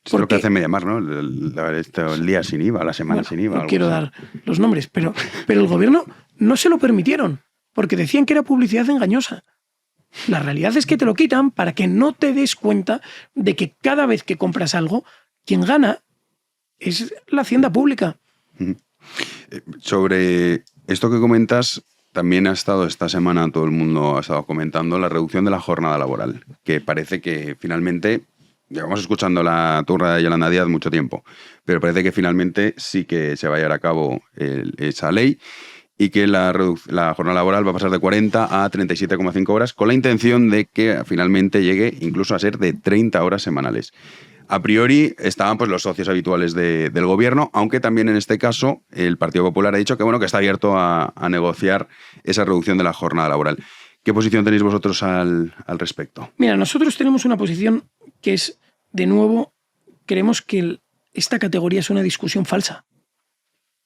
Es lo que hace MediaMarkt, ¿no? El día sin IVA, la semana sin IVA. No quiero dar los nombres, pero el gobierno no se lo permitieron porque decían que era publicidad engañosa. La realidad es que te lo quitan para que no te des cuenta de que cada vez que compras algo, quien gana es la hacienda pública. Sobre esto que comentas, también ha estado esta semana, todo el mundo ha estado comentando la reducción de la jornada laboral, que parece que finalmente, llevamos escuchando la turra de Yolanda Díaz mucho tiempo, pero parece que finalmente sí que se va a llevar a cabo esa ley y que la jornada laboral va a pasar de 40 a 37,5 horas con la intención de que finalmente llegue incluso a ser de 30 horas semanales. A priori estaban pues los socios habituales del gobierno, aunque también en este caso el Partido Popular ha dicho que bueno, que está abierto a negociar esa reducción de la jornada laboral. ¿Qué posición tenéis vosotros al respecto? Mira, nosotros tenemos una posición que es, de nuevo, creemos que esta categoría es una discusión falsa.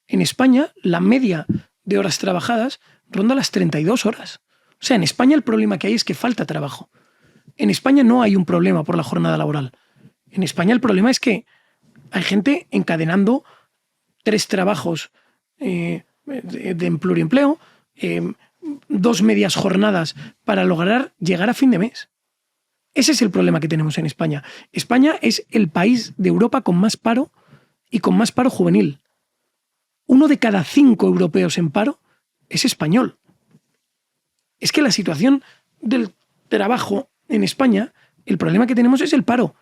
En España, la media de horas trabajadas ronda las 32 horas. O sea, en España el problema que hay es que falta trabajo. En España no hay un problema por la jornada laboral. En España el problema es que hay gente encadenando 3 trabajos en pluriempleo, 2 medias jornadas para lograr llegar a fin de mes. Ese es el problema que tenemos en España. España es el país de Europa con más paro y con más paro juvenil. 1 de cada 5 europeos en paro es español. Es que la situación del trabajo en España, el problema que tenemos es el paro.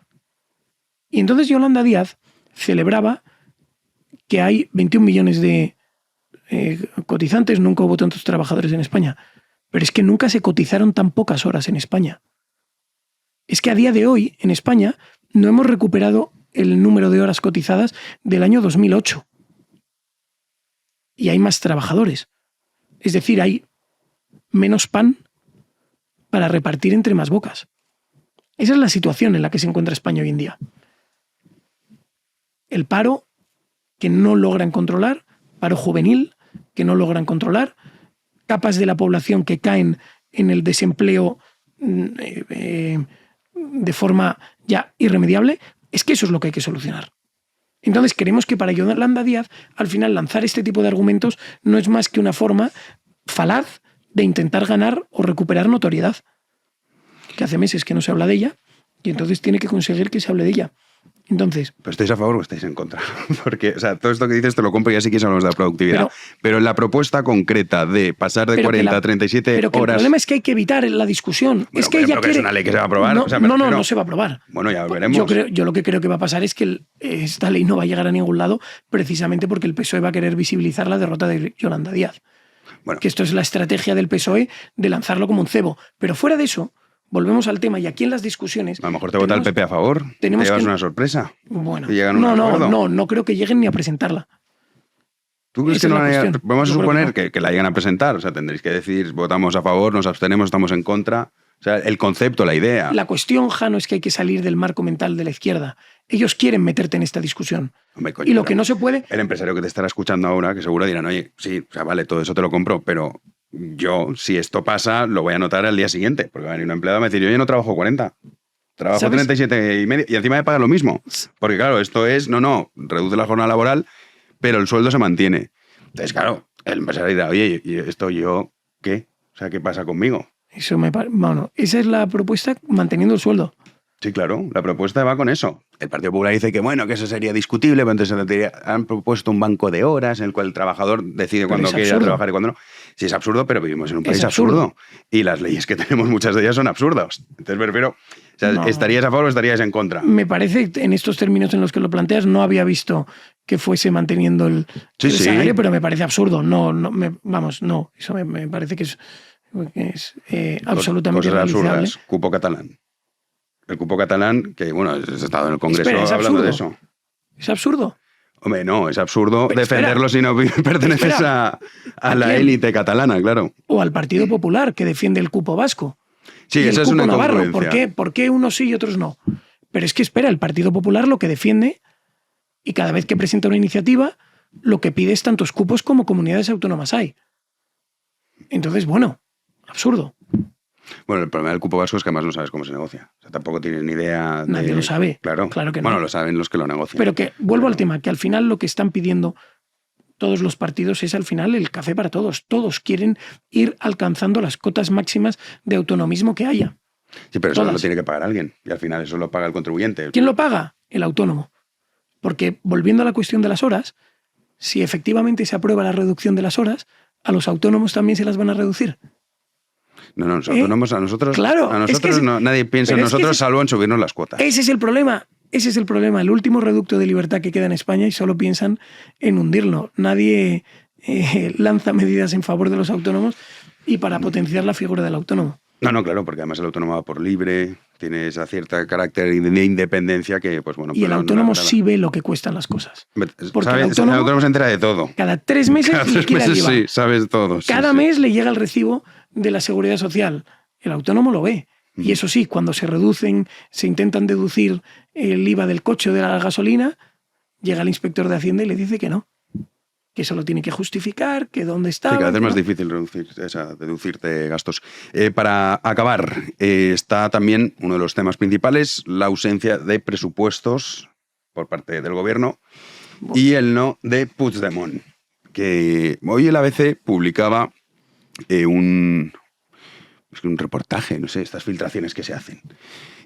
Y entonces Yolanda Díaz celebraba que hay 21 millones de cotizantes, nunca hubo tantos trabajadores en España, pero es que nunca se cotizaron tan pocas horas en España. Es que a día de hoy, en España, no hemos recuperado el número de horas cotizadas del año 2008. Y hay más trabajadores. Es decir, hay menos pan para repartir entre más bocas. Esa es la situación en la que se encuentra España hoy en día. El paro que no logran controlar, paro juvenil que no logran controlar, capas de la población que caen en el desempleo de forma ya irremediable. Es que eso es lo que hay que solucionar. Entonces creemos que para Yolanda Díaz, al final, lanzar este tipo de argumentos no es más que una forma falaz de intentar ganar o recuperar notoriedad. Que hace meses que no se habla de ella y entonces tiene que conseguir que se hable de ella. Entonces, ¿pero estáis a favor o estáis en contra? Porque, o sea, todo esto que dices te lo compro y ya sí que hablamos de la productividad. Pero en la propuesta concreta de pasar de 40 a 37 pero que horas... el problema es que hay que evitar la discusión. Bueno, es que ella quiere... es una ley que se va a aprobar. No, o sea, no se va a aprobar. Bueno, ya veremos. Yo lo que creo que va a pasar es que esta ley no va a llegar a ningún lado precisamente porque el PSOE va a querer visibilizar la derrota de Yolanda Díaz. Bueno. Que esto es la estrategia del PSOE de lanzarlo como un cebo. Pero fuera de eso... Volvemos al tema y aquí en las discusiones... A lo mejor te vota el PP a favor, te llevas una sorpresa. Bueno, y llegan a un acuerdo. no creo que lleguen ni a presentarla. ¿Tú crees que no vamos a suponer que la llegan a presentar? O sea, tendréis que decir, votamos a favor, nos abstenemos, estamos en contra. O sea, el concepto, la idea. La cuestión, Jano, es que hay que salir del marco mental de la izquierda. Ellos quieren meterte en esta discusión. Hombre, coño, y lo que no se puede... El empresario que te estará escuchando ahora, que seguro dirán, oye, sí, o sea, vale, todo eso te lo compro, pero... Yo, si esto pasa, lo voy a notar al día siguiente, porque va a venir un empleado y me va a decir, yo ya no trabajo 40, trabajo 37 y medio, y encima me paga lo mismo. Porque claro, esto es, reduce la jornada laboral, pero el sueldo se mantiene. Entonces, claro, el empresario dirá, oye, ¿y esto yo qué? O sea, ¿qué pasa conmigo? Bueno, esa es la propuesta, manteniendo el sueldo. Sí, claro, la propuesta va con eso. El Partido Popular dice que bueno, que eso sería discutible, pero entonces han propuesto un banco de horas en el cual el trabajador decide cuándo quiere ir a trabajar y cuándo no. Sí, es absurdo, pero vivimos en un país absurdo. Y las leyes que tenemos, muchas de ellas son absurdas. Entonces prefiero, o sea, ¿estarías a favor o estarías en contra? Me parece, en estos términos en los que lo planteas, no había visto que fuese manteniendo el salario, pero me parece absurdo. Eso me parece que es absolutamente irrealizable. Cupo catalán. El cupo catalán, que bueno, has estado en el Congreso hablando de eso. ¿Es absurdo? Hombre, no, es absurdo defenderlo si no perteneces a la élite catalana, claro. O al Partido Popular, que defiende el cupo vasco. Sí, esa es una incongruencia. ¿Por qué unos sí y otros no? Pero es que espera, el Partido Popular lo que defiende, y cada vez que presenta una iniciativa, lo que pide es tantos cupos como comunidades autónomas hay. Entonces, bueno, absurdo. Bueno, el problema del cupo vasco es que además no sabes cómo se negocia. O sea, tampoco tienes ni idea. Nadie lo sabe. Claro que no. Bueno, lo saben los que lo negocian. Pero que, vuelvo al tema, que al final lo que están pidiendo todos los partidos es al final el café para todos. Todos quieren ir alcanzando las cotas máximas de autonomismo que haya. Sí, pero eso lo tiene que pagar alguien. Y al final eso lo paga el contribuyente. ¿Quién lo paga? El autónomo. Porque, volviendo a la cuestión de las horas, si efectivamente se aprueba la reducción de las horas, a los autónomos también se las van a reducir. No, los autónomos, a nosotros nadie piensa en nosotros salvo en subirnos las cuotas. Ese es el problema. El último reducto de libertad que queda en España y solo piensan en hundirlo. Nadie lanza medidas en favor de los autónomos y para potenciar la figura del autónomo. No, claro, porque además el autónomo va por libre, tiene ese cierto carácter de independencia que, pues bueno... Y el autónomo sí ve lo que cuestan las cosas. Porque el autónomo se entera de todo. Cada 3 meses le queda el IVA. Sí, sabes todo. Cada mes le llega el recibo de la Seguridad Social. El autónomo lo ve. Y eso sí, cuando se intentan deducir el IVA del coche o de la gasolina, llega el inspector de Hacienda y le dice que no. Que eso lo tiene que justificar, que dónde está. Sí, cada vez es más difícil deducirte gastos. Para acabar, está también uno de los temas principales, la ausencia de presupuestos por parte del gobierno y el no de Puigdemont. Que hoy el ABC publicaba un reportaje, no sé, estas filtraciones que se hacen.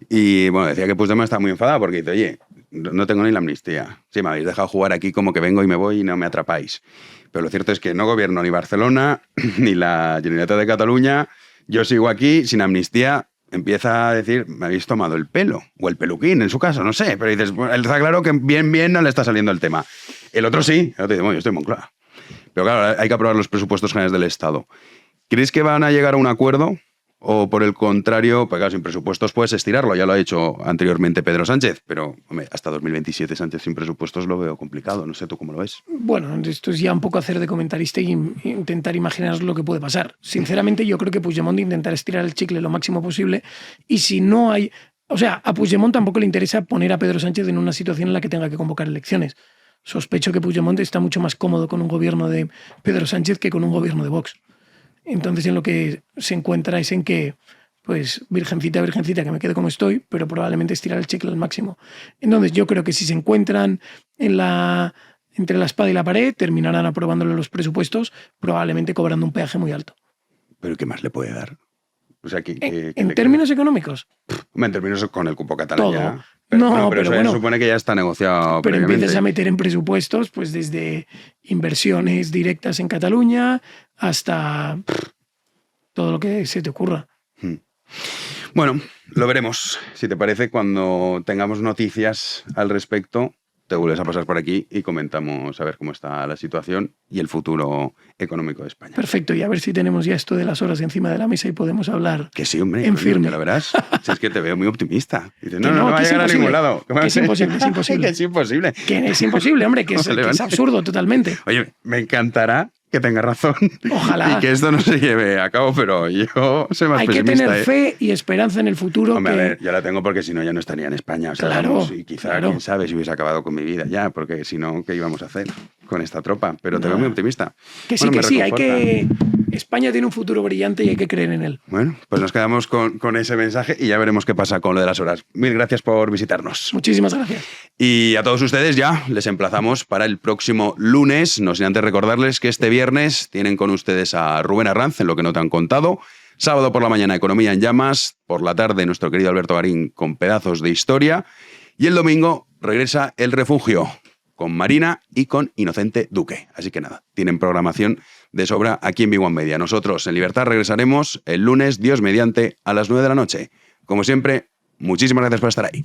Y bueno, decía que Puigdemont está muy enfadado porque dice, oye, no tengo ni la amnistía. Sí, me habéis dejado jugar aquí como que vengo y me voy y no me atrapáis. Pero lo cierto es que no gobierno ni Barcelona ni la Generalitat de Cataluña. Yo sigo aquí sin amnistía. Empieza a decir, me habéis tomado el pelo. O el peluquín, en su caso, no sé. Pero dices, bueno, está claro que bien no le está saliendo el tema. El otro sí. El otro dice, bueno, yo estoy en Moncloa. Pero claro, hay que aprobar los presupuestos generales del Estado. ¿Crees que van a llegar a un acuerdo? O por el contrario, pues claro, sin presupuestos puedes estirarlo, ya lo ha hecho anteriormente Pedro Sánchez, pero hombre, hasta 2027 Sánchez sin presupuestos lo veo complicado, no sé tú cómo lo ves. Bueno, esto es ya un poco hacer de comentarista y intentar imaginar lo que puede pasar. Sinceramente yo creo que Puigdemont intentará estirar el chicle lo máximo posible y si no hay... O sea, a Puigdemont tampoco le interesa poner a Pedro Sánchez en una situación en la que tenga que convocar elecciones. Sospecho que Puigdemont está mucho más cómodo con un gobierno de Pedro Sánchez que con un gobierno de Vox. Entonces, en lo que se encuentra es en que, pues, virgencita, virgencita, que me quede como estoy, pero probablemente estirar el chicle al máximo. Entonces, yo creo que si se encuentran entre la espada y la pared, terminarán aprobándole los presupuestos, probablemente cobrando un peaje muy alto. ¿Pero qué más le puede dar? O sea, ¿En términos económicos? En términos con el cupo catalán Todo. ya. Pero eso bueno, se supone que ya está negociado pero previamente. empiezas a meter en presupuestos, pues desde inversiones directas en Cataluña hasta todo lo que se te ocurra. Bueno, lo veremos. Si te parece, cuando tengamos noticias al respecto, te vuelves a pasar por aquí y comentamos a ver cómo está la situación y el futuro económico de España. Perfecto, y a ver si tenemos ya esto de las horas encima de la mesa y podemos hablar. Que sí, hombre, en firme. ya lo verás. Si es que te veo muy optimista. Dices, Que no va a llegar a ningún lado. Que es imposible, es imposible. Que es imposible. Que es imposible, hombre, que es absurdo totalmente. Oye, me encantará que tenga razón. Ojalá. Y que esto no se lleve a cabo, pero yo soy más Hay pesimista. que tener fe y esperanza en el futuro. Hombre, a ver, yo la tengo porque si no ya no estaría en España. O sea, Claro, vamos, y quizá, quién sabe, si hubiese acabado con mi vida ya, porque si no, ¿qué íbamos a hacer con esta tropa? Pero te veo muy optimista. Que sí, Bueno, que sí, reconforta. España tiene un futuro brillante y hay que creer en él. Bueno, pues nos quedamos con ese mensaje y ya veremos qué pasa con lo de las horas. Mil gracias por visitarnos. Muchísimas gracias. Y a todos ustedes ya les emplazamos para el próximo lunes. No sin antes recordarles que este viernes tienen con ustedes a Rubén Arranz en Lo que no te han contado. Sábado por la mañana Economía en Llamas. Por la tarde nuestro querido Alberto Garín con pedazos de historia. Y el domingo regresa El Refugio con Marina y con Inocente Duque. Así que nada, tienen programación de sobra aquí en B1 Media. Nosotros en Libertad regresaremos el lunes, Dios mediante, a las 9 de la noche. Como siempre, muchísimas gracias por estar ahí.